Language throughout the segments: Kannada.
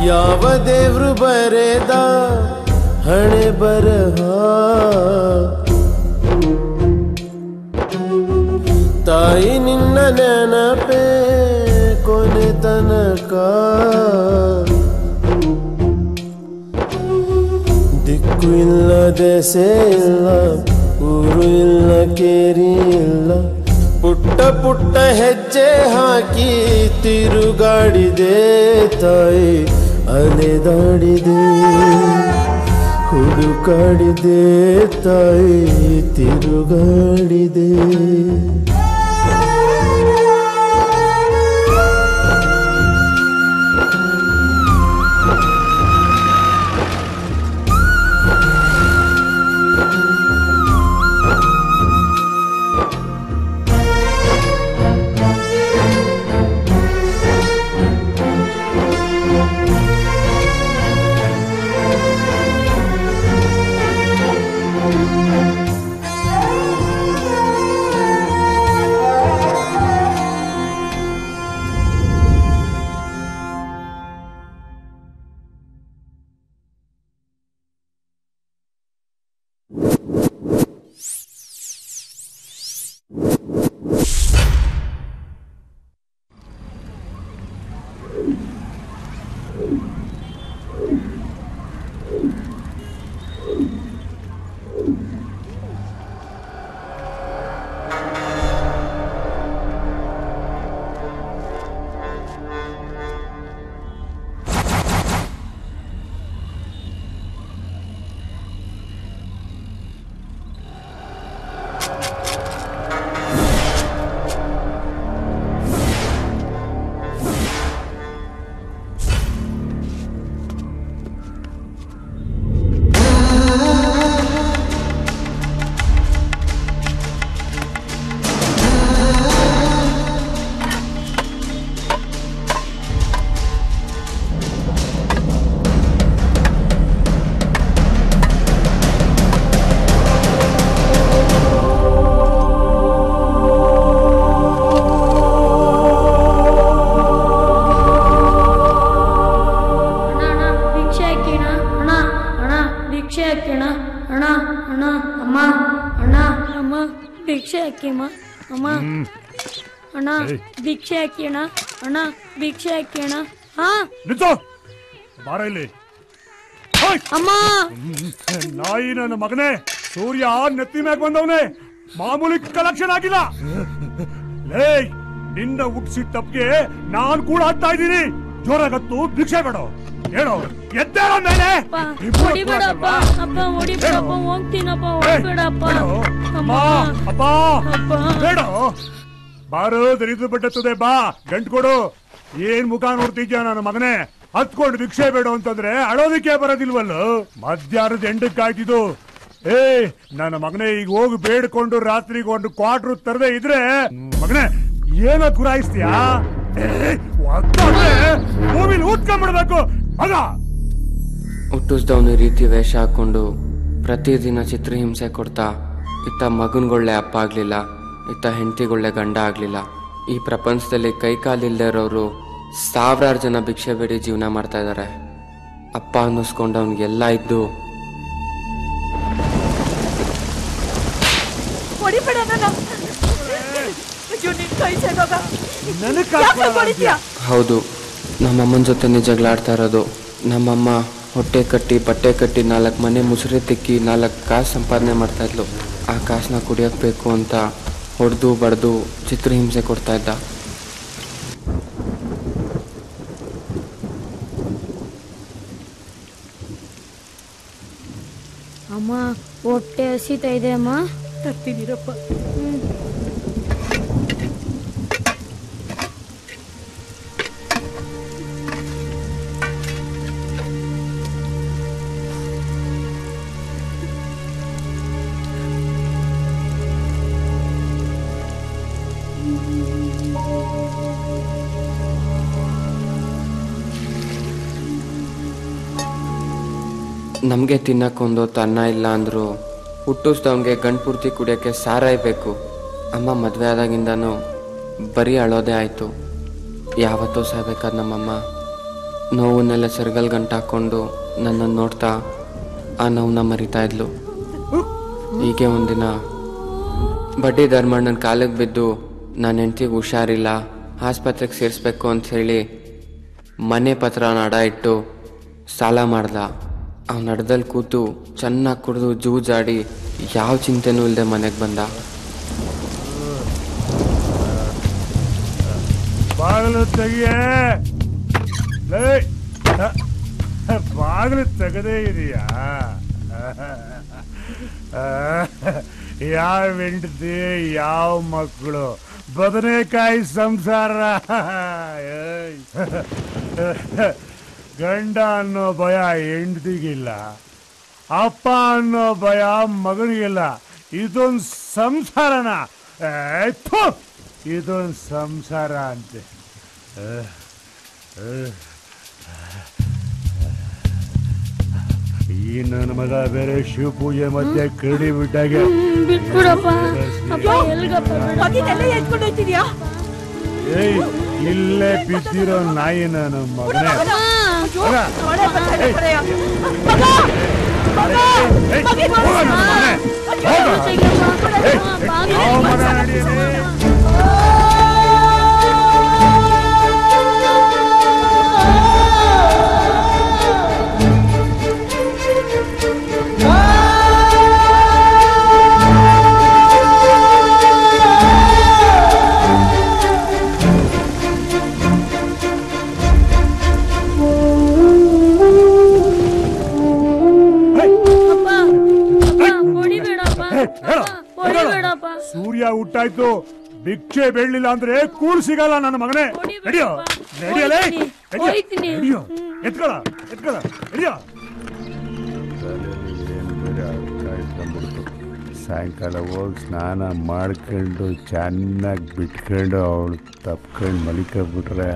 ಯಾವ ದೇವ್ರು ಬರೆದ ಹಣೆ ಬರಹ ತಾಯಿ ನಿನ್ನ ನೆನಪೇ ಕೊನೆ ತನಕ ದಿಕ್ಕು ಇಲ್ಲ ದೆಸೆ ಇಲ್ಲ ಊರು ಇಲ್ಲ ಕೇರಿ ಇಲ್ಲ ಪುಟ್ಟ ಪುಟ್ಟ ಹೆಜ್ಜೆ ಹಾಕಿ ತಿರುಗಾಡಿದೆ ತಾಯಿ ಅಲೆದಾಡಿದೆ ಹುಡುಕಾಡಿದೆ ತಾಯಿ ತಿರುಗಾಡಿದೆ ಭಿಕ್ಷೆ ಹಾಕಿಣ ಅಣ್ಣ ಭಿಕ್ಷೆ ಹಾಕಿಣ ಬಾರ ಇಲ್ಲಿ ಅಮ್ಮ ನಾಯಿ ನನ್ನ ಮಗನೇ ಸೂರ್ಯ ನೆತ್ತಿ ಮ್ಯಾಗ ಬಂದವನೇ ಮಾಮೂಲಿ ಕಲೆಕ್ಷನ್ ಆಗಿಲ್ಲ ಲೇ ನಿನ್ನ ಹುಟ್ಟಿಸಿದ ತಪ್ಪಿಗೆ ನಾನ್ ಕೂಡ ಆಗ್ತಾ ಇದ್ದೀನಿ ಜೋರಾಗತ್ತು ಭಿಕ್ಷೆ ಬೇಡ ಹೇಳೋ ಎದ್ದೇಳ ಮೇಲೆ ಹೊಡಿಬೇಡಪ್ಪ ಅಪ್ಪ ಹೊಡಿಬೇಡಪ್ಪ ಹೋಗ್ತೀನಪ್ಪ ಹೊಡಿಬೇಡಪ್ಪ ಅಪ್ಪ ಬೇಡ ಬಾರೋ ದರಿದ್ರ ಬಟ್ಟತ್ತದೆ ಬಾ ಗಂಟು ಕೊಡು ಏನ್ ಮುಖ ನೋಡ್ತಿದ್ಯಾ ನನ್ನ ಮಗನೇ ಹತ್ಕೊಂಡು ಭಿಕ್ಷೆ ಬೇಡ ಅಂತಂದ್ರೆ ಅಳೋದಕ್ಕೆ ಬರೋದಿಲ್ವಲ್ಲ ಮಧ್ಯಾಹ್ನದ ಎಂಟಕ್ಕೆ ಕಾಯ್ತಿದ್ದು ನನ್ನ ಮಗನೇ ಈಗ ಹೋಗಿ ಬೇಡ್ಕೊಂಡು ರಾತ್ರಿಗೆ ಒಂದು ಕ್ವಾರ್ಟರ್ ತರದೆ ಇದ್ರೆ ಮಗನೇ ಏನೋ ಗುರಾಯಿಸ್ತೀಯಾ ಭೂಮಿಲಿ ಊದ್ಕೊಂಡ್ಬಿಡ್ಬೇಕು ಮಗ ಹುಟ್ಟಿಸ್ದವನು ಈ ರೀತಿ ವೇಷ ಹಾಕ್ಕೊಂಡು ಪ್ರತಿದಿನ ಚಿತ್ರಹಿಂಸೆ ಕೊಡ್ತಾ ಇತ್ತ ಮಗನ್ಗೊಳ್ಳೆ ಅಪ್ಪ ಆಗಲಿಲ್ಲ, ಇತ್ತ ಹೆಂಡತಿಗೊಳ್ಳೆ ಗಂಡ ಆಗಲಿಲ್ಲ. ಈ ಪ್ರಪಂಚದಲ್ಲಿ ಕೈಕಾಲಿಲ್ಲದೆ ಇರೋರು ಸಾವಿರಾರು ಜನ ಭಿಕ್ಷೆ ಬೇಡಿ ಜೀವನ ಮಾಡ್ತಾ ಇದ್ದಾರೆ. ಅಪ್ಪ ಅನ್ನಿಸ್ಕೊಂಡವ್ನಿಗೆಲ್ಲ ಇದ್ದು ಹೌದು, ನಮ್ಮಮ್ಮನ ಜೊತೆ ಜಗಳಾಡ್ತಾ ಇರೋದು. ನಮ್ಮಮ್ಮ ಹೊಟ್ಟೆ ಕಟ್ಟಿ ಬಟ್ಟೆ ಕಟ್ಟಿ 4 ಮನೆ ಮುಸುರೆ ತಿಕ್ಕಿ 4 ಕಾಸು ಸಂಪಾದನೆ ಮಾಡ್ತಾ ಇದ್ಲು. ಆ ಕಾಸನ್ನ ಕುಡಿಯೋಕೆ ಬೇಕು ಅಂತ ಹೊಡೆದು ಬಡ್ದು ಚಿತ್ರಹಿಂಸೆ ಕೊಡ್ತಾ ಇದ್ದ. ಅಮ್ಮ ಹೊಟ್ಟೆ ಹಸಿತಾ ಇದೆ ಅಮ್ಮ. ತರ್ತೀನಿರಪ್ಪ. ನಮಗೆ ತಿನ್ನಕ್ಕೊಂದು ಅನ್ನ ಇಲ್ಲ ಅಂದರೂ ಹುಟ್ಟಿಸ್ದವನಿಗೆ ಗಂಡು ಪೂರ್ತಿ ಕುಡಿಯೋಕ್ಕೆ ಸಾರಾಯಿ ಬೇಕು. ಅಮ್ಮ ಮದುವೆ ಆದಾಗಿಂದನೂ ಬರೀ ಅಳೋದೇ ಆಯಿತು. ಯಾವತ್ತೂ ಸಾಯ್ಬೇಕಾದ ನಮ್ಮಮ್ಮ ನೋವನ್ನೆಲ್ಲ ಸೆರಗಲ್ ಗಂಟು ಹಾಕ್ಕೊಂಡು ನನ್ನನ್ನು ನೋಡ್ತಾ ಆ ನೋವನ್ನ ಮರಿತಾ ಇದ್ಲು. ಹೀಗೆ ಒಂದಿನ ಬಡ್ಡಿ ಧರ್ಮಣ್ಣನ ಕಾಲಿಗೆ ಬಿದ್ದು ನನ್ನ ಹೆಂಡ್ತಿಗೆ ಹುಷಾರಿಲ್ಲ, ಆಸ್ಪತ್ರೆಗೆ ಸೇರಿಸ್ಬೇಕು ಅಂಥೇಳಿ ಮನೆ ಪತ್ರನ ಅಡ ಇಟ್ಟು ಸಾಲ ಮಾಡ್ದ. ಅವ್ನ ಅಡ್ದಲ್ಲಿ ಕೂತು ಚೆನ್ನಾಗಿ ಕುಡಿದು ಜೂಜಾಡಿ ಯಾವ ಚಿಂತೆನೂ ಇಲ್ಲದೆ ಮನೆಗೆ ಬಂದ. ಬಾಗಿಲು ತೆಗಿಯೇ, ಬಾಗಿಲು ತೆಗದೇ ಇದೆಯಾ? ಯಾವ ಹೆಂಡತಿ, ಯಾವ ಮಕ್ಕಳು, ಬದನೆಕಾಯಿ ಸಂಸಾರ. ಗಂಡ ಅನ್ನೋ ಭಯ ಹೆಂಡತಿಗಿಲ್ಲ, ಅಪ್ಪ ಅನ್ನೋ ಭಯ ಮಗನಿಗಿಲ್ಲ. ಇದೊಂದು ಸಂಸಾರನ? ಇದೊಂದು ಸಂಸಾರ ಅಂತೆ. ಈ ನನ್ನ ಮಗ ಬೇರೆ ಶಿವಪೂಜೆ ಮಧ್ಯೆ ಕರಡಿ ಬಿಟ್ಟಾಗೆ. ಏಯ್, ಇಲ್ಲೇ ಬಿದ್ದಿರೋ ನಾಯಿ ನನ್ನ ಮಗನೇ. ಸೂರ್ಯ ಹುಟ್ಟಾಯ್ತು, ಭಿಕ್ಷೆ ಬೇಡಲಿಲ್ಲ ಅಂದ್ರೆ ಕೂಳ್ ಸಿಗಲ್ಲ ನನ್ನ ಮಗನೇ. ನಡಿಯೋ, ನಡಿಯಲೇ, ನಡಿಯೋ, ಎತ್ಕೊಳ, ನಡಿಯೋ. ಸಾಯಂಕಾಲ ಹೋಗಿ ಸ್ನಾನ ಮಾಡ್ಕೊಂಡು ಚೆನ್ನಾಗಿ ಬಿಟ್ಕೊಂಡು ಅವಳು ತಪ್ಕೊಂಡು ಮಲಿಕೊಂಡ್ಬಿಟ್ರೆ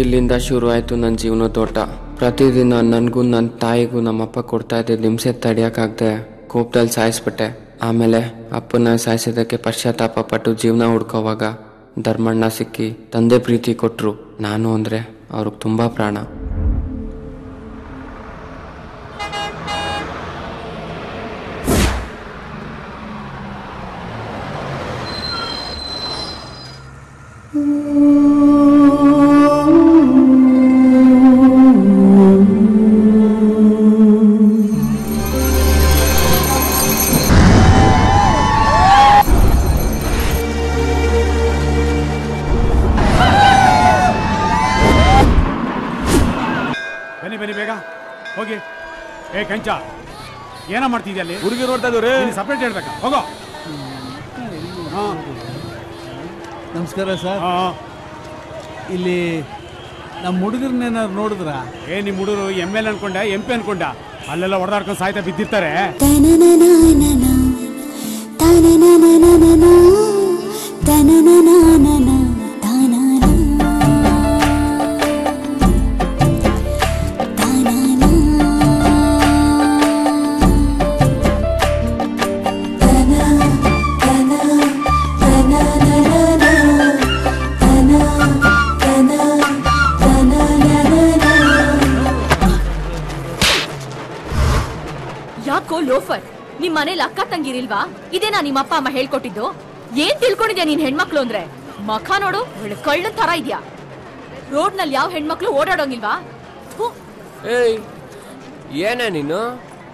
ಇಲ್ಲಿಂದ ಶುರು ಆಯಿತು ನನ್ನ ಜೀವನದೋಟ. ಪ್ರತಿದಿನ ನನಗೂ ನನ್ನ ತಾಯಿಗೂ ನಮ್ಮಪ್ಪ ಕೊಡ್ತಾ ಇದ್ದಿದ್ದು ಹಿಂಸೆ ತಡೆಯೋಕ್ಕಾಗದೆ ಕೋಪದಲ್ಲಿ ಸಾಯಿಸ್ಬಿಟ್ಟೆ. ಆಮೇಲೆ ಅಪ್ಪನ ಸಾಯಿಸೋದಕ್ಕೆ ಪಶ್ಚಾತ್ತಾಪ ಪಟ್ಟು ಜೀವನ ಹುಡ್ಕೋವಾಗ ಧರ್ಮಣ್ಣ ಸಿಕ್ಕಿ ತಂದೆ ಪ್ರೀತಿ ಕೊಟ್ಟರು. ನಾನು ಅಂದರೆ ಅವ್ರಿಗೆ ತುಂಬ ಪ್ರಾಣ. ಬನ್ನಿ ಬೇಗ ಹೋಗಿ. ಏ ಕಂಚ, ಏನ ಮಾಡ್ತಿದ್ಯಾ ಅಲ್ಲಿ? ಹುಡುಗಿ ನೋಡ್ತಾ ಇದ್ದೀವ್ರಿ. ಸಪ್ರೇಟ್ ಹೇಳ್ಬೇಕಾ? ಹೋಗೋ. ನಮಸ್ಕಾರ ಸರ್. ಇಲ್ಲಿ ನಮ್ಮ ಹುಡುಗರನ್ನೇನಾದ್ರು ನೋಡಿದ್ರ? ನಿಮ್ಮ ಹುಡುಗರು ML ಅನ್ಕೊಂಡ MP ಅನ್ಕೊಂಡ ಅಲ್ಲೆಲ್ಲ ಹೊಡೆದಾಡ್ಕೊಂಡು ಸಾಯ್ತಾ ಬಿದ್ದಿರ್ತಾರೆ. ಯಾಕೋ ಲೋಫರ್, ನಿಮ್ ಮನೇಲಿ ಅಕ್ಕ ತಂಗಿರಿಲ್ವಾ? ಇದೇನಾ ನಿಮ್ಮ ಅಪ್ಪ ಅಮ್ಮ ಹೇಳ್ಕೊಟ್ಟಿದ್ದು? ಏನ್ ತಿಳ್ಕೊಂಡಿದ್ಯಾ ನೀನ್ ಹೆಣ್ಮಕ್ಳು ಅಂದ್ರೆ? ಮಖ ನೋಡು, ಕಳ್ಳನ್ ತರ ಇದ್ಯಾ. ರೋಡ್ ನಲ್ಲಿ ಯಾವ ಹೆಣ್ಮಕ್ಳು ಓಡಾಡೋಂಗಿಲ್ವಾ? ಏಯ್, ಏನೇ ನೀನು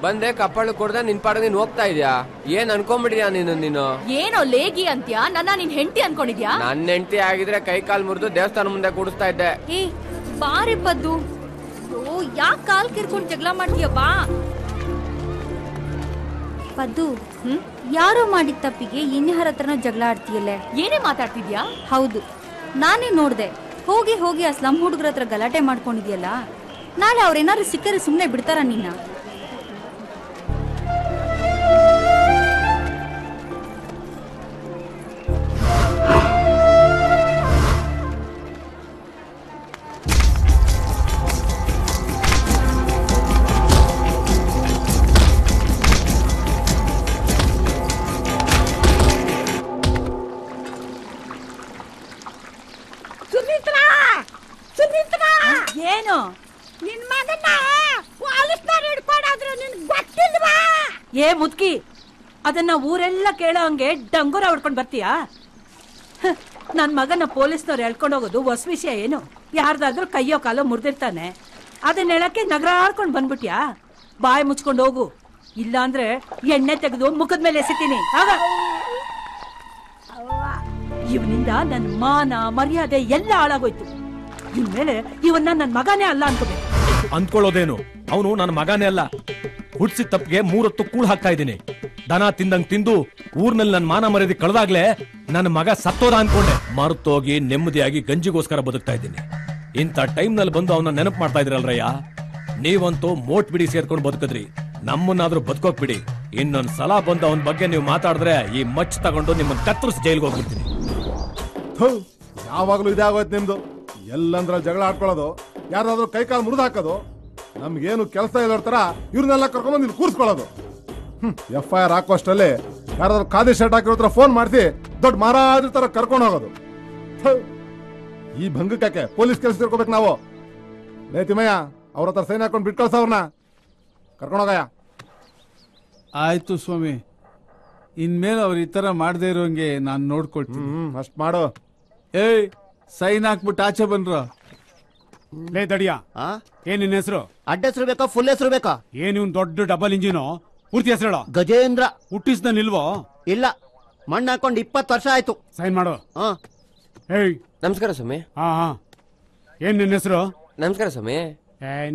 ಬಂದೆ ಕಪ್ಪಳು ಕೊಡ್ದೆ ನಿನ್ ಪಾಡ ನೀನ್ ಹೋಗ್ತಾ ಇದ್ಯಾ? ಏನ್ ಅನ್ಕೊಂಡ್ಬಿಡಿದ್ಯಾ ನೀನು? ಏನೋ ಲೇಗಿ ಅಂತ್ಯಾ? ನನ್ನ ನಿನ್ ಹೆಂಡತಿ ಅನ್ಕೊಂಡಿದ್ಯಾ? ನನ್ನ ಹೆಂಡತಿ ಆಗಿದ್ರೆ ಕೈ ಕಾಲ್ ಮುರಿದು ದೇವಸ್ಥಾನ ಮುಂದೆ ಕೂಡಿಸ್ತಾ ಇದ್ದೆ. ಏ ಬಾರಿ ಪದ್ದು, ಯಾಕೆ ಕಾಲ್ ಕಿರ್ಕೊಂಡು ಜಗಳ ಮಾಡ್ತೀಯ? ಬಾ ಪದ್ದು, ಯಾರೋ ಮಾಡಿದ ತಪ್ಪಿಗೆ ಇನ್ಯಾರ ಹತ್ರನೋ ಜಗಳ ಆಡ್ತೀಯಲ್ಲೇ? ಏನೇ ಮಾತಾಡ್ತಿದ್ಯಾ? ಹೌದು, ನಾನೇ ನೋಡ್ದೆ. ಹೋಗಿ ಹೋಗಿ ಆ ಸ್ಲಮ್ ಹುಡುಗರ ಹತ್ರ ಗಲಾಟೆ ಮಾಡ್ಕೊಂಡಿದ್ಯಲ್ಲ, ನಾಳೆ ಅವ್ರೇನಾದ್ರು ಸಿಕ್ಕರೆ ಸುಮ್ಮನೆ ಬಿಡ್ತಾರ ನಿನ್ನ? ಏನು ನಿನ್ ಮಗನ್ನ ಪೊಲೀಸ್ನವ್ರು ಹಿಡ್ಕೊಂಡಾದ್ರು ನಿನ್ ಗೊತ್ತಿಲ್ವಾ? ಏ ಮುದ್ಕಿ, ಅದನ್ನ ಊರೆಲ್ಲ ಕೇಳೋ ಹಂಗೆ ಡಂಗೂರ ಹೊಡ್ಕೊಂಡ್ ಬರ್ತೀಯಾ? ನನ್ ಮಗನ ಪೊಲೀಸ್ನವ್ರು ಎಳ್ಕೊಂಡು ಹೋಗೋದು ಹೊಸ ವಿಷಯ ಏನು? ಯಾರ್ದಾದ್ರೂ ಕೈಯೋ ಕಾಲೋ ಮುರಿದಿರ್ತಾನೆ, ಅದನ್ನ ಹೇಳಕ್ಕೆ ನಗರ ಆಡ್ಕೊಂಡ್ ಬಂದ್ಬಿಟ್ಯಾ? ಬಾಯಿ ಮುಚ್ಕೊಂಡು ಹೋಗು, ಇಲ್ಲ ಅಂದ್ರೆ ಎಣ್ಣೆ ತೆಗೆದು ಮುಖದ ಮೇಲೆ ಎಸಿತೀನಿ. ಆಗ ಇವನಿಂದ ನನ್ ಮಾನ ಮರ್ಯಾದೆ ಎಲ್ಲ ಹಾಳಾಗೋಯ್ತು. ಇನ್ಮೇಲೆ ಇವನ್ನ ನನ್ ಮಗನೇ ಅಲ್ಲ ಅನ್ಕೋಬೇಕು. ಅಂದ್ಕೊಳ್ಳೋದೇನು, ಅವನು ನನ್ನ ಮಗನೇ ಅಲ್ಲ. ಹುಡ್ಸಿದ ತಪ್ಪಿಗೆ 3 ಹೊತ್ತು ಕೂಳ್ ಹಾಕ್ತಾ ಇದ್ದೀನಿ. ದನ ತಿಂದಂಗ್ ತಿಂದು ಊರ್ನಲ್ಲಿ ನನ್ನ ಮಾನ ಮರ್ಯಾದೆ ಕಳೆದಾಗ್ಲೇ ನನ್ನ ಮಗ ಸತ್ತೋದ ಅನ್ಕೊಂಡೆ. ಮರುತ್ತೋಗಿ ನೆಮ್ಮದಿಯಾಗಿ ಗಂಜಿಗೋಸ್ಕರ ಬದುಕ್ತಾ ಇದ್ದೀನಿ. ಇಂಥ ಟೈಮ್ ನಲ್ಲಿ ಬಂದು ಅವನ ನೆನಪು ಮಾಡ್ತಾ ಇದ್ರಲ್ರಯ್ಯ. ನೀವಂತೂ ಮೋಟ್ ಬಿಡಿ ಸೇರ್ಕೊಂಡು ಬದುಕಿದ್ರಿ, ನಮ್ಮನ್ನಾದ್ರೂ ಬದುಕೋಕ್ ಬಿಡಿ. ಇನ್ನೊಂದ್ ಸಲ ಬಂದು ಅವನ ಬಗ್ಗೆ ನೀವು ಮಾತಾಡಿದ್ರೆ ಈ ಮಚ್ ತಗೊಂಡು ನಿಮ್ಮನ್ನ ಕತ್ತರಿಸಿ ಜೈಲ್ಗೆ ಹೋಗ್ಬಿಡ್ತೀನಿ. ಯಾವಾಗ್ಲೂ ಇದಾಗೋಯ್ತು ನಿಮ್ದು. ಎಲ್ಲಂದ್ರ ಜಗಳ ಆಡ್ಕೊಳ್ಳೋದು, ಯಾರಾದ್ರೂ ಕೈ ಕಾಲು ಮುರಿದು ಹಾಕೋದು, ನಮ್ಗೇನು ಕೆಲಸ ಇಲ್ಲೋ ತರ ಇವ್ರನ್ನೆಲ್ಲ ಕರ್ಕೊಂಡ್ಬಂದು ಇಲ್ಲಿ ಕೂರಿಸ್ಕೊಳ್ಳೋದು. FIR ಹಾಕೋಷ್ಟಲ್ಲಿ ಯಾರಾದ್ರೂ ಖಾದಿ ಶರ್ಟ್ ಹಾಕಿರೋ ಫೋನ್ ಮಾಡಿಸಿ ದೊಡ್ಡ ಮಹಾರಾಜರ ತರ ಕರ್ಕೊಂಡು ಹೋಗೋದು. ಈ ಭಂಗಕ್ಕೆ ಪೊಲೀಸ್ ಕೆಲಸ ತಿಳ್ಕೊಬೇಕು ನಾವು. ಲೇ ತಿಮ್ಮಯ್ಯ, ಅವ್ರ ಹತ್ರ ಸೈನ್ ಹಾಕೊಂಡು ಬಿಟ್ಟು ಕಳ್ಸ ಅವ್ರನ್ನ, ಕರ್ಕೊಂಡೋಗಯ್ಯ. ಆಯ್ತು ಸ್ವಾಮಿ, ಇನ್ಮೇಲೆ ಅವ್ರು ಈ ತರ ಮಾಡದೇ ಇರೋಂಗೆ ನಾನು ನೋಡ್ಕೊಳ್ತೀನಿ. ಅಷ್ಟ್ ಮಾಡು. ಏಯ್, ಸೈನ್ ಹಾಕ್ಬಿಟ್ಟು ಆಚೆ ಬನ್ರ. ಲೇ ದಡಿಯಾ, ಏನ್ ನಿನ್ನ ಹೆಸರು? ಅಡ್ಡ ಹೆಸರು ಬೇಕಾ ಫುಲ್ ಹೆಸರು ಬೇಕಾ? ಏನ್ ಇವ್ನ್ ದೊಡ್ಡ ಡಬಲ್ ಇಂಜಿನು? ಪೂರ್ತಿ ಹೆಸರು? ಗಜೇಂದ್ರ. ಹುಟ್ಟಿಸ್ದ ನಿಲ್ವೋ? ಇಲ್ಲ, ಮಣ್ಣು ಹಾಕೊಂಡು 20 ವರ್ಷ ಆಯ್ತು. ಸೈನ್ ಮಾಡು. ಹೇಯ್, ನಮಸ್ಕಾರ ಸ್ವಾಮಿ. ಏನ್ ನಿನ್ನ ಹೆಸರು? ನಮಸ್ಕಾರ ಸ್ವಾಮಿ.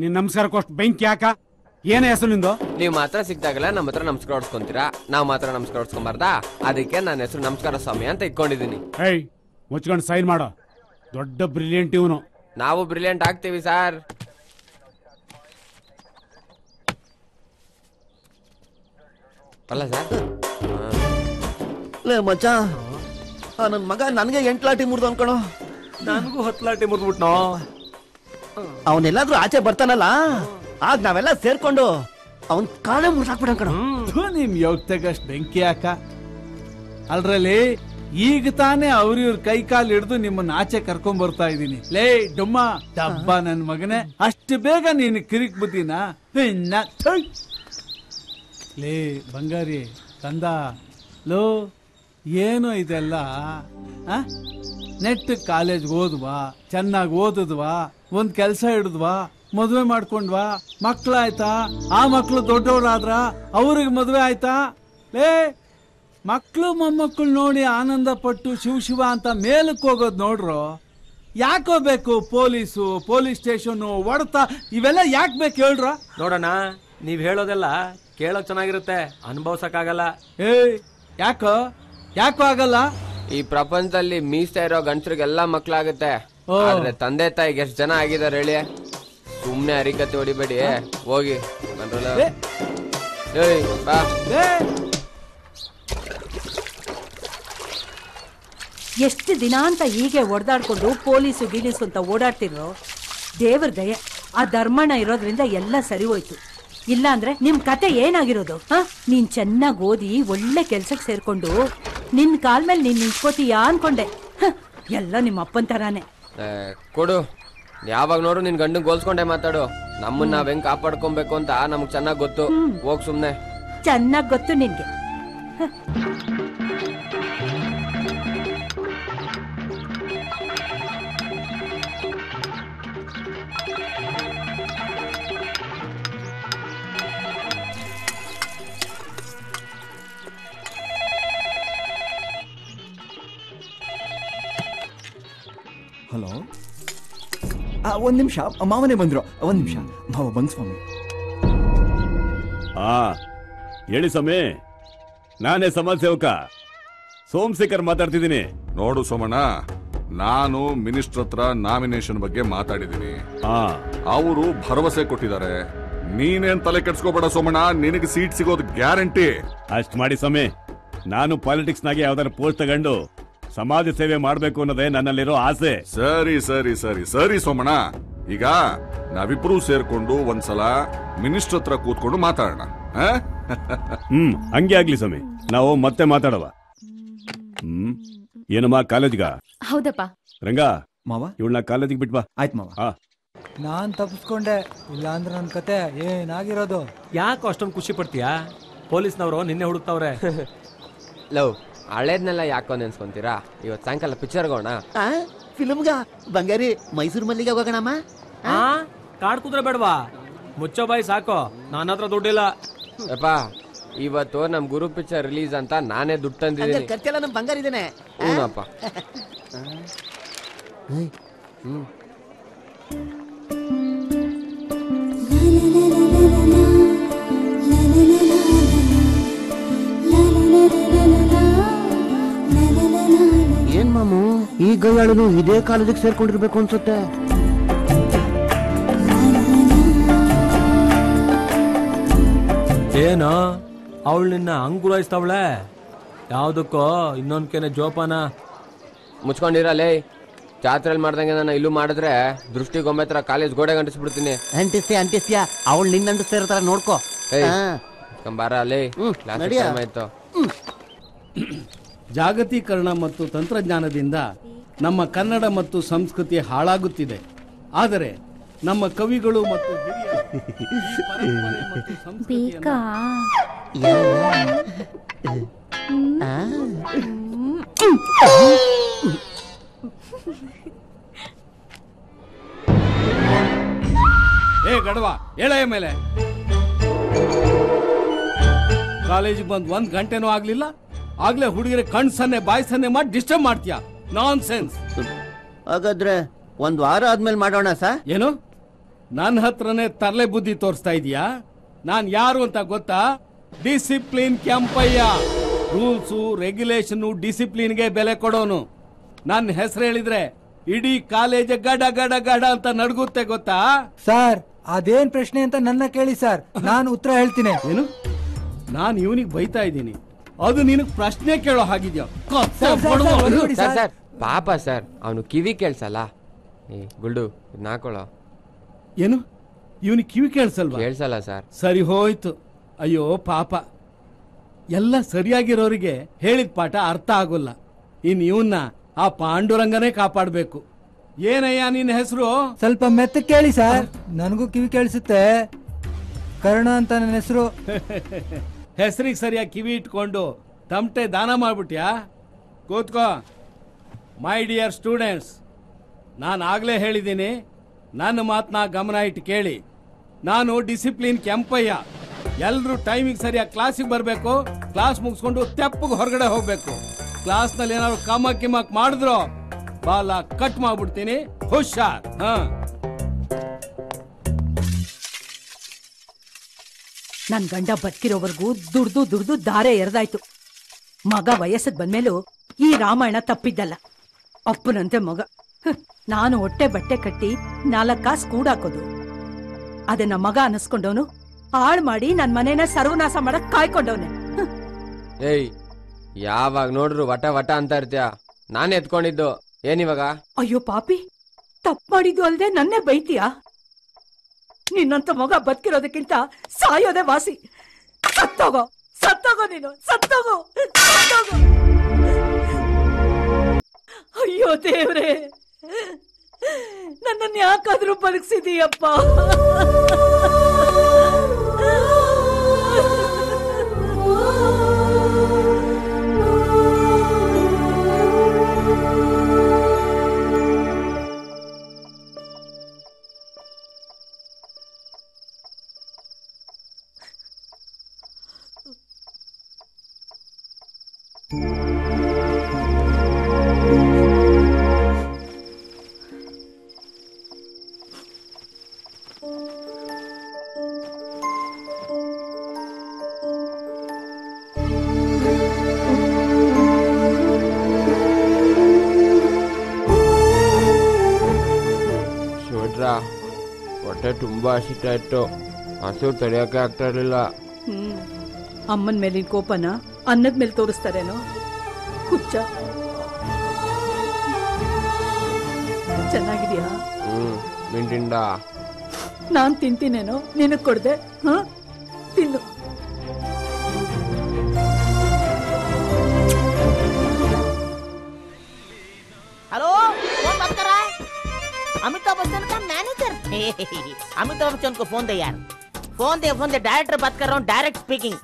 ನಿನ್ ನಮಸ್ಕಾರಕ್ಕೋಷ್ಟು ಬೆಂಕಿ ಯಾಕ? ಏನ ಹೆಸರು ನಿಂದು? ನೀವು ಮಾತ್ರ ಸಿಕ್ತಾಗಲ್ಲ ನಮ್ಮ ಹತ್ರ ನಮಸ್ಕಾರ ಹೊಡ್ಸ್ಕೊಂತೀರಾ, ನಾವ್ ಮಾತ್ರ ನಮಸ್ಕಾರ ಹೊಡ್ಸ್ಕೊಂಬಾರ್ದಾ? ಅದಕ್ಕೆ ನನ್ನ ಹೆಸರು ನಮಸ್ಕಾರ ಸ್ವಾಮಿ ಅಂತ ಇಟ್ಕೊಂಡಿದ್ದೀನಿ. ಹೇಯ್, ಮುಚ್ಕೊಂಡು ಸೈನ್ ಮಾಡು. ದೊಡ್ಡ ಬ್ರಿಲಿಯಂಟ್ ಇವನು. ನಾವು ಬ್ರಿಲಿಯಂಟ್ ಆಗ್ತೀವಿ ಸರ್. ಅಲ್ಲ ಸರ್? ಲೇ ಮಚ್ಚ, ನನ್ ಮಗ ನನಗೆ 8 ಲಾಟಿ ಮುರಿದು ಅನ್ಕೊಳೋ. ನನಗೂ 10 ಲಾಟಿ ಮುರಿದ್ಬಿಟ್ನೋ. ಅವನೆಲ್ಲಾದ್ರೂ ಆಚೆ ಬರ್ತಾನಲ್ಲ, ಆಗ ನಾವೆಲ್ಲ ಸೇರ್ಕೊಂಡು ಅವನ್ ಕಾಲೇ ಮುರಿದಾಕ್ಬಿಡ ಕಣ. ನಿಮ್ ಯೋಗ್ತಗಷ್ಟು ಬೆಂಕಿ ಹಾಕ. ಅಲ್ರಲ್ಲಿ ಈಗ ತಾನೇ ಅವ್ರಿವ್ರ ಕೈ ಕಾಲು ಹಿಡಿದು ನಿಮ್ಮನ್ನ ಆಚೆ ಕರ್ಕೊಂಡ್ ಬರ್ತಾ ಇದೀನಿ. ಲೇ ಡುಮ್ಮ ಡಬ್ಬ ನನ್ ಮಗನೇ, ಅಷ್ಟು ಬೇಗ ನೀನು ಕಿರಿಕ್ ಬುದ್ದಿನ? ಲೇ ಬಂಗಾರಿ ತಂದ, ಲೋ ಏನೋ ಇದೆಲ್ಲ? ನೆಟ್ ಕಾಲೇಜ್ ಓದ್ವಾ, ಚೆನ್ನಾಗಿ ಓದಿದ್ವಾ, ಒಂದ್ ಕೆಲ್ಸ ಹಿಡಿದ್ವಾ, ಮದ್ವೆ ಮಾಡ್ಕೊಂಡ್ವಾ, ಮಕ್ಳಾಯ್ತಾ, ಆ ಮಕ್ಳು ದೊಡ್ಡವ್ರಾದ್ರ, ಅವ್ರಿಗೆ ಮದ್ವೆ ಆಯ್ತಾ? ಲೇ ಮಕ್ಳು ಮೊಮ್ಮಕ್ಕಳು ನೋಡಿ ಆನಂದ ಪಟ್ಟು ಶಿವ ಅಂತ ಮೇಲಕ್ಕೆ ಹೋಗೋದು ನೋಡ್ರು. ಯಾಕೋ ಬೇಕು ಪೊಲೀಸು, ಪೊಲೀಸ್ ಸ್ಟೇಷನ್, ಹೊಡ್ತ, ಇವೆಲ್ಲ ಯಾಕೆ ಬೇಕು ಹೇಳ್ರ? ನೋಡೋಣ, ನೀವ್ ಹೇಳೋದೆಲ್ಲ ಕೇಳೋಕ್ ಚೆನ್ನಾಗಿರುತ್ತೆ, ಅನುಭವಿಸಕ್ಕಾಗಲ್ಲ. ಯಾಕೋ ಆಗಲ್ಲ? ಈ ಪ್ರಪಂಚದಲ್ಲಿ ಮೀಸ್ತಾ ಇರೋ ಗಂಡಸರಿಗೆಲ್ಲ ಮಕ್ಳಾಗುತ್ತೆ, ಆದ್ರೆ ತಂದೆ ತಾಯಿಗೆ ಎಷ್ಟು ಜನ ಆಗಿದಾರೆ ಹೇಳಿ. ಸುಮ್ನೆ ಅರಿಕತೆ ಹೊಡಿಬೇಡಿ, ಹೋಗಿ ಬಂದ್ರಲ್ಲ. ಏಯ್ ಬಾ. ಎಷ್ಟು ದಿನ ಅಂತ ಹೀಗೆ ಒಡೆದಾಡ್ಕೊಂಡು ಪೊಲೀಸು ಗೀಲೀಸು ಅಂತ ಓಡಾಡ್ತಿರೋ, ದೇವ್ರ ದಯ ಆ ಧರ್ಮಣ್ಣ ಇರೋದ್ರಿಂದ ಎಲ್ಲ ಸರಿ ಹೋಯ್ತು. ಇಲ್ಲ ಅಂದ್ರೆ ನಿಮ್ ಕತೆ ಏನಾಗಿರೋದು? ನೀನ್ ಚೆನ್ನಾಗಿ ಓದಿ ಒಳ್ಳೆ ಕೆಲ್ಸಕ್ಕೆ ಸೇರ್ಕೊಂಡು ನಿನ್ ಕಾಲ್ ಮೇಲೆ ನೀನ್ ನಿಂತ್ಕೋತೀಯಾ ಅನ್ಕೊಂಡೆ. ಎಲ್ಲ ನಿಮ್ಮ ಅಪ್ಪನ್ ತರಾನೇ. ಕೊಡು, ಯಾವಾಗ ನೋಡು ನಿನ್ ಗಂಡನ್ ಗೋಲ್ಸ್ಕೊಂಡೆ ಮಾತಾಡು. ನಮ್ಮನ್ನ ನಾವ್ ಹೆಂಗ್ ಕಾಪಾಡ್ಕೊಬೇಕು ಅಂತ ನಮ್ಗ್ ಚೆನ್ನಾಗ್ ಗೊತ್ತು. ಹೋಗ್ ಸುಮ್ನೆ. ಚೆನ್ನಾಗ್ ಗೊತ್ತು ನಿನ್ಗೆ. ಹಲೋ, ಒಂದ್ ನಿಮಿಷ, ಮಾವನೇ ಬಂದ್ರು. ಒಂದ್ ನಿಮಿಷ ಮಾವ ಬಂದ್ ಸ್ವಾಮಿ. ಹೇಳಿ ಸ್ವಾಮಿ, ನಾನೇ ಸಮಾಜ ಸೇವಕ ಸೋಮಶೇಖರ್ ಮಾತಾಡ್ತಿದ್ದೀನಿ. ನೋಡು ಸೋಮಣ್ಣ, ನಾನು ಮಿನಿಸ್ಟರ್ ಹತ್ರ ನಾಮಿನೇಷನ್ ಬಗ್ಗೆ ಮಾತಾಡಿದ್ದೀನಿ. ಅವರು ಭರವಸೆ ಕೊಟ್ಟಿದ್ದಾರೆ. ನೀನೇನ್ ತಲೆ ಕೆಡ್ಸ್ಕೋಬೇಡ ಸೋಮಣ್ಣ, ನಿನಗೆ ಸೀಟ್ ಸಿಗೋದು ಗ್ಯಾರಂಟಿ. ಅಷ್ಟ್ ಮಾಡಿ ಸ್ವಾಮಿ, ನಾನು ಪಾಲಿಟಿಕ್ಸ್ ನಾಗೆ ಯಾವ್ದಾದ್ರು ಪೋಸ್ಟ್ ತಗೊಂಡು ಸಮಾಜ ಸೇವೆ ಮಾಡ್ಬೇಕು ಅನ್ನೋದೇ ನನ್ನಲ್ಲಿರೋ ಆಸೆ. ಸರಿ ಸರಿ ಸರಿ ಸರಿ ಸೋಮಣ್ಣ, ಈಗ ನಾವಿಬ್ರು ಸೇರ್ಕೊಂಡು ಒಂದ್ಸಲ ಮಿನಿಸ್ಟರ್ ಹತ್ರ ಕೂತ್ಕೊಂಡು ಮಾತಾಡೋಣ. ಹಂಗೆ ಆಗ್ಲಿ ಸ್ವಾಮಿ, ನಾವು ಮತ್ತೆ ಮಾತಾಡವ. ಏನಮ್ಮ ಕಾಲೇಜ್ಗ? ಹೌದಪ್ಪ. ರಂಗ ಮಾವ, ಇವಳನ್ನ ಕಾಲೇಜಿಗೆ ಬಿಟ್ಬಾ. ಆಯ್ತು ಮಾವ. ನಾನ್ ತಪ್ಪಿಸ್ಕೊಂಡೆ, ಇಲ್ಲ ಅಂದ್ರೆ ನನ್ ಕತೆ ಏನಾಗಿರೋದು? ಯಾಕೆ ಅಷ್ಟೊಂದು ಖುಷಿ ಪಡ್ತೀಯಾ? ಪೊಲೀಸ್ನವರು ನಿನ್ನೆ ಹುಡುಕ್ತಾವ್ರೆ. ಲವ್, ಹಳೇದ್ನೆಲ್ಲ ಯಾಕೋ ನೆನ್ಸ್ಕೊಂತೀರಾ? ಇವತ್ ಸಾಯಂಕಾಲ ಪಿಕ್ಚರ್ಗೆ ಹೋಗೋಣ. ಫಿಲ್ಮ್ಗ? ಬಂಗಾರಿ, ಮೈಸೂರು ಮಲ್ಲಿಗೆ ಹೋಗೋಣಮ್ಮ. ಕಾಡ್ ಕುದ್ರೆ ಬೇಡವಾ? ಮುಚ್ಚೋ ಬಾಯಿ ಸಾಕು, ನನ್ನ ಹತ್ರ ದುಡ್ಡಿಲ್ಲ. ಯಪ್ಪಾ, ಇವತ್ತು ನಮ್ ಗುರು ಪಿಕ್ಚರ್ ರಿಲೀಸ್ ಅಂತ ನಾನೇ ದುಡ್ಡು ತಂದಿದ್ದೀನಿ. ಖರ್ಚೆಲ್ಲ ನಮ್ ಬಂಗಾರ ಇದೇನೆ. ಹೂನಪ್ಪ. ಏನ್ ಮಾಮು, ಈ ಗೈಯಾಳನು ಇದೇ ಕಾಲೇಜಿಗೆ ಸೇರ್ಕೊಂಡಿರ್ಬೇಕು ಅನ್ಸುತ್ತೆ. ಏನೋ ಅವಳು ನಿನ್ನ ಅಂಗುರಾಯಿಸ್ತಾವಳೆ? ಯಾವ್ದಕ್ಕೋ ಇನ್ನೊಂದ್ಕೇನೆ ಜೋಪಾನ. ಮುಚ್ಕೊಂಡಿರಲೇ, ಜಾತ್ರೆಯಲ್ಲಿ ಮಾಡ್ದಂಗೆ ನಾನು ಇಲ್ಲೂ ಮಾಡಿದ್ರೆ ದೃಷ್ಟಿ ಗೊಂಬೆ ಕಾಲೇಜ್ ಗೋಡೆ ಗಂಟಿಸ್ಬಿಡ್ತೀನಿ. ಅಂಟಿಸ್ತೀಯ ಅವಳು ನಿನ್ನ ಅಂಟಿಸ್ತಾ ಇರ್ತಾರ, ನೋಡ್ಕೋ. ಬಾರ ಅಲ್ಲೇ, ಕ್ಲಾಸ್ ಟೈಮ್ ಆಯ್ತು. ಜಾಗತೀಕರಣ ಮತ್ತು ತಂತ್ರಜ್ಞಾನದಿಂದ ನಮ್ಮ ಕನ್ನಡ ಮತ್ತು ಸಂಸ್ಕೃತಿ ಹಾಳಾಗುತ್ತಿದೆ. ಆದರೆ ನಮ್ಮ ಕವಿಗಳು ಮತ್ತು ಗಡವ ಹೇಳೇ ಮೇಲೆ ಕಾಲೇಜಿಗೆ ಬಂದು 1 ಗಂಟೆನೂ ಆಗ್ಲಿಲ್ಲ, ಆಗ್ಲೇ ಹುಡುಗರ ಕಣ್ ಸನ್ನೆ ಬಾಯ್ ಸನ್ನೆ ಮಾಡಿ ಡಿಸ್ಟರ್ಬ್ ಮಾಡ್ತೀಯ. ನಾನ್ ಸೆನ್ಸ್. ಹಾಗಾದ್ರೆ 1 ವಾರ ಆದ್ಮೇಲೆ ಮಾಡೋಣ ಸರ್. ಏನು ನನ್ನ ಹತ್ರನೇ ತರಲೆ ಬುದ್ಧಿ ತೋರಿಸ್ತಾ ಇದೀಯಾ? ನಾನ್ ಯಾರು ಅಂತ ಗೊತ್ತಾ? ಡಿಸಿಪ್ಲಿನ್ ಕೆಂಪಯ್ಯ. ರೂಲ್ಸು, ರೆಗ್ಯುಲೇಷನ್, ಡಿಸಿಪ್ಲಿನ್ಗೆ ಬೆಲೆ ಕೊಡೋನು. ನನ್ನ ಹೆಸರು ಹೇಳಿದ್ರೆ ಇಡೀ ಕಾಲೇಜ್ ಗಡ ಗಡ ಗಡ ಅಂತ ನಡ್ಗುತ್ತೆ ಗೊತ್ತಾ? ಸರ್, ಅದೇನ್ ಪ್ರಶ್ನೆ ಅಂತ ನನ್ನ ಕೇಳಿ ಸರ್, ನಾನು ಉತ್ತರ ಹೇಳ್ತೀನಿ. ಏನು? ನಾನು ಇವನಿಗೆ ಬೈತಾ ಇದ್ದೀನಿ, ಅದು ನಿನಗೆ ಪ್ರಶ್ನೆ ಕೇಳೋ ಹಾಗಿದ್ಯಾ? ಪಾಪ ಸರ್, ಅವನು ಕಿವಿ ಕೇಳ್ಸಲ್ಲ. ಗುಲ್ಡು ನಾಕೊಳ್ಳೋ. ಏನು, ಇವನಿಗೆ ಕಿವಿ ಕೇಳಿಸಲ್ವಾ? ಕೇಳ್ಸಲ್ಲ ಸರ್. ಸರಿ ಹೋಯ್ತು. ಅಯ್ಯೋ ಪಾಪ, ಎಲ್ಲ ಸರಿಯಾಗಿರೋರಿಗೆ ಹೇಳಿದ ಪಾಠ ಅರ್ಥ ಆಗೋಲ್ಲ. ಇನ್ ಇವನ್ನ ಆ ಪಾಂಡುರಂಗನೇ ಕಾಪಾಡಬೇಕು. ಏನಯ್ಯ ನಿನ್ನ ಹೆಸರು? ಸ್ವಲ್ಪ ಮೆತ್ತ ಕೇಳಿ ಸರ್, ನನಗೂ ಕಿವಿ ಕೇಳಿಸುತ್ತೆ. ಕರ್ಣ ಅಂತ ನನ್ನ ಹೆಸರು. ಹೆಸರಿಗೆ ಸರಿಯಾಗಿ ಕಿವಿ ಇಟ್ಕೊಂಡು ತಮಟೆ ದಾನ ಮಾಡ್ಬಿಟ್ಯಾ? ಕೂತ್ಕೋ. ಮೈ ಡಿಯರ್ ಸ್ಟೂಡೆಂಟ್ಸ್, ನಾನು ಆಗ್ಲೇ ಹೇಳಿದ್ದೀನಿ, ನನ್ನ ಮಾತನ್ನ ಗಮನ ಇಟ್ಟು ಕೇಳಿ. ನಾನು ಡಿಸಿಪ್ಲಿನ್ ಕೆಂಪಯ್ಯ. ಎಲ್ರು ಟೈಮಿಗೆ ಸರಿಯಾಗಿ ಕ್ಲಾಸಿಗೆ ಬರಬೇಕು. ಕ್ಲಾಸ್ ಮುಗಿಸ್ಕೊಂಡು ತೆಪ್ಪಗೆ ಹೊರಗಡೆ ಹೋಗ್ಬೇಕು. ಕ್ಲಾಸ್ನಲ್ಲಿ ಏನಾದ್ರು ಕಮಕ್ ಕಿಮಕ್ ಮಾಡಿದ್ರು ಬಾಲ ಕಟ್ ಮಾಡ್ಬಿಡ್ತೀನಿ. ಹುಷಾರ್. ನನ್ ಗಂಡ ಬದುಕಿರೋವರೆಗೂ ದುಡ್ದು ದುಡ್ದು ದಾರೆ ಎರೆದಾಯ್ತು. ಮಗ ವಯಸ್ಸಿಗೆ ಬಂದ್ಮೇಲೂ ಈ ರಾಮಾಯಣ ತಪ್ಪಿದ್ದಲ್ಲ. ಅಪ್ಪನಂತೆ ಮಗ ನಾನು ಹೊಟ್ಟೆ ಬಟ್ಟೆ ಕಟ್ಟಿ 4 ಕಾಸು ಕೂಡಾಕೋದು. ಅದನ್ನ ಮಗ ಅನ್ನಿಸ್ಕೊಂಡವನು ಹಾಳು ಮಾಡಿ ನನ್ ಮನೇನ ಸರ್ವನಾಶ ಮಾಡಕ್ ಕಾಯ್ಕೊಂಡವನೆ. ಏಯ್ ಯಾವಾಗ ನೋಡ್ರು ವಟ ವಟ ಅಂತ ಇರ್ತೀಯ. ನಾನೇ ಎತ್ಕೊಂಡಿದ್ದು ಏನಿವಾಗ? ಅಯ್ಯೋ ಪಾಪಿ, ತಪ್ಪು ಮಾಡಿದ್ದು ಅಲ್ದೆ ನನ್ನೇ ಬೈತೀಯಾ? ನಿನ್ನಂತ ಮಗ ಬದುಕಿರೋದಕ್ಕಿಂತ ಸಾಯೋದೇ ವಾಸಿ. ಸತ್ತೋಗೋ ಸತ್ತೋಗೋ ನೀನು, ಸತ್ತೋಗೋ ಸತ್ತೋಗೋ. ಅಯ್ಯೋ ದೇವ್ರೆ, ನನ್ನನ್ನು ಯಾಕಾದ್ರೂ ಬದುಕಿಸಿದೀಯಪ್ಪ. ಹೊಟ್ಟೆ ತುಂಬಾ ಹಸಿತಾ ಇತ್ತು, ಹಸು ತಡೆಯೋಕೆ ಆಗ್ತಾ ಇರ್ಲಿಲ್ಲ. ಅಮ್ಮನ ಮೇಲಿನ ಕೋಪನ ಅನ್ನದ ಮೇಲೆ ತೋರಿಸ್ತಾರೇನೋ ಹುಚ್ಚ. ಚೆನ್ನಾಗಿದ್ಯಾ? ನಿಂಟಿಂದ ನಾನ್ ತಿಂತೀನೇನೋ ನಿನಗ್ ಕೊಡ್ದೆ. ತಿನ್ನು. हेलो, कौन बात कर रहा है? अमिताभ बच्चन का मैनेजर। अमिताभ बच्चन को फोन दे यार, फोन दे। डायरेक्टर बात कर रहा हूँ, डायरेक्ट स्पीकिंग।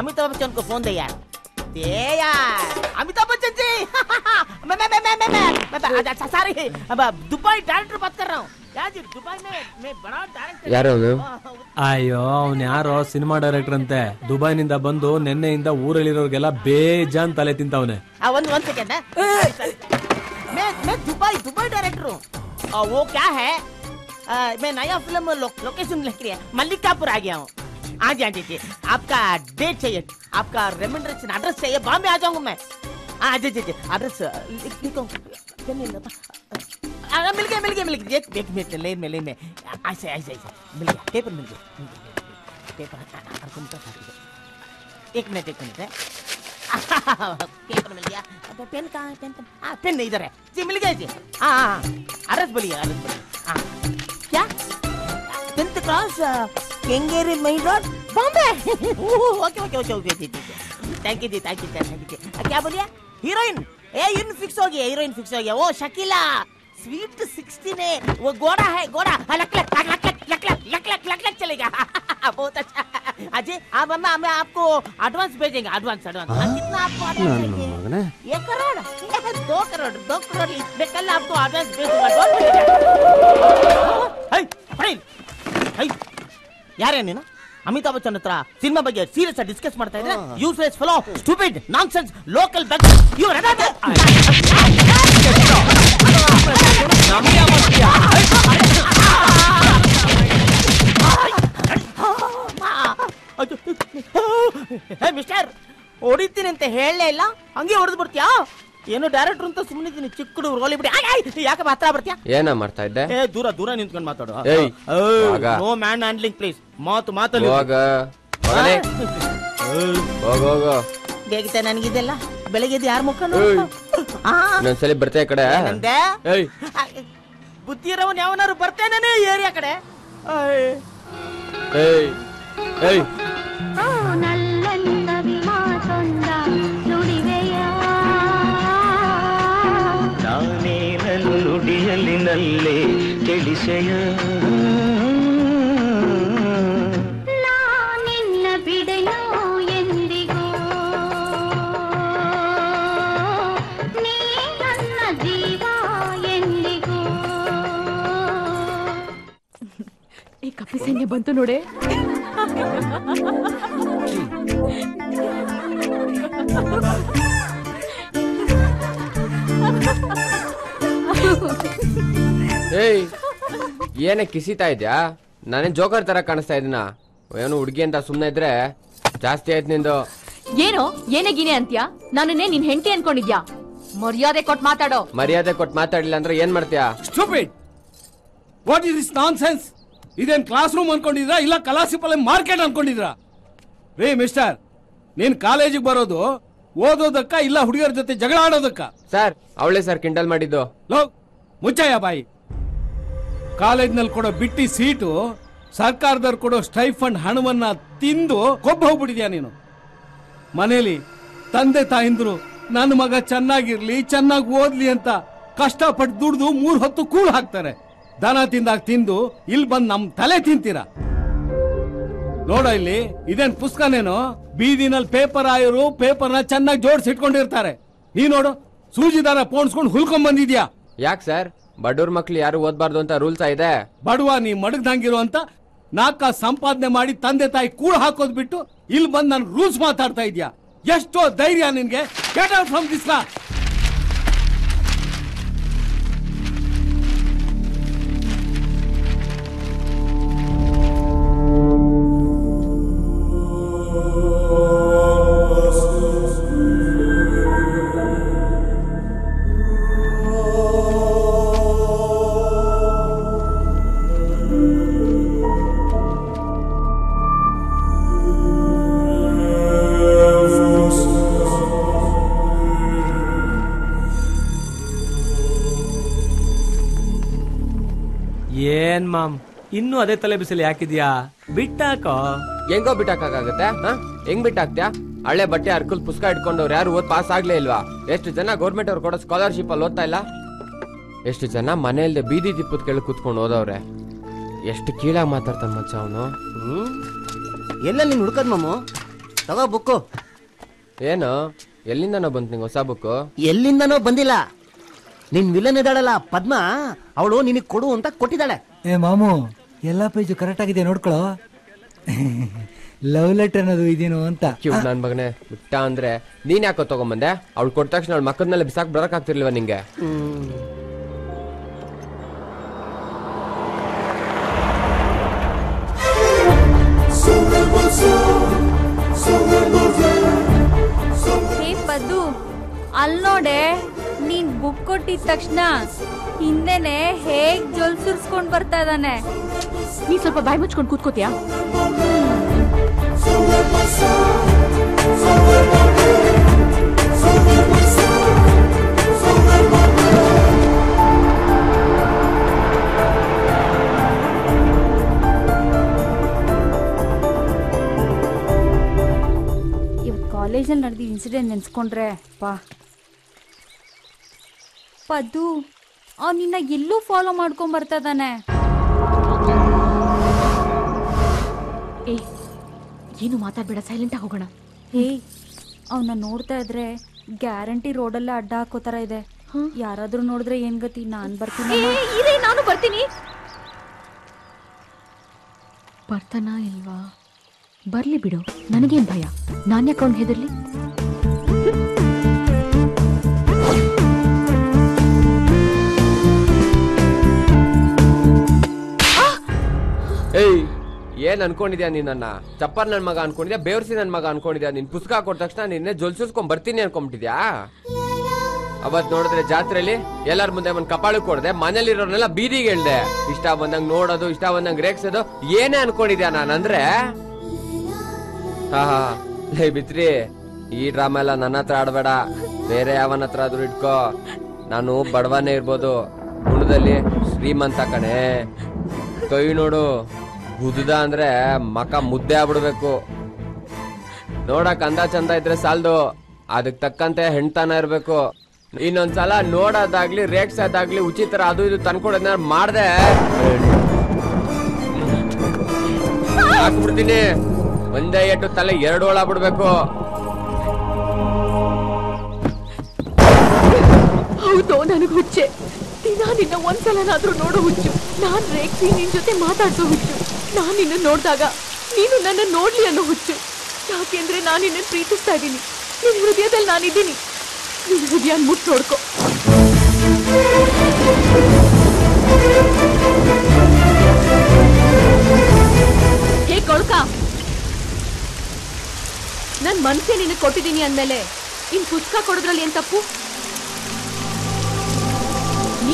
अमिताभ बच्चन को फोन दे यार, दे यार। अमिताभ बच्चन जी, मैं सारी दुबई डायरेक्टर बात कर रहा हूँ यार जी। दुबई में मैं बड़ा डायरेक्टर। ಯಾರು ಅವನು? ಅಯ್ಯೋ ಅವನು ಯಾರೋ ಸಿನಿಮಾ ಡೈರೆಕ್ಟರ್ ಅಂತೆ. ದುಬೈನಿಂದ ಬಂದು ನೆನ್ನೆಯಿಂದ ಊರಲ್ಲಿರೋರ್ಗೆಲ್ಲ ಬೇಜಾನ್ ತಲೆ ತಿಂತವನೆ. ಒಂದು ಸೆಕೆಂಡ್, मैं दुबई डायरेक्टर हूँ। वो क्या है, मैं नया फिल्म लोकेशन लिख रही है, मल्लिकापुर आ गया हूँ। हाँ जी, आपका डेट चाहिए, आपका रेम्यूनरेशन एड्रेस चाहिए, बॉम्बे आ जाऊंगा मैं। हाँ जी, एड्रेस लिखो। मिल गया। एक मिनट, लेन में ऐसे मिल गया, पेपर मिल गया। एक मिनट है, पेपर मिल गया। पेन कहाँ है? पेन इधर है जी, मिल गया जी। हाँ, एड्रेस बोलिए। हाँ, क्या 10th cross Kengeri main road, Bombay. Okay ji. Thank you ji. क्या बोलिए? हीरोइन फिक्स हो गया। वो शकीला स्वीट 16 है, वो गोरा है, लक चलेगा। बहुत अच्छा। अजय, मैं आपको एडवांस भेजेंगे। एडवांस कितना आपको एडवांस चाहिए? 1 करोड़ 2 करोड़ मैं कल आपको एडवांस भेज दूंगा। ಯಾರೇ ನೀನು? ಅಮಿತಾಬ್ ಬಚ್ಚನ್ ಹತ್ರ ಸಿನಿಮಾ ಬಗ್ಗೆ ಸೀರಿಯಸ್ ಆಗಿ ಡಿಸ್ಕಸ್ ಮಾಡ್ತಾ ಇದ್ರೆ useless fellow, stupid, nonsense, local bag you mister, ಹೊಡಿತೀನಿ ಅಂತ ಹೇಳಲೇ ಇಲ್ಲ, ಹಂಗೆ ಹೊಡೆದು ಬಿಡ್ತೀಯಾ? ಏನು ಡೈರೆಕ್ಟರ್ ಅಂತ ಸುಮ್ಮನೆ ಇದೀನಿ, ಚಿಕ್ಕಡು ರೋಲಿ ಬಿಡಿ. ಯಾಕೆ ಹತ್ರ ಬರ್ತೀಯಾ? ಏನ ಮಾಡ್ತಾ ಇದ್ದೆ? ದೂರ ನಿಂತ್ಕೊಂಡು ಮಾತಾಡು. No man handling please. ಮಾತಲ್ಲಿ ಹೋಗ ಬೇಕಿತ್ತೆ ನನಗಿದೆಲ್ಲ. ಬೆಳಗ್ಗೆ ಯಾರ ಮುಖ ಇನ್ನೊಂದ್ಸಲಿ ಬರ್ತಾ ಈ ಕಡೆ. ಬುದ್ಧಿ ಇರೋನ್ ಯಾವನಾರು ಬರ್ತೇನೆ ಏರಿಯಾ ಕಡೆ. ನಾನೇ ನುಡಿಯಲಿನಲ್ಲೇ ತಿಳಿಸೆಯ ನಿನ್ನ ಬಿಡೆಯೋ ಎಂದಿಗೂ, ನೀ ನನ್ನ ಜೀವ ಎಂದಿಗೂ. ಈ ಕಪ್ಪಿ ಸೈನ್ಯ ಬಂತು ನೋಡೆ. ಏನೇ ಕಿಸಿತಾ ಇದ್ಯಾ? ನಾನೇನ್ ಜೋಕರ್ ತರ ಕಾಣಿಸ್ತಾ ಇದೀನ? ಏನು ಹುಡುಗಿ ಅಂತ ಸುಮ್ನೆ ಇದ್ರೆ ಜಾಸ್ತಿ ಆಯ್ತು ನಿಂದು. ಏನೋ ಏನೇ ಗಿನೇ ಅಂತ್ಯಾ? ನಾನನ್ನೇ ನಿನ್ ಹೆಂಡತಿ ಅನ್ಕೊಂಡಿದ್ಯಾ? ಮರ್ಯಾದೆ ಕೊಟ್ಟು ಮಾತಾಡೋ. ಮರ್ಯಾದೆ ಕೊಟ್ಟು ಮಾತಾಡಿಲ್ಲ ಅಂದ್ರೆ ಏನ್ ಮಾಡ್ತೀಯಾ? Stupid, what is this nonsense? ಇದೇನ್ ಕ್ಲಾಸ್ ರೂಮ್ ಅನ್ಕೊಂಡಿದ್ರಾ ಇಲ್ಲ ಕಲಾಸಿಪಲ್ ಮಾರ್ಕೆಟ್ ಅನ್ಕೊಂಡಿದ್ರಾ? ರೇ ಮಿಸ್ಟರ್, ನೀನ್ ಕಾಲೇಜಿಗೆ ಬರೋದು ಓದೋದಕ್ಕ ಇಲ್ಲ ಹುಡುಗಿಯರ ಜೊತೆ ಜಗಳ ಆಡೋದಕ್ಕ? ಸರ್ ಅವಳೇ ಸರ್ ಕಿಂಡಲ್ ಮಾಡಿದ್ದು. ಲೋ ಮುಚ್ಚಯ್ಯ ಬಾಯಿ. ಕಾಲೇಜ್ನಲ್ಲಿ ಕೊಡೋ ಬಿಟ್ಟಿ ಸೀಟು, ಸರ್ಕಾರದವ್ರು ಕೊಡೋ ಸ್ಟೈಫಂಡ್ ಹಣವನ್ನ ತಿಂದು ಕೊಬ್ಬ ಹೋಗ್ಬಿಟ್ಟಿದ್ಯಾ ನೀನು. ಮನೇಲಿ ತಂದೆ ತಾಯಿಂದ್ರು ನನ್ನ ಮಗ ಚೆನ್ನಾಗಿರ್ಲಿ ಚೆನ್ನಾಗಿ ಓದ್ಲಿ ಅಂತ ಕಷ್ಟಪಟ್ಟು ದುಡ್ದು 3 ಹೊತ್ತು ಕೂಳು ಹಾಕ್ತಾರೆ. ದನ ತಿಂದಾಗ ತಿಂದು ಇಲ್ಲಿ ಬಂದು ನಮ್ ತಲೆ ತಿಂತೀರ. ನೋಡ ಇಲ್ಲಿ ಇದೇನ್ ಪುಸ್ತಕನೇನೋ, ಬೀದಿನಲ್ಲಿ ಪೇಪರ್ ಆಯರು ಪೇಪರ್ನ ಚೆನ್ನಾಗಿ ಜೋಡಿಸಿ ಇಟ್ಕೊಂಡಿರ್ತಾರೆ. ನೀ ನೋಡು ಸೂಜಿ ದಾರ ಪೋಣಿಸ್ಕೊಂಡು ಹುಲ್ಕೊಂಡ್ ಬಂದಿದ್ಯಾ. ಯಾಕೆ ಸರ್ ಬಡವ್ರ ಮಕ್ಳು ಯಾರು ಓದ್ಬಾರ್ದು ಅಂತ ರೂಲ್ಸ್ ಇದೆ? ಬಡವ ನೀ ಮಡಗ್ದಂಗಿರೋ ಅಂತ ನಾಲ್ಕ ಸಂಪಾದನೆ ಮಾಡಿ ತಂದೆ ತಾಯಿ ಕೂಳು ಹಾಕೋದ್ ಬಿಟ್ಟು ಇಲ್ಲಿ ಬಂದು ನಾನು ರೂಲ್ಸ್ ಮಾತಾಡ್ತಾ ಇದ್ಯಾ. ಎಷ್ಟೋ ಧೈರ್ಯ ನಿನ್ಗೆ? Get out from this class. ಏನ್ ಮಾಮ್ ಇನ್ನೂ ಅದೇ ತಲೆ ಬಿಸಿಲು ಯಾಕಿದ್ಯಾ? ಬಿಟ್ಟಾಕೋ. ಹೆಂಗೋ ಬಿಟ್ಟಾಕಾಗತ್ತೆ? ಹೆಂಗ್ ಬಿಟ್ಟಾಕ್ತ್ಯಾ? ಹಳೆ ಬಟ್ಟೆ ಹರ್ಕಲ್ ಪುಸ್ತಕ ಇಟ್ಕೊಂಡವ್ರು ಯಾರು ಓದ್ ಪಾಸ್ ಆಗ್ಲೇ ಇಲ್ವಾ? ಎಷ್ಟು ಜನ ಗೌರ್ಮೆಂಟ್ ಅವ್ರು ಕೊಡೋ ಸ್ಕಾಲರ್ಶಿಪ್ ಅಲ್ಲಿ ಓದ್ತಾ ಇಲ್ಲ? ಎಷ್ಟು ಜನ ಮನೆಯಲ್ಲದೆ ಬೀದಿ ದಿಪ್ಪದ ಕೆಳಗೆ ಕೂತ್ಕೊಂಡು ಓದವ್ರೆ. ಎಷ್ಟು ಕೀಳಾಗಿ ಮಾತಾಡ್ತಾನ ಮಚ್ಚ ಅವನು. ಎಲ್ಲ ನೀನ್ ಹುಡ್ಕದ್ ಮಾಮು, ತಗೋ ಬುಕ್ಕು. ಏನು ಎಲ್ಲಿಂದನೋ ಬಂತು ನಿಂಗೆ ಹೊಸ ಬುಕ್ಕು? ಎಲ್ಲಿಂದನೋ ಬಂದಿಲ್ಲ. ನಿನ್ ವಿಲನ್ ಇದ್ದಾಳಲ್ಲ ಪದ್ಮ, ಅವಳು ನಿನಗ್ ಕೊಡು ಅಂತ ಕೊಟ್ಟಿದ್ದಾಳೆ. ಏ ಮಾಮು, ಎಲ್ಲ ಪೇಜು ಕರೆಕ್ಟ್ ಆಗಿದೆ ನೋಡ್ಕೊಳೋ. ಲವ್ ಲೆಟರ್ ಅನ್ನೋದು ಇದೇನು ಅಂತ. ನನ್ ಮಗನೇ ಬಿಟ್ಟ ಅಂದ್ರೆ ನೀನ್ ಯಾಕೋ ತಗೊಂಬಂದೆ? ಅವ್ಳು ಕೊಟ್ಟ ತಕ್ಷಣ ಅವಳ ಮಕ್ಕದ ಮೇಲೆ ಬಿಸಾಕ್ ಬರಕ್ ಆಗ್ತಿರ್ಲಿಲ್ವ ನಿಂಗೆ? ಹೇ ಪದ್ದು, ಅಲ್ ನೋಡೆ, ನೀನ್ ಬುಕ್ ಕೊಟ್ಟಿದ ತಕ್ಷಣ ಹಿಂದೆನೆ ಹೇಗ್ ಜೊಲ್ ಸುರ್ಸ್ಕೊಂಡ್ ಬರ್ತಾ ಇದ್ದಾನೆ. ನೀ ಸ್ವಲ್ಪ ಬಾಯಿ ಮುಚ್ಕೊಂಡು ಕೂತ್ಕೋತಿಯಾ? ಇವತ್ತು ಕಾಲೇಜಲ್ಲಿ ನಡೆದ ಇನ್ಸಿಡೆಂಟ್ ನೆನ್ಸ್ಕೊಂಡ್ರೆ ಪಾ. ಪದ್ದು ನಿನ್ನ ಎಲ್ಲೂ ಫಾಲೋ ಮಾಡ್ಕೊಂಡ್ ಬರ್ತಾ ಇದ್ದಾನೆ. ಏನು ಮಾತಾಡ್ಬೇಡ, ಸೈಲೆಂಟ್ ಆಗಿ ಹೋಗೋಣ. ಅವನ್ನ ನೋಡ್ತಾ ಇದ್ರೆ ಗ್ಯಾರಂಟಿ ರೋಡಲ್ಲೇ ಅಡ್ಡ ಹಾಕೋ ತರ ಇದೆ. ಯಾರಾದ್ರೂ ನೋಡಿದ್ರೆ ಏನ್ ಗತಿ? ನಾನ್ ಬರ್ತೀನಿ. ನಾನು ಬರ್ತೀನಿ. ಬರ್ತಾನ ಇಲ್ವಾ? ಬರ್ಲಿ ಬಿಡು, ನನಗೇನ್ ಭಯ. ನಾನ್ ಯಾಕೆ ಅವ್ನ್ ಹೆದರ್ಲಿ? ಏಯ್, ಏನ್ ಅನ್ಕೊಂಡಿದ್ಯಾ ನೀನ್? ನನ್ನ ಚಪ್ಪರ್ ನನ್ ಮಗ ಅನ್ಕೊಂಡಿದ್ಯಾ? ಬೇವರ್ಸಿ ನನ್ ಮಗ ಅನ್ಕೊಂಡಿದ್ಯಾ? ನಿನ್ ಪುಸ್ತಕ ಕೊಟ್ಟ ತಕ್ಷಣ ನಿನ್ನೆ ಜೊಲ್ಸಿಸ್ಕೊಂಡ್ ಬರ್ತೀನಿ ಅನ್ಕೊಂಡ್ಬಿಟ್ಟಿದ್ಯಾ? ಅವತ್ ನೋಡಿದ್ರೆ ಜಾತ್ರೆಲಿ ಎಲ್ಲಾರ ಮುಂದೆ ಒಂದ್ ಕಪಾಳು ಕೊಡ್ದೆ, ಮನೇಲಿರೋರ್ನೆಲ್ಲ ಬೀದಿಗೆ ಹೇಳ್ದೆ. ಇಷ್ಟ ಬಂದಂಗ್ ನೋಡೋದು, ಇಷ್ಟ ಬಂದಂಗ್ ರೇಗ್ಸೋದು, ಏನೇ ಅನ್ಕೊಂಡಿದ್ಯಾ ನಾನಂದ್ರೆ? ಹಾ ಲೇ ಬಿತ್ರಿ, ಈ ಡ್ರಾಮಾ ಎಲ್ಲ ನನ್ನ ಹತ್ರ ಆಡ್ಬೇಡ, ಬೇರೆ ಯಾವನ ಹತ್ರ ಆದ್ರೂ ಇಟ್ಕೋ. ನಾನು ಬಡವನೇ ಇರ್ಬೋದು, ಗುಣದಲ್ಲಿ ಶ್ರೀಮಂತ ಕಣೆ. ಕೈ ನೋಡು, ಗುದ್ದ ಅಂದ್ರೆ ಮಕ ಮುದ್ದೆ ಆಗ್ಬಿಡ್ಬೇಕು. ನೋಡಕ್ ಅಂದ ಚಂದ ಇದ್ರೆ ಸಾಲ್ದು, ಅದಕ್ ತಕ್ಕಂತೆ ಹೆಣ್ತಾನ ಇರ್ಬೇಕು. ಇನ್ನೊಂದ್ಸಲ ನೋಡೋದಾಗ್ಲಿ ರೇಗ್ಸೋದಾಗ್ಲಿ ಉಚಿತರ ಅದು ಇದು ತಂದ್ಕೊಡೋದನ್ನ ಮಾಡ್ದೆ ಹಾಕ್ಬಿಡ್ತೀನಿ. ಒಂದೇ ಎಟ್ಟು ತಲೆ 2 ಹೋಳ ಬಿಡ್ಬೇಕು. ಹೌದು, ನನಗ್ ಹುಚ್ಚೆ. ದಿನ ನಿನ್ನ ಒಂದ್ಸಲನಾದ್ರೂ ನೋಡೋ ಹುಚ್ಚು. ನಾನ್ ರೇಗ್ಸಿ ನಿನ್ ಜೊತೆ ಮಾತಾಡ್ಸೋ ಹುಚ್ಚು. ನಾನ್ ನಿನ್ನ ನೋಡ್ದಾಗ ನೀನು ನನ್ನ ನೋಡ್ಲಿ ಅನ್ನೋ ಹುಚ್ಚು. ಯಾಕೆಂದ್ರೆ ನಾನು ನಿನ್ನ ಪ್ರೀತಿಸ್ತಾ ಇದ್ದೀನಿ. ನಿನ್ ಹೃದಯದಲ್ಲಿ ನಾನಿದ್ದೀನಿ. ನಿನ್ ಹೃದಯ ಮುಟ್ಟು ನೋಡ್ಕೊ. ಹೇ ಕೊಳ್ಕ, ನನ್ ಮನ್ಸೇ ನಿನಗೆ ಕೊಟ್ಟಿದ್ದೀನಿ ಅಂದ್ಮೇಲೆ ಇನ್ ಪುಸ್ತಕ ಕೊಡೋದ್ರಲ್ಲಿ ಏನ್ ತಪ್ಪು?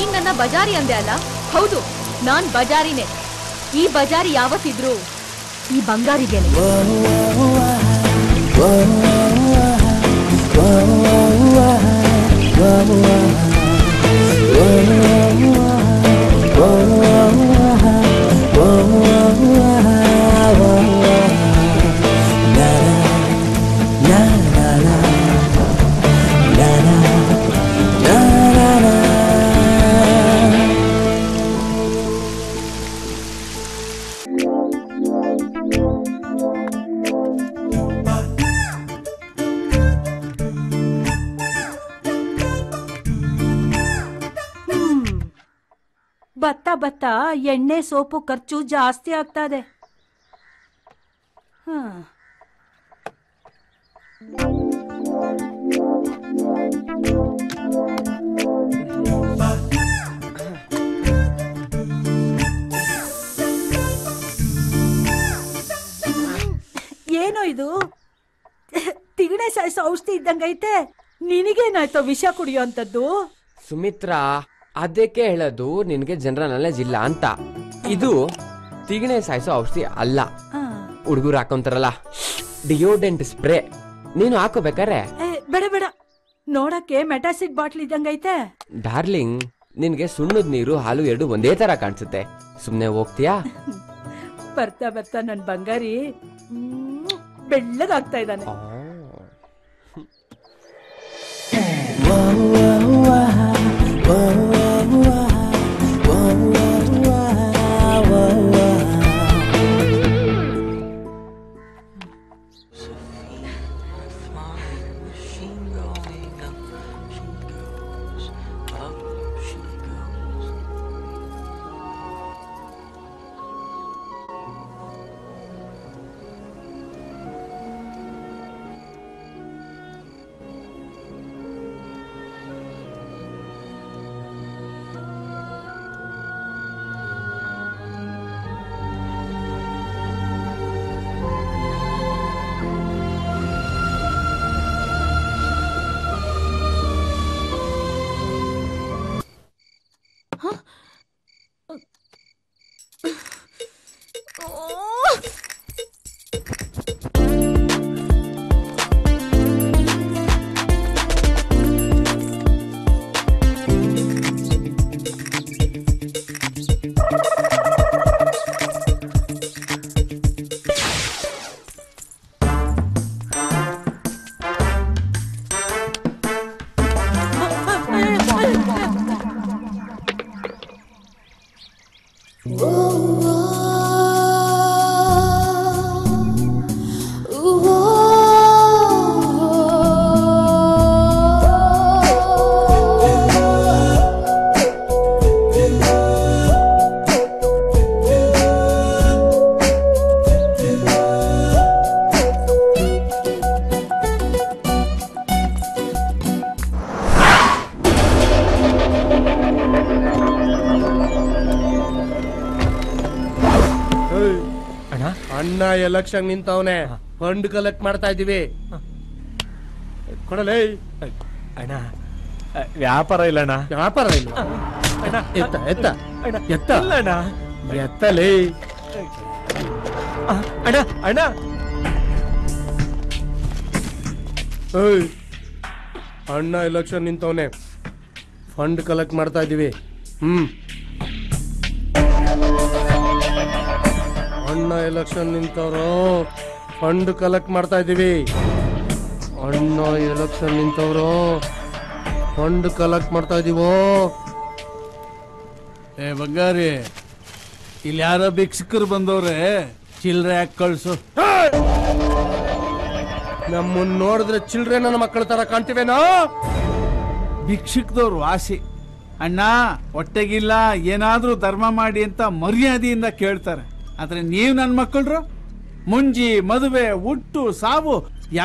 ನೀನ್ ನನ್ನ ಬಜಾರಿ ಅಂದೆ ಅಲ್ಲ? ಹೌದು, ನಾನ್ ಬಜಾರಿನೇ. ಈ ಬಜಾರಿ ಯಾವತ್ತಿದ್ರು ಈ ಬಂಗಾರಿದೇನೆ. ಬತ್ತ ಬತ್ತ ಎಣ್ಣೆ ಸೋಪು ಖರ್ಚು ಜಾಸ್ತಿ ಆಗ್ತಾ ಇದೆ. ಏನೋ ಇದು ತಿಗಣೆ ಸಾಯಿಸೋ ಔಷಧಿ ಇದ್ದಂಗೈತೆ. ನಿನಗೇನಾಯ್ತೋ ವಿಷ ಕುಡಿಯೋ ಅಂತದ್ದು? ಸುಮಿತ್ರಾ, ಅದಕ್ಕೆ ಹೇಳೋದು ನಿನ್ಗೆ ಜನರಲ್ ನಾಲೆಜ್ ಇಲ್ಲ ಅಂತ. ಇದು ತಿಗಣೆ ಸಾಯಿಸೋ ಔಷಧಿ ಅಲ್ಲ. ಹುಡುಗರು ಹಾಕೊಂತಾರಲ್ಲ ಡಿಯೋಡೆಂಟ್ ಸ್ಪ್ರೇ, ನೀನು ಹಾಕೋಬೇಕಾರೆ. ಬೇಡ ಬೇಡ, ನೋಡಕ್ಕೆ ಮೆಟಾಸಿಡ್ ಬಾಟ್ಲ್ ಇದ್ದಂಗೈತೆ. ಡಾರ್ಲಿಂಗ್, ನಿನ್ಗೆ ಸುಣ್ಣದ ನೀರು ಹಾಲು ಎರಡು ಒಂದೇ ತರ ಕಾಣಿಸುತ್ತೆ. ಸುಮ್ನೆ ಹೋಗ್ತೀಯಾ? ಬರ್ತಾ ಬರ್ತಾ ನನ್ ಬಂಗಾರಿ ಬೆಳ್ಳಗಾಗ್ತಾ ಇದ್ದಾನೆ. ಅಣ್ಣ ಎಲೆಕ್ಷನ್ ನಿಂತವನೆ, ಫಂಡ್ ಕಲೆಕ್ಟ್ ಮಾಡ್ತಾ ಇದೀವಿ. ಕೊಡಲೇ ಅಣ್ಣ, ವ್ಯಾಪಾರ ಇಲ್ಲ ಅಣ್ಣ. ವ್ಯಾಪಾರ ಇಲ್ಲ? ಎತ್ತ ಎತ್ತ ಎತ್ತ ಎತ್ತಲೇ ಅಣ್ಣ. ಅಣ್ಣ ಅಣ್ಣ ಎಲೆಕ್ಷನ್ ನಿಂತವನೆ, ಫಂಡ್ ಕಲೆಕ್ಟ್ ಮಾಡ್ತಾ ಇದೀವಿ. ಅಣ್ಣ ಎಲೆಕ್ಷನ್ ನಿಂತವ್ರು, ಫಂಡ್ ಕಲೆಕ್ಟ್ ಮಾಡ್ತಾ ಇದೀವಿ. ಅಣ್ಣ ಎಲೆಕ್ಷನ್ ನಿಂತವ್ರು, ಫಂಡ್ ಕಲೆಕ್ಟ್ ಮಾಡ್ತಾ ಇದೀವೋ. ಏ ಬಂಗಾರಿ, ಇಲ್ಲಿ ಯಾರೋ ಭಿಕ್ಷುಕರು ಬಂದವ್ರೆ, ಚಿಲ್ರೆ ಹಾಕಿ ಕಳ್ಸು. ನಮ್ಮನ್ನ ನೋಡಿದ್ರೆ ಚಿಲ್ರೆ ನನ್ನ ಮಕ್ಕಳ ತರ ಕಾಣ್ತಿವೇನೋ? ಭಿಕ್ಷುಕದವ್ರು ವಾಸಿ. ಅಣ್ಣ ಹೊಟ್ಟೆಗಿಲ್ಲ, ಏನಾದ್ರೂ ಧರ್ಮ ಮಾಡಿ ಅಂತ ಮರ್ಯಾದೆಯಿಂದ ಕೇಳ್ತಾರೆ. ಆದ್ರೆ ನೀವ್ ನನ್ ಮಕ್ಕಳ್ರು ಮುಂಜಿ ಮದುವೆ ಹುಟ್ಟು ಸಾವು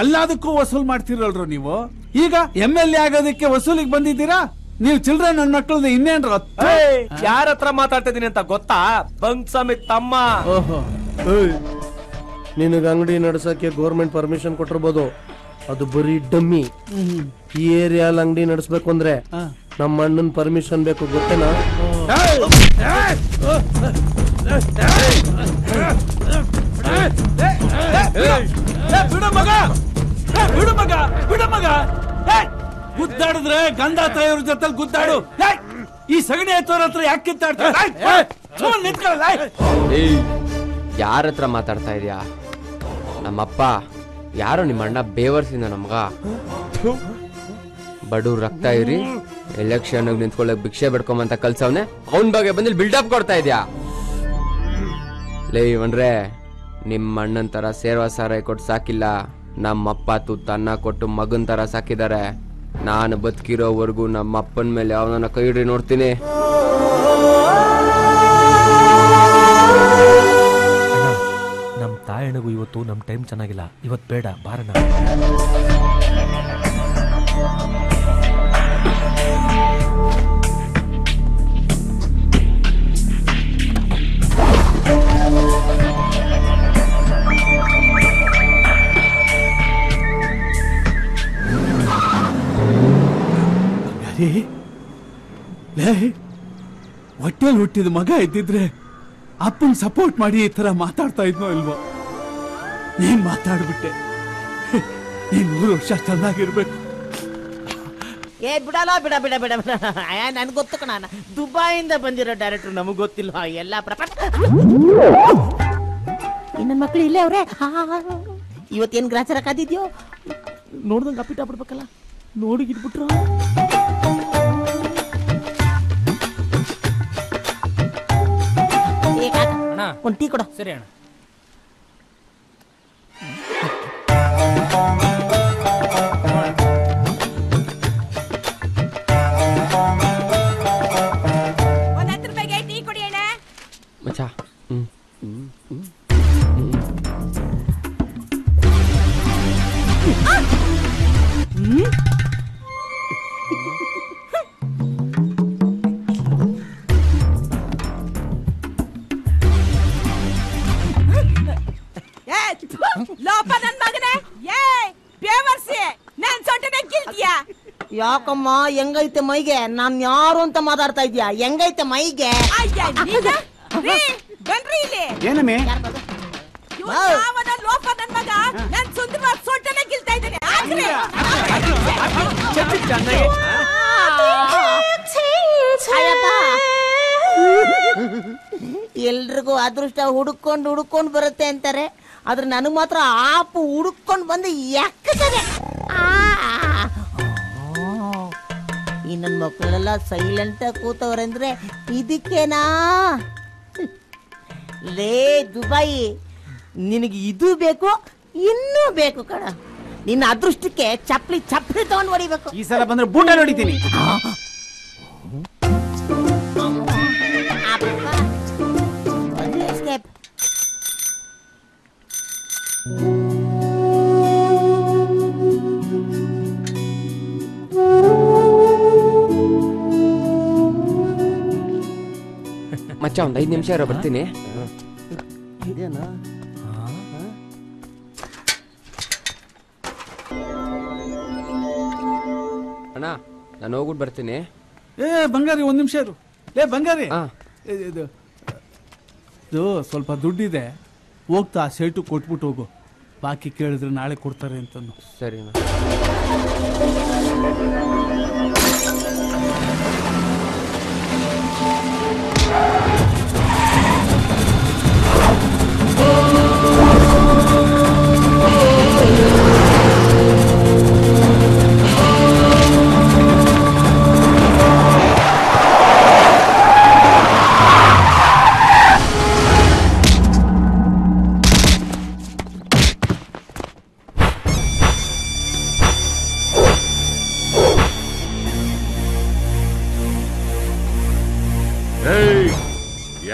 ಎಲ್ಲದಕ್ಕೂ ವಸೂಲ್ ಮಾಡ್ತಿರಲ್ರು ನೀವು. ಈಗ MLA ಆಗೋದಕ್ಕೆ ವಸೂಲಿಗೆ ಬಂದಿದ್ದೀರಾ ನೀವು. ಚಿಲ್ಡ್ರನ್ ನನ್ನ ಮಕ್ಕಳದ್ದು ಇನ್ನೇನ್ರ? ಯಾರ ಹತ್ರ ಮಾತಾಡ್ತಾ ಇದೀನಿ ಅಂತ ಗೊತ್ತಾ? ಬಂಗ್ಸ್ವಾಮಿ ತಮ್ಮ. ನಿನಗ ಅಂಗಡಿ ನಡ್ಸಕ್ಕೆ ಗೌರ್ಮೆಂಟ್ ಪರ್ಮಿಷನ್ ಕೊಟ್ಟಿರ್ಬೋದು, ಅದು ಬರೀ ಡಮ್ಮಿ. ಈ ಏರಿಯಾಲ್ ಅಂಗಡಿ ನಡೆಸ್ಬೇಕು ಅಂದ್ರೆ ನಮ್ಮ ಅಣ್ಣನ ಪರ್ಮಿಷನ್ ಬೇಕು ಗೊತ್ತೇನಾ? ಗುದ್ದಾಡಿದ್ರೆ ಗಂಧ ತಾಯಿಯವ್ರ ಜೊತೆ ಗುದ್ದಾಡು. ಈ ಸಗಣಿ ಎತ್ತೋರ ಹತ್ರ ಯಾಕೆ ಕಿತ್ತಾಡ್ತಾರೆ? ಯಾರ ಹತ್ರ ಮಾತಾಡ್ತಾ ಇದೀಯಾ? ನಮ್ಮಪ್ಪ ಯಾರೋ ನಿಮ್ಮ ಅಣ್ಣ ಬೇವರ್ಸಿಂದ ನಮ್ಗ ಬಡವ್ರ ರಕ್ತ ಇರಿ ಎಲೆಕ್ಷನ್ ನಿಂತ್ಕೊಳ್ಳಕ್ ಭಿಕ್ಷೆ ಬಿಡ್ಕೊಂಬಂತ ಕಲ್ಸವ್ನೆ. ಅವನ್ ಬಗ್ಗೆ ಬಂದಿಲ್ ಬಿಲ್ಡಪ್ ಕೊಡ್ತಾ ಇದ್ಯಾ? ಲೇ ಇವನ್ರೆ, ನಿಮ್ಮ ಅಣ್ಣನ್ ತರ ಸೇರ್ವಾ ಸಾರಾಯಿ ಕೊಟ್ಟು ಸಾಕಿಲ್ಲ. ನಮ್ಮಪ್ಪ ತುತ್ತ ಅನ್ನ ಕೊಟ್ಟು ಮಗನ್ ತರ ಸಾಕಿದ್ದಾರೆ. ನಾನು ಬದುಕಿರೋವರೆಗೂ ನಮ್ಮ ಅಪ್ಪನ ಮೇಲೆ ಅವನನ್ನ ಕೈ ಹಿಡಿ ನೋಡ್ತೀನಿ. ನಮ್ ತಾಯಣಗೂ ಇವತ್ತು ನಮ್ ಟೈಮ್ ಚೆನ್ನಾಗಿಲ್ಲ. ಇವತ್ ಬೇಡ, ಬಾರಣ. ಹೊಟ್ಟೆಲ್ ಹುಟ್ಟಿದ ಮಗ ಇದ್ದಿದ್ರೆ ಅಪ್ಪನ್ ಸಪೋರ್ಟ್ ಮಾಡಿ ಈ ತರ ಮಾತಾಡ್ತಾ ಇದ್ನೋ ಇಲ್ವೋ? ನೀನ್ ಮಾತಾಡ್ಬಿಟ್ಟೆ. ನೀನ್ 3 ವರ್ಷ ಚೆನ್ನಾಗಿರ್ಬೇಕು. ಬಿಡಲ್ಲ ಬಿಡ ಬಿಡ ಬಿಡ ಬಿಡ. ನನ್ಗೆ ಗೊತ್ತು ಕಣ, ದುಬೈಯಿಂದ ಬಂದಿರೋ ಡೈರೆಕ್ಟರ್, ನಮಗ್ ಗೊತ್ತಿಲ್ವಾ ಎಲ್ಲ ಪ್ರಪಂಚ. ನನ್ನ ಮಕ್ಳು ಇಲ್ಲೇ ಅವ್ರೆ. ಇವತ್ತೇನ್ ಗ್ರಾಚಾರ ಕಾದಿದ್ಯೋ ನೋಡ್ದಂಗ ಅಪ್ಪಿಟ ಬಿಡ್ಬೇಕಲ್ಲ, ನೋಡಿಗಿಟ್ಬಿಟ್ರು. ಒಂದು ಟೀ ಕೊಡ. ಸರಿ ಅಣ್ಣ. ಒಂದು 10 ರೂಪಾಯಿಗೆ ಟೀ ಕೊಡಿ ಅಣ್ಣ. ಮಚ್ಚಾ ಲೋಪ ನನ್ ಮಗನೇ, ಬೇವರ್ಸಿ ನಾನ್ ಸೊಟ್ಟನೆ ಗಿಲ್ತಿಯಾ? ಯಾಕಮ್ಮ ಹೆಂಗೈತೆ ಮೈಗೆ? ನಾನ್ ಯಾರು ಅಂತ ಮಾತಾಡ್ತಾ ಇದ್ಯಾ? ಹೆಂಗೈತೆ ಮೈಗೆ? ಬನ್ರಿ ಇಲ್ಲಿ. ಏನಮ್ಮೆ? ಲೋಪ ನನ್ ಮಗ ನಾನ್ ಸುಂದರವಾಗಿ ಸೊಟ್ಟನೆ ಗಿಲ್ತಾ ಇದ್ದೇನೆ. ಎಲ್ರಿಗೂ ಅದೃಷ್ಟ ಹುಡುಕೊಂಡು ಬರುತ್ತೆ ಅಂತಾರೆ, ಆದ್ರೆ ನನಗ್ ಮಾತ್ರ ಆಪು ಹುಡುಕೊಂಡು ಬಂದು ಯಾಕಂತಾರೆ. ಈ ನನ್ನ ಮಕ್ಕಳೆಲ್ಲ ಸೈಲೆಂಟ್ ಆಗಿ ಕೂತವ್ರಂದ್ರೆ ಇದಕ್ಕೇನಾ? ಲೇ ದುಬೈ, ನಿನಗೆ ಇದು ಬೇಕು, ಇನ್ನೂ ಬೇಕು ಕಣ. ನಿನ್ನ ಅದೃಷ್ಟಕ್ಕೆ ಚಪ್ಪಲಿ ತಗೊಂಡು ಹೊಡಿಬೇಕು. ಈ ಸಲ ಬಂದ್ರೆ ಬೂಟ ಹೊಡಿತೀನಿ. ಮಚ್ಚ ಒಂದ್ 5 ನಿಮಿಷ ಇರೋ, ಬರ್ತೀನಿ. ಅಣ್ಣ ನಾನು ಹೋಗ್ಬಿಟ್ಟು ಬರ್ತೀನಿ. ಬಂಗಾರಿ 1 ನಿಮಿಷ ಇರು. ಬಂಗಾರಿ, ಇದು ಸ್ವಲ್ಪ ದುಡ್ಡಿದೆ, ಹೋಗ್ತಾ ಆ ಶರ್ಟು ಕೊಟ್ಬಿಟ್ಟು ಹೋಗು. ಬಾಕಿ ಕೇಳಿದ್ರೆ ನಾಳೆ ಕೊಡ್ತಾರೆ ಅಂತಂದು. ಸರಿ.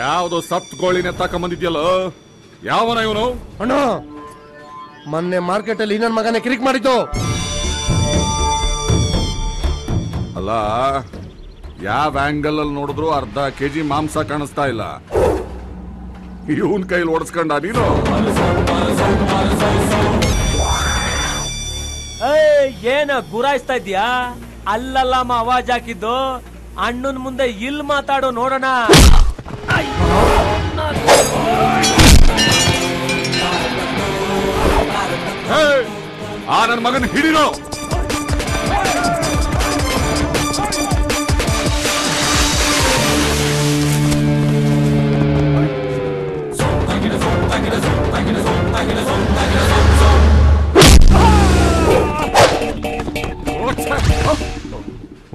ಯಾವ್ದೋ ಸತ್ ಗೋಳಿನ ತಕೊಂಬಂದಿದ್ಯಲ್ಲ, ಯಾವನ ಇವನು? ಅಣ್ಣ, ಮೊನ್ನೆ ಮಾರ್ಕೆಟ್ ಅಲ್ಲಿ ನನ್ನ ಮಗನೇ ಕಿರಿಕ್ ಮಾಡಿದ್ದು. ಅಲ್ಲ, ಯಾವ ಆಂಗಲ್ ಅಲ್ಲಿ ನೋಡಿದ್ರು ಅರ್ಧ ಕೆಜಿ ಮಾಂಸ ಕಾಣಿಸ್ತಾ ಇಲ್ಲ. ಇವನ್ ಕೈಲಿ ಓಡಿಸ್ಕೊಂಡ ನೀನು? ಏನ ಗುರಾಯಿಸ್ತಾ ಇದ್ಯಾ? ಅಲ್ಲಲ್ಲಮ್ಮ ಅವಾಜ್ ಹಾಕಿದ್ದು. ಅಣ್ಣನ್ ಮುಂದೆ ಇಲ್ ಮಾತಾಡೋ ನೋಡೋಣ. ಆ ನನ್ನ ಮಗನ ಹಿಡಿರೋ.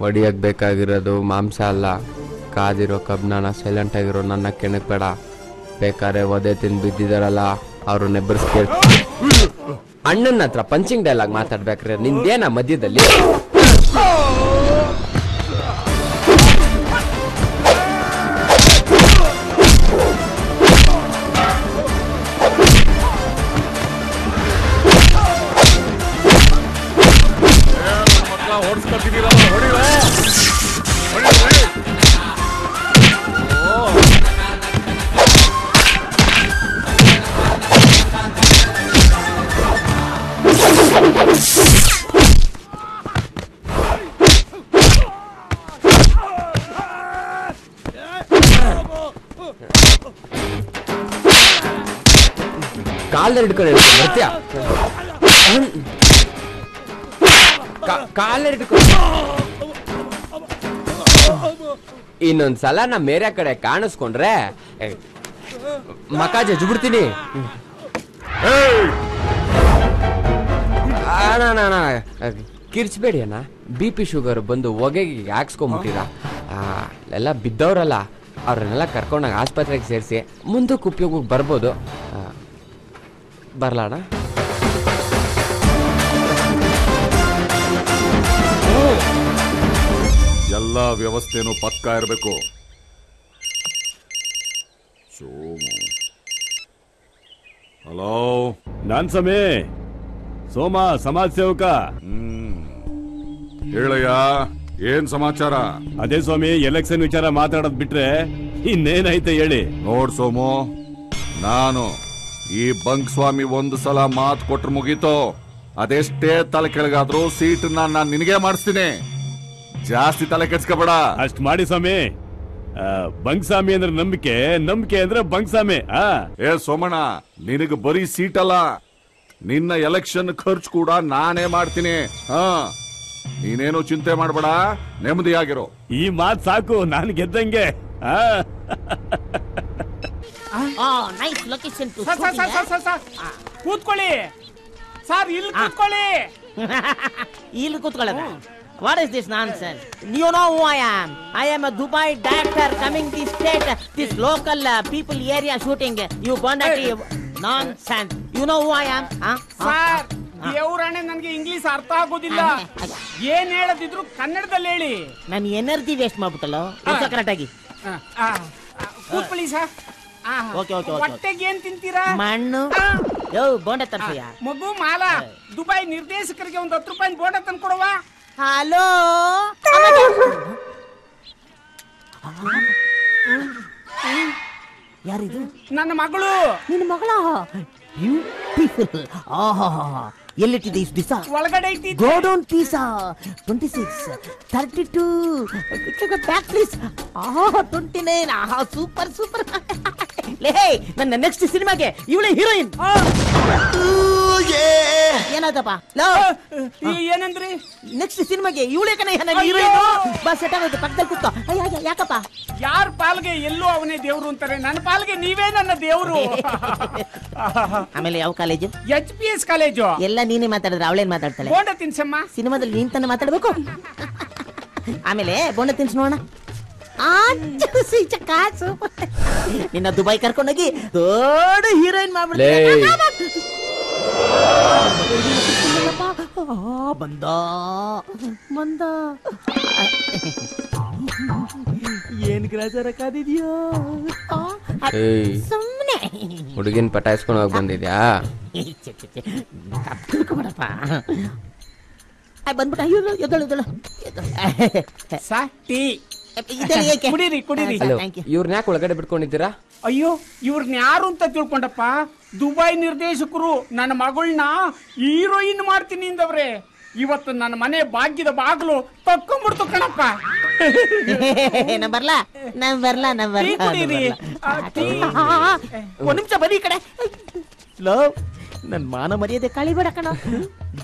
ಒಡಿಯಕ್ ಬೇಕಾಗಿರೋದು ಮಾಂಸ ಅಲ್ಲ, ಕಾದಿರೋ ಕಬ್ನಾನ. ಸೈಲೆಂಟ್ ಆಗಿರೋ ನನ್ನ ಕೆಣಕ್ಬೇಡ. ಬೇಕಾದ್ರೆ ಒದೆ ತಿಂದು ಬಿದ್ದಿದಾರಲ್ಲ ಅವ್ರು ನೆಬ್ಬರ್ಸ್ಕೇ. ಅಣ್ಣನ ಹತ್ರ ಪಂಚಿಂಗ್ ಡೈಲಾಗ್ ಮಾತಾಡ್ಬೇಕ್ರೆ ನಿಂದೇನ ಮಧ್ಯದಲ್ಲಿ? ಕಾಲಲ್ಲಿ ಹಿಡ್ಕೊಂಡು ಬರ್ತೀಯ? ಕಾಲಲ್ಲಿ ಹಿಡ್ಕೊಂಡು ಇನ್ನೊಂದ್ಸಲ ನಾ ಮೇರೆ ಕಡೆ ಕಾಣಿಸ್ಕೊಂಡ್ರೆ ಮಕ ಜಜ್ಬಿಡ್ತೀನಿ. ಕಿರ್ಚ್ಬೇಡಿ ಅಣ್ಣ. BP ಶುಗರ್ ಬಂದು ಹೊಗೆಗೆ ಹಾಕ್ಸ್ಕೊಂಬಿಟ್ಟಿರ. ಎಲ್ಲ ಬಿದ್ದವ್ರಲ್ಲ, ಅವ್ರನ್ನೆಲ್ಲ ಕರ್ಕೊಂಡಾಗ ಆಸ್ಪತ್ರೆಗೆ ಸೇರಿಸಿ ಮುಂದಕ್ಕೆ ಉಪಯೋಗಕ್ಕೆ ಬರ್ಬೋದು. ಬರ್ಲಾಣ? ಎಲ್ಲ ವ್ಯವಸ್ಥೆನೂ ಪಕ್ಕ ಇರಬೇಕು. ಸೋಮು. ಹಲೋ, ನಾನ್ ಸಮೇ ಸೋಮ, ಸಮಾಜ ಸೇವಕ. ಹೇಳಯ್ಯ, ಏನ್ ಸಮಾಚಾರ? ಅದೇ ಸ್ವಾಮಿ, ಎಲೆಕ್ಷನ್ ವಿಚಾರ ಮಾತಾಡೋದ್ ಬಿಟ್ರೆ ಇನ್ನೇನೈತೆ ಹೇಳಿ. ನೋಡ್ ಸೋಮು, ನಾನು ಈ ಬಂಕ್ ಸ್ವಾಮಿ ಒಂದು ಸಲ ಮಾತು ಕೊಟ್ರೆ ಮುಗೀತು. ಅದೆಷ್ಟೇ ತಲೆ ಕೆಳಗಾದ್ರೂ ಸೀಟನ್ನ ನಾನು ನಿನಗೆ ಮಾಡಿಸ್ತೀನಿ. ಜಾಸ್ತಿ ತಲೆ ಕೆಡ್ಸ್ಕೊಬೇಡ. ಅಷ್ಟ್ ಮಾಡಿ ಸ್ವಾಮಿ. ಬಂಕ್ಸ್ವಾಮಿ ಅಂದ್ರೆ ನಂಬಿಕೆ, ನಂಬಿಕೆ ಅಂದ್ರೆ ಬಂಕ್ಸ್ವಾಮಿ. ಏ ಸೋಮಣ್ಣ, ನಿನಗೆ ಬರೀ ಸೀಟ್ ಅಲ್ಲ, ನಿನ್ನ ಎಲೆಕ್ಷನ್ ಖರ್ಚು ಕೂಡ ನಾನೇ ಮಾಡ್ತೀನಿ. ನೀನೇನು ಚಿಂತೆ ಮಾಡಬೇಡ, ನೆಮ್ಮದಿಯಾಗಿರೋ. ಈ ಮಾತ್ ಸಾಕು, ನಾನು ಗೆದ್ದಂಗೆ. ನೈಸ್ ಲೊಕೇಶನ್ ಟು ಕೂತ್ಕೊಳ್ಳಿ ಸರ್, ಇಲ್ಲಿ ಕೂತ್ಕೊಳ್ಳಿ. ಇಲ್ಲಿ ಕೂತ್ಕೊಳ್ಳೋದ? What is this nonsense? You know who I am? I am a Dubai director coming this state, this local people area shooting. You bandati nonsense. You know who I am? Sir, ದೇವರಾಣೆ ನನಗೆ ಇಂಗ್ಲಿಷ್ ಅರ್ಥ ಆಗೋದಿಲ್ಲ. ಏನ್ ಹೇಳದಿದ್ರು ಕನ್ನಡದಲ್ಲಿ ಹೇಳಿ. ನಾನು ಎನರ್ಜಿ ವೇಸ್ಟ್ ಮಾಡ್ಬಿಟ್ಟಲ್ಲ. ಕರೆಕ್ಟ್ ಆಗಿ ಕೂತ್ಕೊಳ್ಳಿ ಸರ್. Okay okay. ಹೊಟ್ಟೆಗೆ ಏನ್ ತಿಂತೀರಾ? ಮಣ್ಣು. ಯೋ ಬೋಂಡ ತರ್ಸಯ್ಯ. ಮಗು ಮಾಲಾ, ದುಬೈ ನಿರ್ದೇಶಕರಿಗೆ ಒಂದು 10 ರೂಪಾಯಿ ಬೋಂಡ ತಂದು ಕೊಡುವ. ಹಲೋ, ಯಾರಿದು? ನನ್ನ ಮಗಳು. ನಿನ್ನ ಮಗಳ? ಬ್ಯೂಟಿಫುಲ್. ಎಲ್ಲಿಟ್ಟಿದೆ ಇಷ್ಟು ದಿವಸ? ಒಳಗಡೆ ಐತಿ. Godown Pisa 26, 32. Back please. 29. Super super. ಲೇ, ನನ್ನ ನೆಕ್ಸ್ಟ್ ಸಿನಿಮಾಗೆ ಇವಳೇ ಹೀರೋಯಿನ್. ಏನಾಯ್ತಪ್ಪ? ಏನಂದ್ರಿ? ನೆಕ್ಸ್ಟ್ ಸಿನಿಮಾಗೆ ಇವಳೇ ಕಣ ಹೀರೋಯಿನ್. ಬಾ, ಸೆಟ್ ಆಗೋದು. ಪಕ್ಕದಲ್ಲಿ ಕೂತ. ಯಾಕಪ್ಪ? ಯಾರ ಪಾಲ್ಗೆ ಎಲ್ಲೋ ಅವನೇ ದೇವ್ರು ಅಂತಾರೆ, ನನ್ನ ಪಾಲ್ಗೆ ನೀವೇ ನನ್ನ ದೇವ್ರು. ಆಮೇಲೆ ಯಾವ ಕಾಲೇಜು? HPS college. ಎಲ್ಲ ನೀನೇ ಮಾತಾಡಿದ್ರೆ ಅವಳೇನ್ ಮಾತಾಡ್ತಾಳೆ? ಬೋಂಡ ತಿನ್ಸಮ್ಮ. ಸಿನಿಮಾದಲ್ಲಿ ನೀನ್ ತಾನೆ ಮಾತಾಡ್ಬೇಕು. ಆಮೇಲೆ ಬೋಂಡ ತಿನ್ಸ್ ನೋಡೋಣ. ನಿನ್ನ ದುಬೈ ಕರ್ಕೊಂಡೋಗಿ ದೊಡ್ಡ ಹೀರೋಯಿನ್ ಮಾಡ್ಬಿಡ್ತೀನಿ. ಬಂದ ಬಂದ. ಏನ್ ಗ್ರಾಚಾರ ಕಾದಿದ್ಯೋ? ಸುಮ್ಮನೆ ಹುಡುಗಿನ ಪಟಾಯಿಸ್ಕೊಂಡು ಹೋಗಿ ಬಂದಿದ್ಯಾ? ತಿಳ್ಕೊಬೇಡಪ್ಪ. ಬಂದ್ಬಿಟ್ಟ. ಎದ್ದಳು. ಇವ್ರನ್ನ ಯಾಕೆ ಒಳಗಡೆ ಬಿಟ್ಕೊಂಡಿದ್ದೀರಾ? ಅಯ್ಯೋ, ಇವ್ರನ್ನ ಯಾರು ಅಂತ ತಿಳ್ಕೊಂಡಪ್ಪ? ದುಬೈ ನಿರ್ದೇಶಕರು ನನ್ನ ಮಗಳನ್ನ ಹೀರೋಯಿನ್ ಮಾಡ್ತೀನಿ ಅಂದವ್ರೆ. ಇವತ್ತು ನನ್ನ ಮನೆ ಭಾಗ್ಯದ ಬಾಗ್ಲು ತಕ್ಕೊಂಡ್ಬಿಡ್ತು ಕಣಪ್ಪ. ನಾ ಬರ್ಲಾ ಟೀ ಕುಡೀರಿ. ಒಂದ್ ನಿಮಿಷ ಬರೀ ಈ ಕಡೆ. ಲವ್, ನನ್ ಮಾನ ಮರ್ಯಾದೆ ಕಳಿಬೇಡ ಕಣ.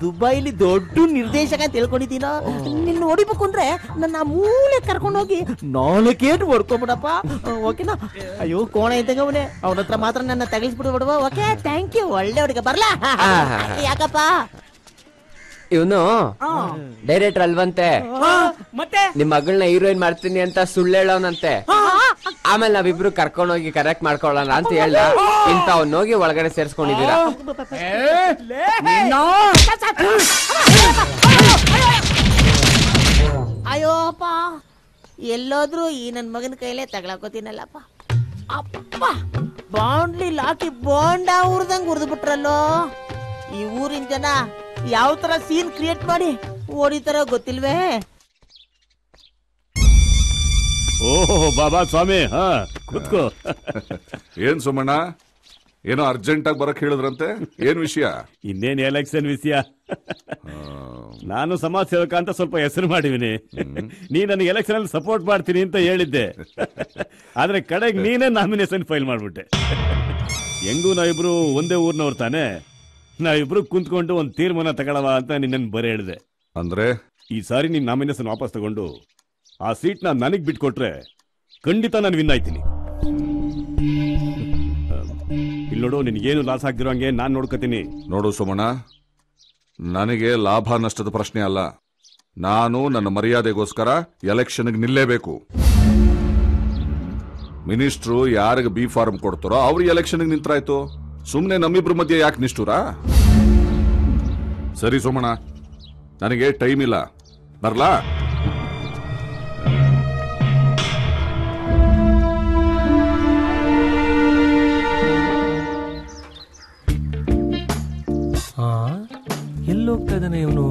ದುಬೈಲಿ ದೊಡ್ಡ ನಿರ್ದೇಶಕ ಅಂತ ತಿಳ್ಕೊಂಡಿದ್ದೀನೋ. ನಿನ್ನ ನೋಡಿಬೇಕು ಅಂದ್ರೆ ನನ್ನ ಮೂಲೆ ಕರ್ಕೊಂಡೋಗಿ 4 ಏಟು ಹೊಡ್ಕೊಂಬಿಡಪ್ಪ. ಓಕೆನಾ? ಅಯ್ಯೋ ಕೋಣ ಇದ್ದಂಗ ಅವನೇ, ಅವನ ಹತ್ರ ಮಾತ್ರ ನನ್ನ ತಗಿಸ್ಬಿಡು ಬಿಡುವ. Okay, thank you. ಒಳ್ಳೆ ಹುಡುಗ. ಬರ್ಲಾ? ಯಾಕಪ್ಪ? ಇವನು ಡೈರೆಕ್ಟರ್ ಅಲ್ವಂತೆ, ಮತ್ತೆ ನಿಮ್ ಮಗಳನ್ನ ಹೀರೋಯಿನ್ ಮಾಡ್ತೀನಿ ಅಂತ ಸುಳ್ಳು ಹೇಳೋನಂತೆ. ಆಮೇಲೆ ನಾವಿಬ್ರು ಕರ್ಕೊಂಡೋಗಿ ಕರೆಕ್ಟ್ ಮಾಡ್ಕೊಳ್ಳೋಣ ಅಂತ ಹೇಳ್ದ. ಇಂತ ಹೋಗಿ ಒಳಗಡೆ ಸೇರ್ಸ್ಕೊಂಡಿದ್ದೀರಾ. ಅಯ್ಯೋ ಅಪ್ಪ, ಎಲ್ಲೋದ್ರು ಈ ನನ್ ಮಗನ ಕೈಲೇ ತಗೊಳಕೋತೀನಲ್ಲಪ್ಪ. ಅಪ್ಪ, ಬಾಂಡ್ಲಿ ಲಾಕಿ ಬೋಂಡ ಉರ್ದಂಗ್ ಉರ್ದು ಬಿಟ್ರಲ್ಲೋ. ಈ ಊರಿನ ಜನ ಯಾವ ತರ ಸೀನ್ ಕ್ರಿಯೇಟ್ ಮಾಡಿ ಓಡಿತಾರ ಗೊತ್ತಿಲ್ವೇ? ಓಹೋ ಬಾಬಾ ಸ್ವಾಮಿ, ಹಾ ಕೂತ್ಕೋ. ಏನ್ ಸೋಮಣ್ಣ, ಏನೋ ಅರ್ಜೆಂಟ್ ಆಗಿ ಬರಕ್ ಹೇಳಿದ್ರಂತೆ, ಏನ್ ವಿಷಯ? ಇನ್ನೇನ್ ಎಲೆಕ್ಷನ್ ವಿಷಯ. ನಾನು ಸಮಾಜ ಸೇವಕ ಅಂತ ಸ್ವಲ್ಪ ಹೆಸರು ಮಾಡಿವಿನಿ. ನೀ ನನಗೆ ಎಲೆಕ್ಷನ್ ಅಲ್ಲಿ ಸಪೋರ್ಟ್ ಮಾಡ್ತೀನಿ ಅಂತ ಹೇಳಿದ್ದೆ. ಆದ್ರೆ ಕಡೆಗೆ ನೀನೇ ನಾಮಿನೇಷನ್ ಫೈಲ್ ಮಾಡ್ಬಿಟ್ಟೆ. ಹೆಂಗೂ ನಾವಿಬ್ರು ಒಂದೇ ಊರ್ನವ್ರು ತಾನೆ, ನಾವಿಬ್ರು ಕುಂತ್ಕೊಂಡು ಒಂದ್ ತೀರ್ಮಾನ ತಗೊಳವ ಅಂತ ನಿನ್ನ ಬರೀ ಹೇಳಿದೆ. ಅಂದ್ರೆ ಈ ಸಾರಿ ನೀನ್ ನಾಮಿನೇಷನ್ ವಾಪಸ್ ತಗೊಂಡು ಆ ಸೀಟ್ ನನಗ್ ಬಿಟ್ಕೊಟ್ರೆ ಖಂಡಿತ ನಾನು ವಿನ್ ಆಯ್ತೀನಿ. ಇಲ್ಲಿ ನೋಡು, ನಿನ್ಗೇನು ಲಾಸ್ ಆಗಿರೋ ಹಂಗೆ ನಾನ್ ನೋಡ್ಕೋತೀನಿ. ನೋಡು ಸೋಮಣ್ಣ, ನನಗೆ ಲಾಭ ನಷ್ಟದ ಪ್ರಶ್ನೆ ಅಲ್ಲ. ನಾನು ನನ್ನ ಮರ್ಯಾದೆಗೋಸ್ಕರ ಎಲೆಕ್ಷನ್ಗೆ ನಿಲ್ಲೇಬೇಕು. ಮಿನಿಸ್ಟ್ರು ಯಾರಿಗೆ ಬಿ ಫಾರ್ಮ್ ಕೊಡ್ತಾರೋ ಅವ್ರಿಗೆ ಎಲೆಕ್ಷನ್ಗೆ ನಿಂತ್ರಾಯ್ತು. ಸುಮ್ನೆ ನಮ್ಮಿಬ್ರ ಮಧ್ಯೆ ಯಾಕೆ ನಿಷ್ಠುರ? ಸರಿ ಸೋಮಣ್ಣ, ನನಗೆ ಟೈಮ್ ಇಲ್ಲ, ಬರ್ಲಾ? ಎಲ್ಲೋಗ್ತಾ ಇದ್ದಾನೆ ಇವನು?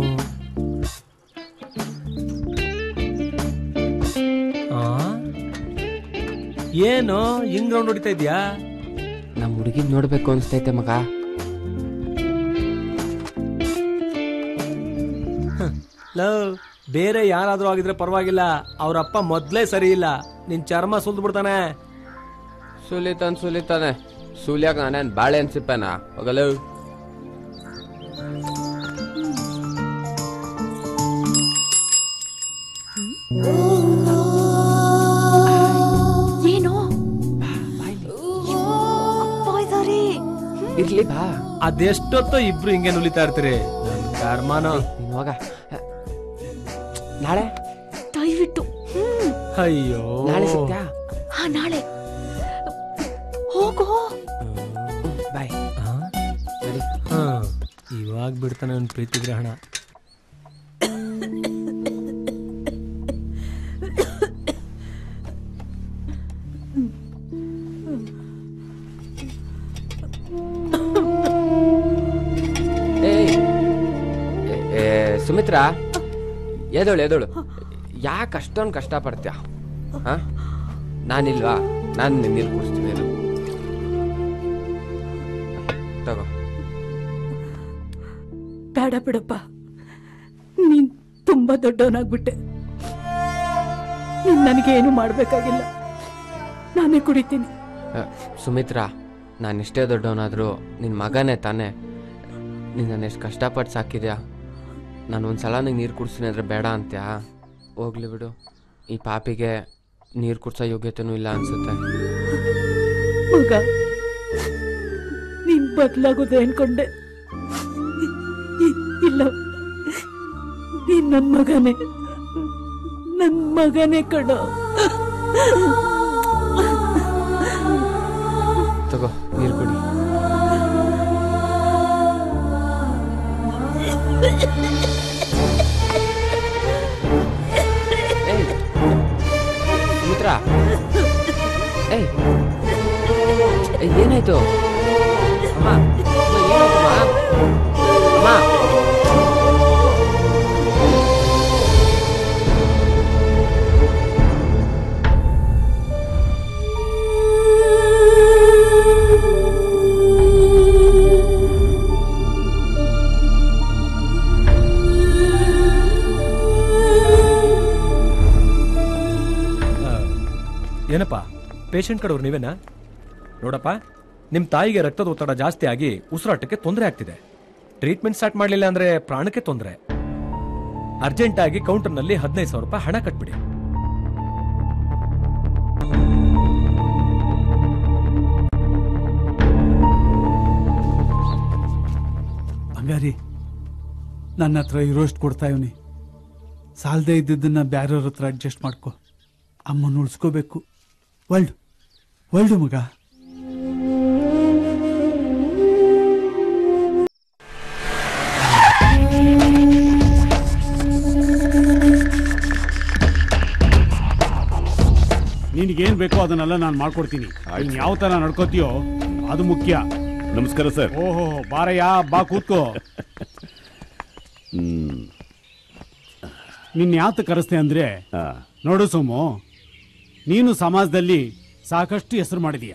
ಏನು ಹಿಂಗ್ ರೌಂಡ್ ಹೊಡಿತಾ ಇದ್ಯಾ? ನಮ್ ಹುಡುಗಿನ್ ನೋಡ್ಬೇಕು ಅನ್ಸ್ತೈತೆ ಮಗ. ಲವ್, ಬೇರೆ ಯಾರಾದ್ರೂ ಆಗಿದ್ರೆ ಪರವಾಗಿಲ್ಲ, ಅವ್ರಪ್ಪ ಮೊದ್ಲೇ ಸರಿ ಇಲ್ಲ. ನಿನ್ ಚರ್ಮ ಸುಲ್ದು ಬಿಡ್ತಾನೆ. ಸುಲಿತಾನೆ ಸುಲಿಯಾಗ ನಾನೇನ್ ಬಾಳೆ ಅನ್ಸಿಪ್ಪೇನಾ? ಹೋಗಲು ಏನೋ ಇರ್ಲಿ ಬಾ. ಅದೆಷ್ಟೊತ್ತೋ ಇಬ್ರು ಹಿಂಗೆ ನುಲಿತಾ ಇರ್ತೀರಿ. ನನ್ ಕರ್ಮಾನ. ಹೋಗ ನಾಳೆ ದಯವಿಟ್ಟು. ಅಯ್ಯೋ, ನಾಳೆ ಸಿಗ್ತಾ? ಹಾ, ನಾಳೆ ಹೋಗೋ. ಬಾಯ್. ಇವಾಗ ಬಿಡ್ತಾನೆ ಅವ್ನ ಪ್ರೀತಿ ಗ್ರಹಣ. ಸುಮಿತ್ರಾ, ಎದೋಳು ಯಾಕೆ ಅಷ್ಟೊಂದು ಕಷ್ಟ ಪಡ್ತೀಯ? ನಾನಿಲ್ವಾ? ನಾನು ನೀರು ಕುಡಿಸ್ತೀನಿ ತಗೋ. ಬೇಡ ಬಿಡಪ್ಪ, ನೀನ್ ತುಂಬಾ ದೊಡ್ಡವನಾಗ್ಬಿಟ್ಟೆ. ನೀನ್ ನನಗೇನು ಮಾಡ್ಬೇಕಾಗಿಲ್ಲ, ನಾನೇ ಕುಡಿತೀನಿ. ಸುಮಿತ್ರಾ, ನಾನೆಷ್ಟೇ ದೊಡ್ಡವನಾದ್ರೂ ನಿನ್ನ ಮಗನೇ ತಾನೆ. ನೀನು ಎಷ್ಟು ಕಷ್ಟಪಟ್ಟು ಸಾಕಿದ್ಯಾ. ನಾನು ಒಂದ್ಸಲ ನಂಗೆ ನೀರು ಕುಡಿಸ್ತೀನಿ ಅಂದರೆ ಬೇಡ ಅಂತ್ಯಾ? ಹೋಗ್ಲಿ ಬಿಡು, ಈ ಪಾಪಿಗೆ ನೀರು ಕುಡ್ಸೋ ಯೋಗ್ಯತೆನೂ ಇಲ್ಲ ಅನ್ಸುತ್ತೆ. ಮಗ, ನೀನ್ ಬದಲಾಗೋದು ಅನ್ಕೊಂಡೆ. ಇಲ್ಲ, ನೀನ್ ನನ್ ಮಗನೇ ಕಣೋ. ತಗೋ ನೀರು ಕುಡಿ. ಸುಮಿತ್ರಾ, ಏನಾಯ್ತು? ಅಮ್ಮ, ಏನಾಯ್ತಮ್ಮ? ಅಮ್ಮ, ಏನಪ್ಪ ಪೇಷಂಟ್ ಕಡೆಯವ್ರು ನೀವೇನಾ? ನೋಡಪ್ಪ, ನಿಮ್ಮ ತಾಯಿಗೆ ರಕ್ತದ ಒತ್ತಡ ಜಾಸ್ತಿ ಆಗಿ ಉಸಿರಾಟಕ್ಕೆ ತೊಂದರೆ ಆಗ್ತಿದೆ. ಟ್ರೀಟ್ಮೆಂಟ್ ಸ್ಟಾರ್ಟ್ ಮಾಡಲಿಲ್ಲ ಅಂದ್ರೆ ಪ್ರಾಣಕ್ಕೆ ತೊಂದರೆ. ಅರ್ಜೆಂಟ್ ಆಗಿ ಕೌಂಟರ್ನಲ್ಲಿ 15,000 ರೂಪಾಯಿ ಹಣ ಕಟ್ಬಿಡಿ. ಬಂಗಾರಿ, ನನ್ನ ಹತ್ರ ಇರೋಷ್ಟು ಕೊಡ್ತಾ ಇವನಿ. ಸಾಲದೇ ಇದ್ದಿದ್ದನ್ನ ಬ್ಯಾರೆಯವ್ರ ಹತ್ರ ಅಡ್ಜಸ್ಟ್ ಮಾಡ್ಕೊ. ಅಮ್ಮನ ಉಳಿಸ್ಕೋಬೇಕು. ಒಳ್ಳು ಮಗ. ನಿನಗೇನ್ ಬೇಕೋ ಅದನ್ನೆಲ್ಲ ನಾನು ಮಾಡ್ಕೊಡ್ತೀನಿ. ನೀನ್ ಯಾವ ತರ ನಡ್ಕೋತೀಯೋ ಅದು ಮುಖ್ಯ. ನಮಸ್ಕಾರ ಸರ್. ಓಹೋ, ಬಾರಯ್ಯ, ಬಾ ಕೂತ್ಕೋ. ನಿನ್ನ ಯಾತ ಕರೆಸ್ತೆ ಅಂದ್ರೆ, ನೋಡು ಸೋಮು, ನೀನು ಸಮಾಜದಲ್ಲಿ ಸಾಕಷ್ಟು ಹೆಸರು ಮಾಡಿದೀಯ.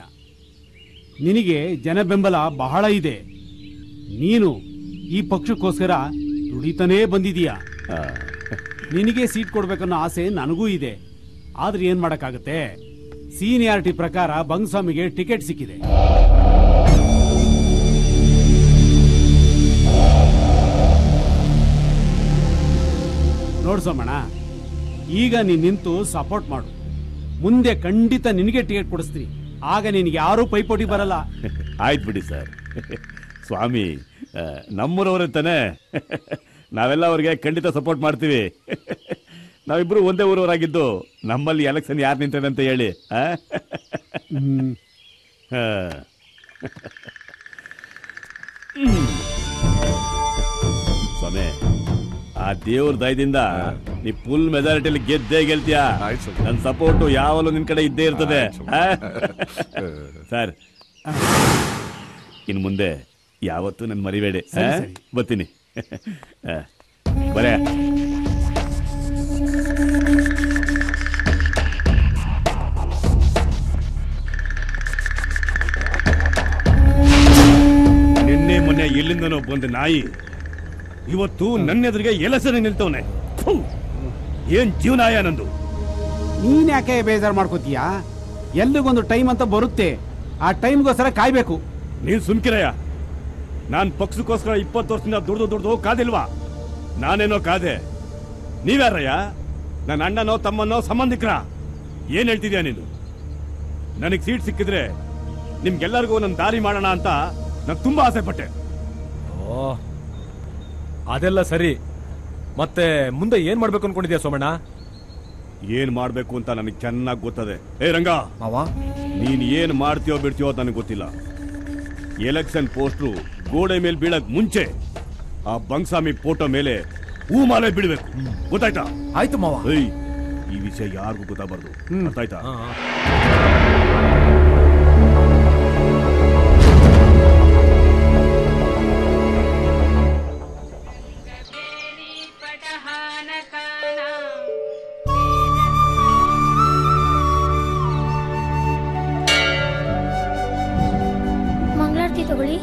ನಿನಗೆ ಜನ ಬೆಂಬಲ ಬಹಳ ಇದೆ. ನೀನು ಈ ಪಕ್ಷಕ್ಕೋಸ್ಕರ ದುಡಿತಾನೇ ಬಂದಿದೀಯ. ನಿನಗೆ ಸೀಟ್ ಕೊಡ್ಬೇಕನ್ನೋ ಆಸೆ ನನಗೂ ಇದೆ. ಆದ್ರೆ ಏನ್ ಮಾಡಕ್ಕಾಗತ್ತೆ, ಸೀನಿಯಾರಿಟಿ ಪ್ರಕಾರ ಬಂಗಸ್ವಾಮಿಗೆ ಟಿಕೆಟ್ ಸಿಕ್ಕಿದೆ. ನೋಡ್ ಸೋಮಣ್ಣ, ಈಗ ನೀನ್ ನಿಂತು ಸಪೋರ್ಟ್ ಮಾಡು. ಮುಂದೆ ಖಂಡಿತ ನಿನಗೆ ಟಿಕೆಟ್ ಕೊಡಿಸ್ತೀನಿ. ಆಗ ನಿನಗೆ ಯಾರೂ ಪೈಪೋಟಿ ಬರಲ್ಲ. ಆಯ್ತು ಬಿಡಿ ಸರ್. ಸ್ವಾಮಿ ನಮ್ಮೂರವರೇ ತಾನೆ, ನಾವೆಲ್ಲ ಅವ್ರಿಗೆ ಖಂಡಿತ ಸಪೋರ್ಟ್ ಮಾಡ್ತೀವಿ. ನಾವಿಬ್ರು ಒಂದೇ ಊರವರಾಗಿದ್ದು ನಮ್ಮಲ್ಲಿ ಎಲೆಕ್ಷನ್ ಯಾರು ನಿಂತದೆ ಅಂತ ಹೇಳಿ. ಸ್ವಾಮಿ, ಆ ದೇವ್ರ ದಯದಿಂದ ನೀ ಫುಲ್ ಮೆಜಾರಿಟಿಯಲ್ಲಿ ಗೆದ್ದೇ ಗೆಲ್ತೀಯ. ನನ್ನ ಸಪೋರ್ಟು ಯಾವಾಗಲೂ ನಿನ್ ಕಡೆ ಇದ್ದೇ ಇರ್ತದೆ ಸರ್. ಇನ್ ಮುಂದೆ ಯಾವತ್ತೂ ನನ್ ಮರಿಬೇಡಿ. ಬರ್ತೀನಿ. ಬರೇ ನಿನ್ನೆ ಮೊನ್ನೆ ಎಲ್ಲಿಂದನೋ ಬಂದ ನಾಯಿ ಇವತ್ತು ನನ್ನ ಎದುರಿಗೆ ಎಲಸನೆ ನಿಲ್ತವನೆ. ಏನ್ ಜೀವನಾಯ ನಂದು. ನೀನ್ ಯಾಕೆ ಬೇಜಾರು ಮಾಡ್ಕೋತೀಯ? ಎಲ್ಲಿಗೊಂದು ಟೈಮ್ ಅಂತ ಬರುತ್ತೆ. ಆ ಟೈಮ್ಗೋಸ್ಕರ ಕಾಯ್ಬೇಕು. ನೀನ್ ಸುಮ್ಕಿರಯ್ಯ. ನಾನ್ ಪಕ್ಷಕ್ಕೋಸ್ಕರ 20 ವರ್ಷದಿಂದ ದುಡ್ದು ಕಾದಿಲ್ವಾ? ನಾನೇನೋ ಕಾದೆ. ನೀವ್ಯಾರಯ್ಯ? ನನ್ನ ಅಣ್ಣನೋ ತಮ್ಮನೋ ಸಂಬಂಧಿಕರ? ಏನ್ ಹೇಳ್ತಿದ್ಯಾ ನೀನು? ನನಗ್ ಸೀಟ್ ಸಿಕ್ಕಿದ್ರೆ ನಿಮ್ಗೆಲ್ಲರಿಗೂ ನನ್ನ ದಾರಿ ಮಾಡೋಣ ಅಂತ ನಾನು ತುಂಬಾ ಆಸೆ ಪಟ್ಟೆ. ಅದೆಲ್ಲ ಸರಿ. ಮತ್ತೆ ಮುಂದೆ ಏನ್ ಮಾಡ್ಬೇಕು ಅನ್ಕೊಂಡಿದ್ಯಾ ಸೋಮಣ್ಣ? ಏನ್ ಮಾಡ್ಬೇಕು ಅಂತ ನನಗೆ ಚೆನ್ನಾಗಿ ಗೊತ್ತದೆ. ರಂಗ, ನೀನ್ ಏನ್ ಮಾಡ್ತೀಯೋ ಬಿಡ್ತೀಯೋ ನನಗೆ ಗೊತ್ತಿಲ್ಲ. ಎಲೆಕ್ಷನ್ ಪೋಸ್ಟ್ರು ಗೋಡೆ ಮೇಲೆ ಬೀಳಕ್ ಮುಂಚೆ ಆ ಬಂಗಸ್ವಾಮಿ ಫೋಟೋ ಮೇಲೆ ಹೂ ಮಾಲೆ ಬಿಡ್ಬೇಕು. ಗೊತ್ತಾಯ್ತಾ? ಆಯ್ತು ಮಾವ. ಈ ವಿಷಯ ಯಾರಿಗೂ ಗೊತ್ತಾಗಬಾರ್ದು. ಗೊತ್ತಾಯ್ತಾ? ಮಂಗಳಾರತಿ ತಗೊಳ್ಳಿ.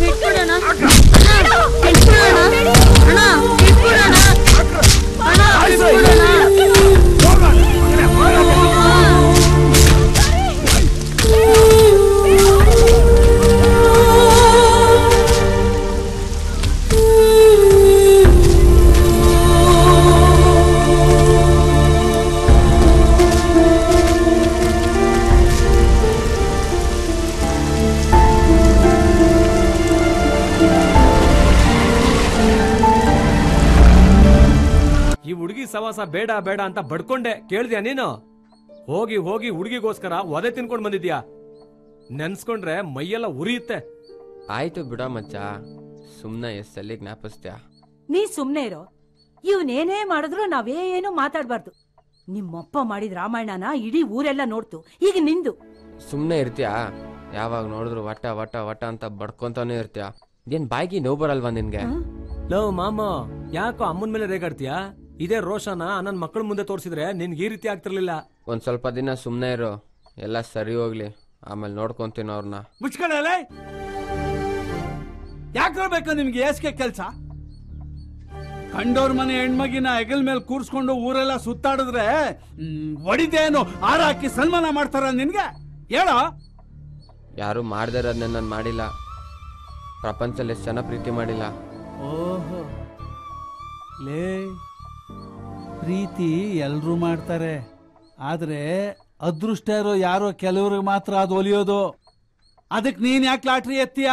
ಬಿಟ್ಬಿಡೋಣ ಬಿಟ್ಬಿಡೋಣ ಅಣ್ಣ ಬಿಟ್ಬಿಡೋಣ ಅಣ್ಣ ಬಿಟ್ಬಿಡೋಣ ಈ ಹುಡುಗಿ ಸವಾಸ ಬೇಡ ಬೇಡ ಅಂತ ಬಡ್ಕೊಂಡೆ ಕೇಳ್ದ್ಯಾ ನೀನು? ಹೋಗಿ ಹೋಗಿ ಹುಡುಗಿಗೋಸ್ಕರ ಒದೆ ತಿನ್ಕೊಂಡ್ ಬಂದಿದ್ಯಾ. ನೆನ್ಸ್ಕೊಂಡ್ರೆ ಮೈಯೆಲ್ಲ ಉರಿಯುತ್ತೆ. ಆಯ್ತು ಬಿಡ ಮಚ್ಚ, ಸುಮ್ನೆ ಎಷ್ಟಲ್ಲಿ ಜ್ಞಾಪಿಸ್ತ್ಯಾ. ನೀ ಸುಮ್ನೆ ಇರೋ. ಇವನೇನೇ ಮಾಡಿದ್ರು ನಾವೇನು ಮಾತಾಡ್ಬಾರ್ದು. ನಿಮ್ಮಪ್ಪ ಮಾಡಿದ ರಾಮಾಯಣನ ಇಡೀ ಊರೆಲ್ಲ ನೋಡ್ತು. ಈಗ ನಿಂದು ಸುಮ್ನೆ ಇರ್ತೀಯಾ? ಯಾವಾಗ ನೋಡಿದ್ರು ವಟ ವಟ ವಟ ಅಂತ ಬಡ್ಕೊಂತಾನೆ ಇರ್ತೀಯ. ಏನ್ ಬಾಯಿಗೆ ನೋವು ಬರಲ್ವಾ ನಿನ್ಗೆ? ಲೋ ಮಾಮ, ಯಾಕೋ ಅಮ್ಮನ ಮೇಲೆ ರೇಗಾಡ್ತೀಯಾ? ಇದೇ ರೋಷನ ನನ್ನ ಮಕ್ಕಳ ಮುಂದೆ ತೋರಿಸಿದ್ರೆ ನಿನ್ಗೆ ಈ ರೀತಿ ಆಗ್ತಿರ್ಲಿಲ್ಲ. ಒಂದ್ ಸ್ವಲ್ಪ ದಿನ ಸುಮ್ನೆ ಇರು, ಎಲ್ಲ ಸರಿ ಹೋಗ್ಲಿ, ಆಮೇಲೆ ನೋಡ್ಕೊಂತೀನಿ ಅವ್ರನ್ನ. ಮುಚ್ಕೊಳ್ಳೆ. ಯಾಕಿರ್ಬೇಕು ನಿಮ್ಗೆ ಏಸ್ಗೆ ಕೆಲ್ಸ? ಕಂಡೋರ್ ಮನೆ ಹೆಣ್ಮಗಿನ ಹೆಗಲ್ ಮೇಲೆ ಕೂರ್ಸ್ಕೊಂಡು ಊರೆಲ್ಲ ಸುತ್ತಾಡಿದ್ರೆ ಒಡಿದೇನು ಆರ ಹಾಕಿ ಸನ್ಮಾನ ಮಾಡ್ತಾರ ನಿನ್ಗೆ? ಹೇಳೋ. ಯಾರು ಮಾಡದೇ ಇರೋದನ್ನ ನಾನು ಮಾಡಿಲ್ಲ. ಪ್ರಪಂಚದಲ್ಲಿ ಎಷ್ಟು ಜನ ಪ್ರೀತಿ ಮಾಡಿಲ್ಲ. ಓಹೋ, ಲೇ, ಪ್ರೀತಿ ಎಲ್ರೂ ಮಾಡ್ತಾರೆ, ಆದ್ರೆ ಅದೃಷ್ಟ ಇರೋ ಯಾರೋ ಕೆಲವ್ರಿಗೆ ಮಾತ್ರ ಅದು ಒಲಿಯೋದು. ಅದಕ್ಕೆ ನೀನ್ ಯಾಕೆ ಲಾಟ್ರಿ ಎತ್ತೀಯ?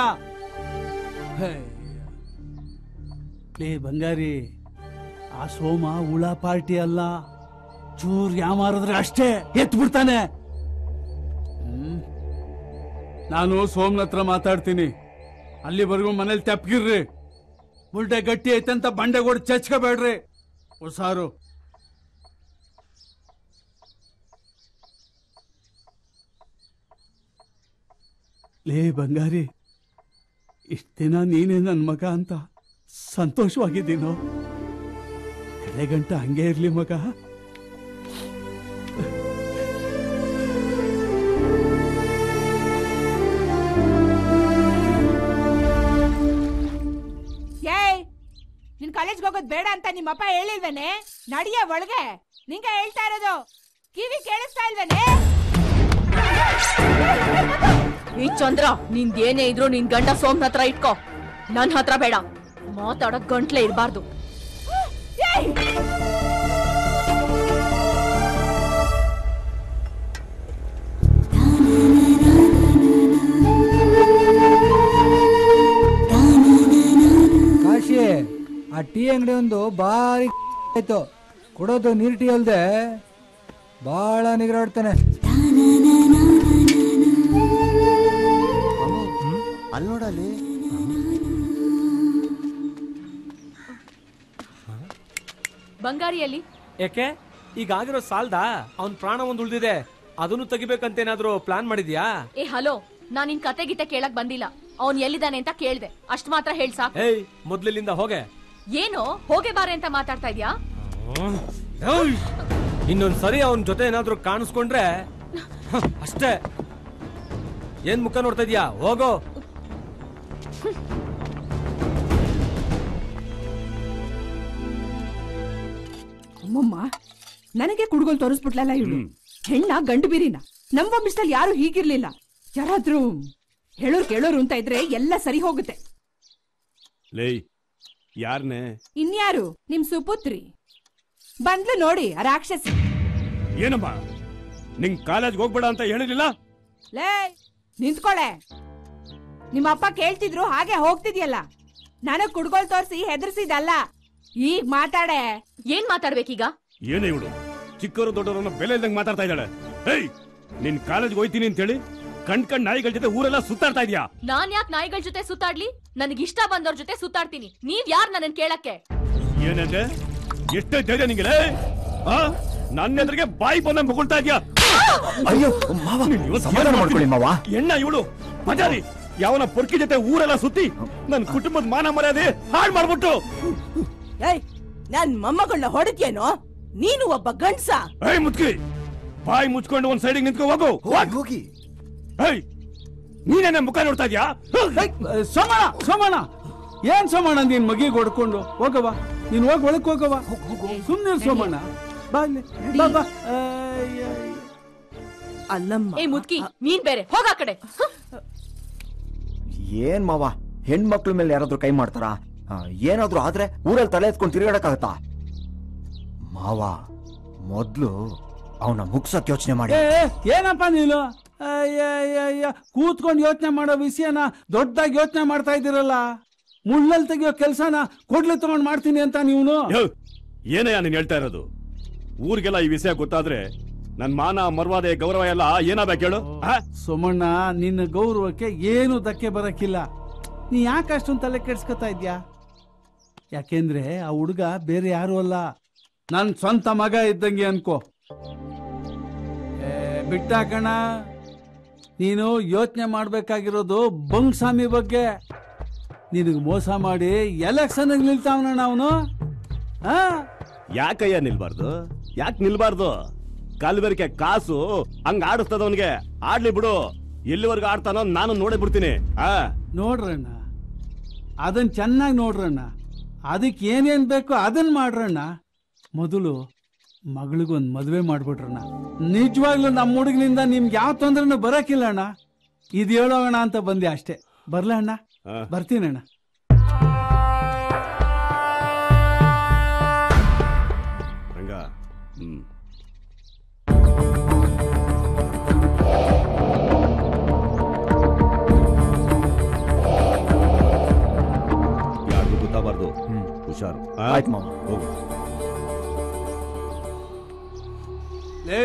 ಲೇ ಬಂಗಾರಿ, ಆ ಸೋಮ ಹುಳ ಪಾರ್ಟಿ ಅಲ್ಲ. ಚೂರ್ ಯಾಮಾರಿದ್ರೆ ಅಷ್ಟೇ ಎತ್ಬಿಡ್ತಾನೆ. ನಾನು ಸೋಮ್ನ ಹತ್ರ ಮಾತಾಡ್ತೀನಿ. ಅಲ್ಲಿವರೆಗೂ ಮನೇಲಿ ತೆಪ್ಪಗಿರ್ರಿ. ಉಲ್ಟೆ ಗಟ್ಟಿ ಐತಂತ ಬಂಡೆಗೋಡ್ ಚಚ್ಕೋಬೇಡ್ರಿ. ಹುಷಾರು. ಲೇ ಬಂಗಾರಿ, ಇಷ್ಟ ದಿನ ನೀನೇ ನನ್ನ ಮಗ ಅಂತ ಸಂತೋಷವಾಗಿದ್ದೀನೋ? ಕಡೆಗಂಟ ಹಂಗೆ ಇರ್ಲಿ ಮಗ. ಏಯ್, ನಿನ್ ಕಾಲೇಜ್ಗೆ ಹೋಗೋದ್ ಬೇಡ ಅಂತ ನಿಮ್ಮಪ್ಪ ಹೇಳಿಲ್ವೇನೆ? ನಡಿಯ ಒಳಗೆ, ನಿಂಗೆ ಹೇಳ್ತಾ ಇರೋದು ಕಿವಿ ಕೇಳಿಸ್ತಾ ಇಲ್ವೇನೆ? ಈ ಚಂದ್ರ, ನಿಂದೇನೇ ಇದ್ರು ನಿನ್ ಗಂಡ ಸೋಮ್ನ ಹತ್ರ ಇಟ್ಕೋ, ನನ್ ಹತ್ರ ಬೇಡ. ಮಾತಾಡಕ್ ಗಂಟ್ಲೆ ಇರ್ಬಾರ್ದು. ಕಾಶಿ, ಆ ಟೀ ಅಂಗಡಿ ಒಂದು ಭಾರಿ ಆಯ್ತು. ಕೊಡೋದು ನೀರ್ ಟೀ ಅಲ್ದೆ ಬಹಳ ನಿಗರಾಡ್ತಾನೆ. ಅಲ್ಲಿ ನೋಡಲ್ಲಿ ಬಂಗಾರಿಯಲ್ಲಿ ಯಾಕೆ ಈಗ ಆಗಿರೋ ಸಾಲ್ದ? ಅವನ್ ಪ್ರಾಣ ಒಂದ್ ಉಳ್ದಿದೆ, ಅದನ್ನು ತೆಗಿಬೇಕಂತೇನಾದ್ರೂ ಪ್ಲಾನ್ ಮಾಡಿದ್ಯಾ? ಏ ಹಲೋ, ನಾನ್ ನಿನ್ ಕತೆ ಗೀತೆ ಕೇಳಕ್ ಬಂದಿಲ್ಲ. ಅವ್ನ್ ಎಲ್ಲಿದ್ದಾನೆ ಅಂತ ಕೇಳ್ದೆ, ಅಷ್ಟ್ ಮಾತ್ರ ಹೇಳ್ ಸಾಕು. ಏಯ್, ಮೊದ್ಲಿಂದ ಹೋಗೆ. ಏನು ಹೋಗೆ ಬಾರೆ ಅಂತ ಮಾತಾಡ್ತಾ ಇದ್ಯಾ? ಇನ್ನೊಂದ್ ಸರಿ ಅವನ್ ಜೊತೆ ಏನಾದ್ರೂ ಕಾಣಿಸ್ಕೊಂಡ್ರೆ ಅಷ್ಟೇ. ಏನ್ ಮುಖ ನೋಡ್ತಾ ಇದ್ಯಾ? ಹೋಗೋ. ಅಮ್ಮಮ್ಮ, ನನಗೆ ಕುಡ್ಗೋಲ್ ತೋರಿಸ್ಬಿಟ್ಲಲ್ಲ ಇವಳು. ಹೆಣ್ಣ ಗಂಡು ಬೀರಿನ. ನಮ್ಮ ವಂಶದಲ್ಲಿ ಯಾರು ಹೀಗಿರ್ಲಿಲ್ಲ. ಯಾರಾದ್ರೂ ಹೇಳೋರು ಕೇಳೋರು ಅಂತ ಇದ್ರೆ ಎಲ್ಲ ಸರಿ ಹೋಗುತ್ತೆ. ಲೇ, ಯಾರನೇ? ಇನ್ಯಾರು? ನಿಮ್ ಸುಪುತ್ರಿ ಬಂದ್ಲು ನೋಡಿ, ಆ ರಾಕ್ಷಸಿ. ಏನಮ್ಮ, ನಿಂಗ್ ಕಾಲೇಜ್ಗೆ ಹೋಗ್ಬೇಡ ಅಂತ ಹೇಳಿರ್ಲಿಲ್ಲ? ಲೇ, ನಿಂತ್ಕೊಳೆ. ನಿಮ್ಮ ಅಪ್ಪ ಕೇಳ್ತಿದ್ರು, ಹಾಗೆ ಹೋಗ್ತಿದ್ಯಲ್ಲ. ನನಗ್ ಕುಡ್ಗೋಲ್ ತೋರಿಸಿ ಹೆದರ್ಸಿದಲ್ಲ. ಈಗ ಮಾತಾಡೆ. ಏನ್ ಮಾತಾಡ್ಬೇಕೀಗ? ಏನೇ ಇವಳು ಚಿಕ್ಕವರು ದೊಡ್ಡವರನ್ನ ಬೆಲೆ ಇಲ್ದಂಗ್ ಮಾತಾಡ್ತಾ ಇದ್ದಾಳೆ. ಏಯ್, ನಿನ್ ಕಾಲೇಜ್ಗೆ ಹೋಯ್ತೀನಿ ಅಂತ ಹೇಳಿ ಕಣ್ ನಾಯಿಗಳ ಜೊತೆ ಊರೆಲ್ಲ ಸುತ್ತಾಡ್ತಾ ಇದ್ಯಾ? ನಾನ್ ಯಾಕೆ ನಾಯಿಗಳ ಜೊತೆ ಸುತ್ತಾಡ್ಲಿ? ನನಗೆ ಇಷ್ಟ ಬಂದವ್ರ ಜೊತೆ ಸುತ್ತಾಡ್ತೀನಿ. ನೀವ್ ಯಾರ್ ನನ್ನ ಕೇಳಕ್ಕೆ? ಏನಂದ್ರೆ ಎಷ್ಟೇ ಧೈರ್ಯ ನಿಂಗೆ? ನನ್ನ ಎದುರಿಗೆ ಬಾಯಿ ಬಂದ ಮುಗುಳ್ತಾ ಇದ್ಯಾ? ಅಯ್ಯೋ ಮಾವ, ಸಮಾಧಾನ ಮಾಡ್ಕೊಳ್ಳಿ ಮಾವ. ಎಣ್ಣ ಇವಳು ಪಜಾರಿ, ಯಾವನ ಪೊರ್ಕಿ ಜೊತೆ ಊರೆಲ್ಲ ಸುತ್ತಿ ನನ್ನ ಕುಟುಂಬದ ಮಾನ ಮರ್ಯಾದೆ ಹಾಳು ಮಾಡ್ಬಿಟ್ಟು. ಏಯ್, ನನ್ ಮೊಮ್ಮಗಳನ್ನ ಹೊಡೆದ್ಯೇನೋ? ನೀನು ಒಬ್ಬ ಗಂಡ್ಸ? ಏಯ್ ಮುತ್ಕಿ, ಬಾಯಿ ಮುಚ್ಕೊಂಡು ಒಂದ್ ಸೈಡಿಗೆ ನಿಂತ್ಕೊ ಹೋಗು. ಹೋಗಿ. ಏಯ್, ನೀನೇನ ಮುಖ ನೋಡ್ತಾ ಇದ್ಯಾ? ಸೋಮಣ್ಣ ಸೋಮಣ್ಣ ಏನ್ ಸೋಮಣ್ಣ ನೀನ್ ಮಗಿಗೆ ಹೊಡ್ಕೊಂಡು ಹೋಗವ, ನೀನ್ ಹೋಗಿ ಒಳಕ್ ಹೋಗವ. ಸುಮ್ನೆ ಸೋಮಣ್ಣ ಬಾ ಇಲ್ಲಿ, ಬಾ ಬಾ. ಅಲ್ಲಮ್ಮ ಏ ಮುದ್ಕಿ ನೀನ್ ಬೇರೆ ಹೋಗ ಆ ಕಡೆ. ಏನ್ ಮಾವ, ಹೆಣ್ಮಕ್ಳ ಮೇಲೆ ಯಾರಾದ್ರೂ ಕೈ ಮಾಡ್ತಾರಾ? ಏನಾದ್ರೂ ಆದ್ರೆ ಊರಲ್ಲಿ ತಲೆ ಎತ್ಕೊಂಡು ತಿರುಗಾಡಕ್ಕಾಗತ್ತಾ? ಮಾವ ಮೊದ್ಲು ಅವನ ಮುಗ್ಸಕ್ ಯೋಚನೆ ಮಾಡಿ. ಏನಪ್ಪ ನೀನು ಕೂತ್ಕೊಂಡು ಯೋಚನೆ ಮಾಡೋ ವಿಷಯನ ದೊಡ್ಡದಾಗಿ ಯೋಚನೆ ಮಾಡ್ತಾ ಇದ್ದೀರಲ್ಲ. ಮುಳ್ಳಲ್ಲಿ ತೆಗಿಯೋ ಕೆಲ್ಸನ ಕೊಡ್ಲಿ ತಗೊಂಡ್ ಮಾಡ್ತೀನಿ ಅಂತ ನೀನು. ಏನಯ್ಯ ನೀನ್ ಹೇಳ್ತಾ ಇರೋದು? ಊರಿಗೆಲ್ಲ ಈ ವಿಷಯ ಗೊತ್ತಾದ್ರೆ ನನ್ ಮಾನ ಮರ್ವಾದೆ ಗೌರವ ಎಲ್ಲ ಏನಾಗಬೇಕು ಹೇಳು? ಸೋಮಣ್ಣ, ನಿನ್ನ ಗೌರವಕ್ಕೆ ಏನು ಧಕ್ಕೆ ಬರಕ್ಕಿಲ್ಲ. ನೀ ಯಾಕೆ ಅಷ್ಟೊಂದು ತಲೆ ಕೆಡ್ಸ್ಕೊತಾ ಇದ್ಯಾ? ಯಾಕೆಂದ್ರೆ ಆ ಹುಡುಗ ಬೇರೆ ಯಾರು ಅಲ್ಲ, ನನ್ ಸ್ವಂತ ಮಗ ಇದ್ದಂಗೆ ಅನ್ಕೋ. ಬಿಟ್ಟಾಕಣ, ನೀನು ಯೋಚನೆ ಮಾಡ್ಬೇಕಾಗಿರೋದು ಬಂಗ್ಸ್ವಾಮಿ ಬಗ್ಗೆ. ನಿನಗೆ ಮೋಸ ಮಾಡಿ ಎಲೆಕ್ಷನ್ ನಿಲ್ತಾವನ ಅವನು. ಯಾಕಯ್ಯ ನಿಲ್ಬಾರ್ದು? ಯಾಕೆ ನಿಲ್ಬಾರ್ದು? ಕಲ್ಬೆರಕೆ ಕಾಸು ಹಂಗ ಆಡಿಸ್ತದವನ್ಗೆ ಆಡ್ಲಿ ಬಿಡು. ಎಲ್ಲಿವರೆಗೂ ಆಡ್ತಾನೋ ನಾನು ನೋಡೇ ಬಿಡ್ತೀನಿ. ನೋಡ್ರಣ್ಣ, ಅದನ್ನ ಚೆನ್ನಾಗಿ ನೋಡ್ರಣ್ಣ. ಅದಕ್ಕೆ ಏನೇನ್ ಬೇಕೋ ಅದನ್ನ ಮಾಡ್ರಣ್ಣ. ಮೊದಲು ಮಗಳಿಗೊಂದು ಮದುವೆ ಮಾಡ್ಬಿಟ್ರಣ್ಣ. ನಿಜವಾಗ್ಲೂ ನಮ್ಮ ಹುಡುಗನಿಂದ ನಿಮ್ಗೆ ಯಾವ ತೊಂದ್ರೆನೂ ಬರಕಿಲ್ಲ ಅಣ್ಣ. ಇದು ಹೇಳೋಣ ಅಂತ ಬಂದೆ ಅಷ್ಟೇ. ಬರ್ಲ ಅಣ್ಣ? ಬರ್ತೀನಣ್ಣ. ಯಾರಿಗೂ ಗೊತ್ತಾಗಬಾರ್ದು. ಹುಷಾರು. ಆಯ್ತು ಮಾವ, ಹೋಗು. ಲೇ,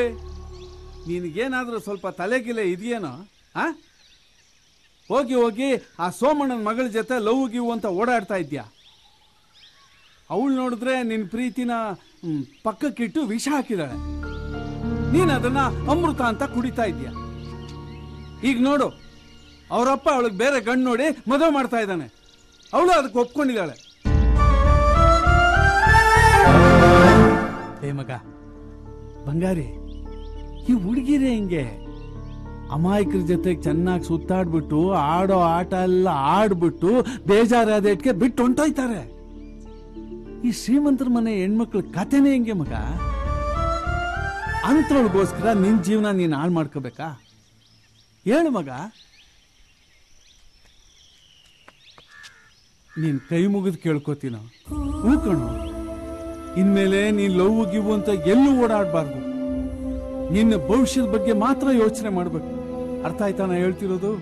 ನಿನಗೇನಾದ್ರೂ ಸ್ವಲ್ಪ ತಲೆಗಿಲೆ ಇದೆಯೇನೋ? ಹೋಗಿ ಹೋಗಿ ಆ ಸೋಮಣ್ಣನ ಮಗಳ ಜೊತೆ ಲವ್ ಗಿವ್ ಅಂತ ಓಡಾಡ್ತಾ ಇದ್ಯಾ. ಅವಳು ನೋಡಿದ್ರೆ ನಿನ್ನ ಪ್ರೀತಿನ ಪಕ್ಕಕ್ಕಿಟ್ಟು ವಿಷ ಹಾಕಿದಾಳೆ. ನೀನ್ ಅದನ್ನ ಅಮೃತ ಅಂತ ಕುಡಿತಾ ಇದ್ಯಾ. ಈಗ ನೋಡು, ಅವರಪ್ಪ ಅವಳಿಗೆ ಬೇರೆ ಗಂಡು ನೋಡಿ ಮದುವೆ ಮಾಡ್ತಾ ಇದ್ದಾನೆ. ಅವಳು ಅದಕ್ಕೆ ಒಪ್ಕೊಂಡಿದ್ದಾಳೆ. ಏ ಮಗ ಬಂಗಾರಿ, ಈ ಹುಡುಗಿರೇ ಹಿಂಗೆ ಅಮಾಯಕರ ಜೊತೆ ಚೆನ್ನಾಗಿ ಸುತ್ತಾಡ್ಬಿಟ್ಟು ಆಡೋ ಆಟ ಎಲ್ಲ ಆಡ್ಬಿಟ್ಟು ಬೇಜಾರಾದಕ್ಕೆ ಬಿಟ್ಟು ಹೊಂಟೋಯ್ತಾರೆ. ಈ ಶ್ರೀಮಂತರ ಮನೆ ಹೆಣ್ಮಕ್ಳ ಕಥೆನೇ ಹೆಂಗೆ ಮಗ? ಅಂಥವ್ಳಿಗೋಸ್ಕರ ನಿನ್ ಜೀವನ ನೀನ್ ಹಾಳು ಮಾಡ್ಕೋಬೇಕಾ? ಹೇಳು ಮಗ. ನೀನ್ ಕೈ ಮುಗಿದು ಕೇಳ್ಕೋತೀನ, ಹೂ ಕಣು. ಇನ್ಮೇಲೆ ನೀನ್ ಲವ್ ಗಿವ್ ಅಂತ ಎಲ್ಲೂ ಓಡಾಡಬಾರ್ದು. ನಿನ್ನ ಭವಿಷ್ಯದ ಬಗ್ಗೆ ಮಾತ್ರ ಯೋಚನೆ ಮಾಡ್ಬೇಕು. ಅರ್ಥ ಆಯ್ತಾ ನಾ ಹೇಳ್ತಿರೋದು?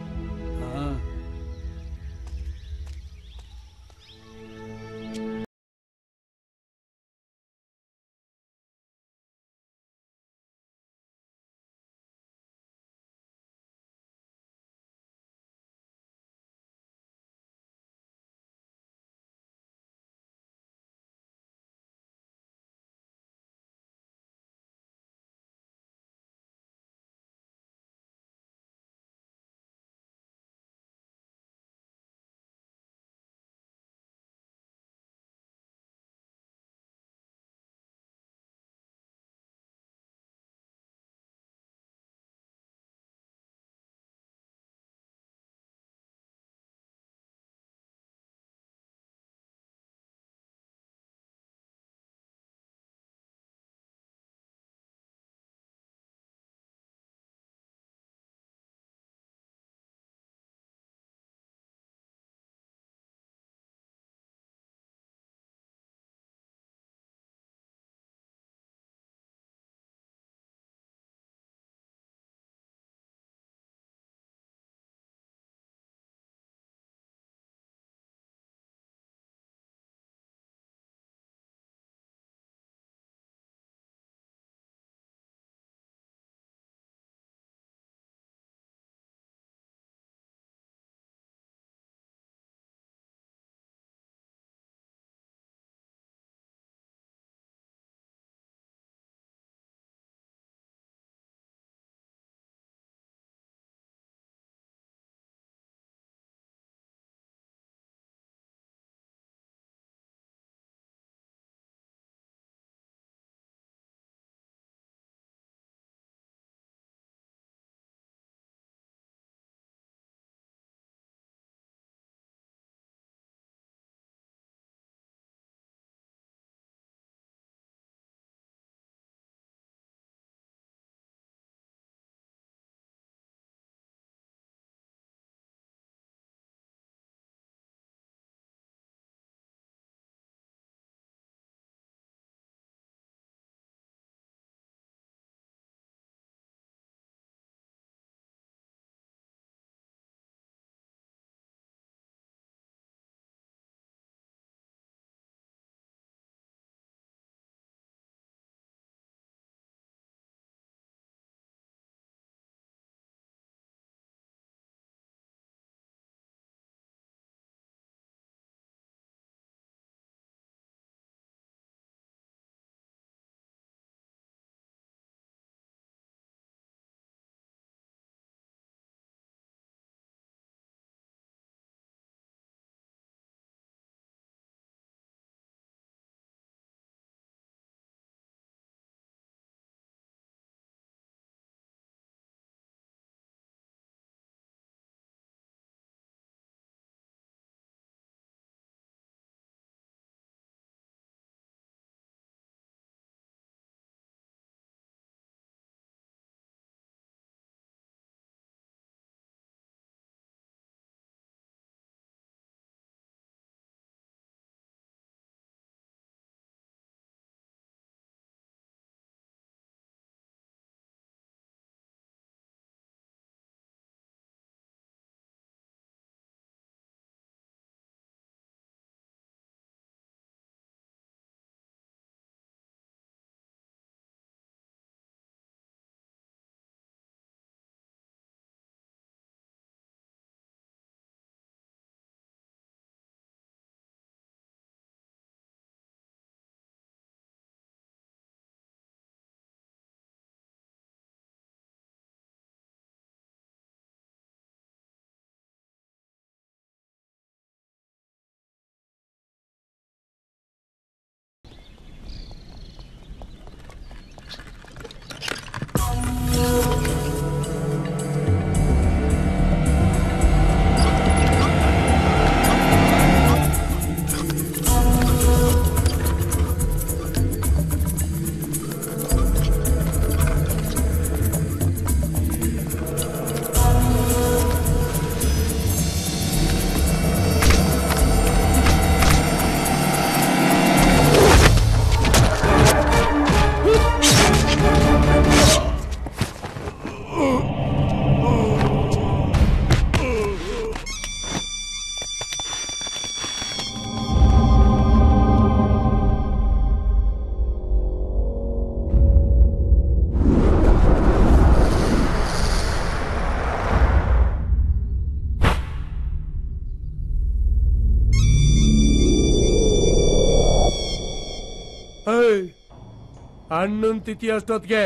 ಅಣ್ಣನ್ ತಿಥಿ ಅಷ್ಟೊತ್ತಿಗೆ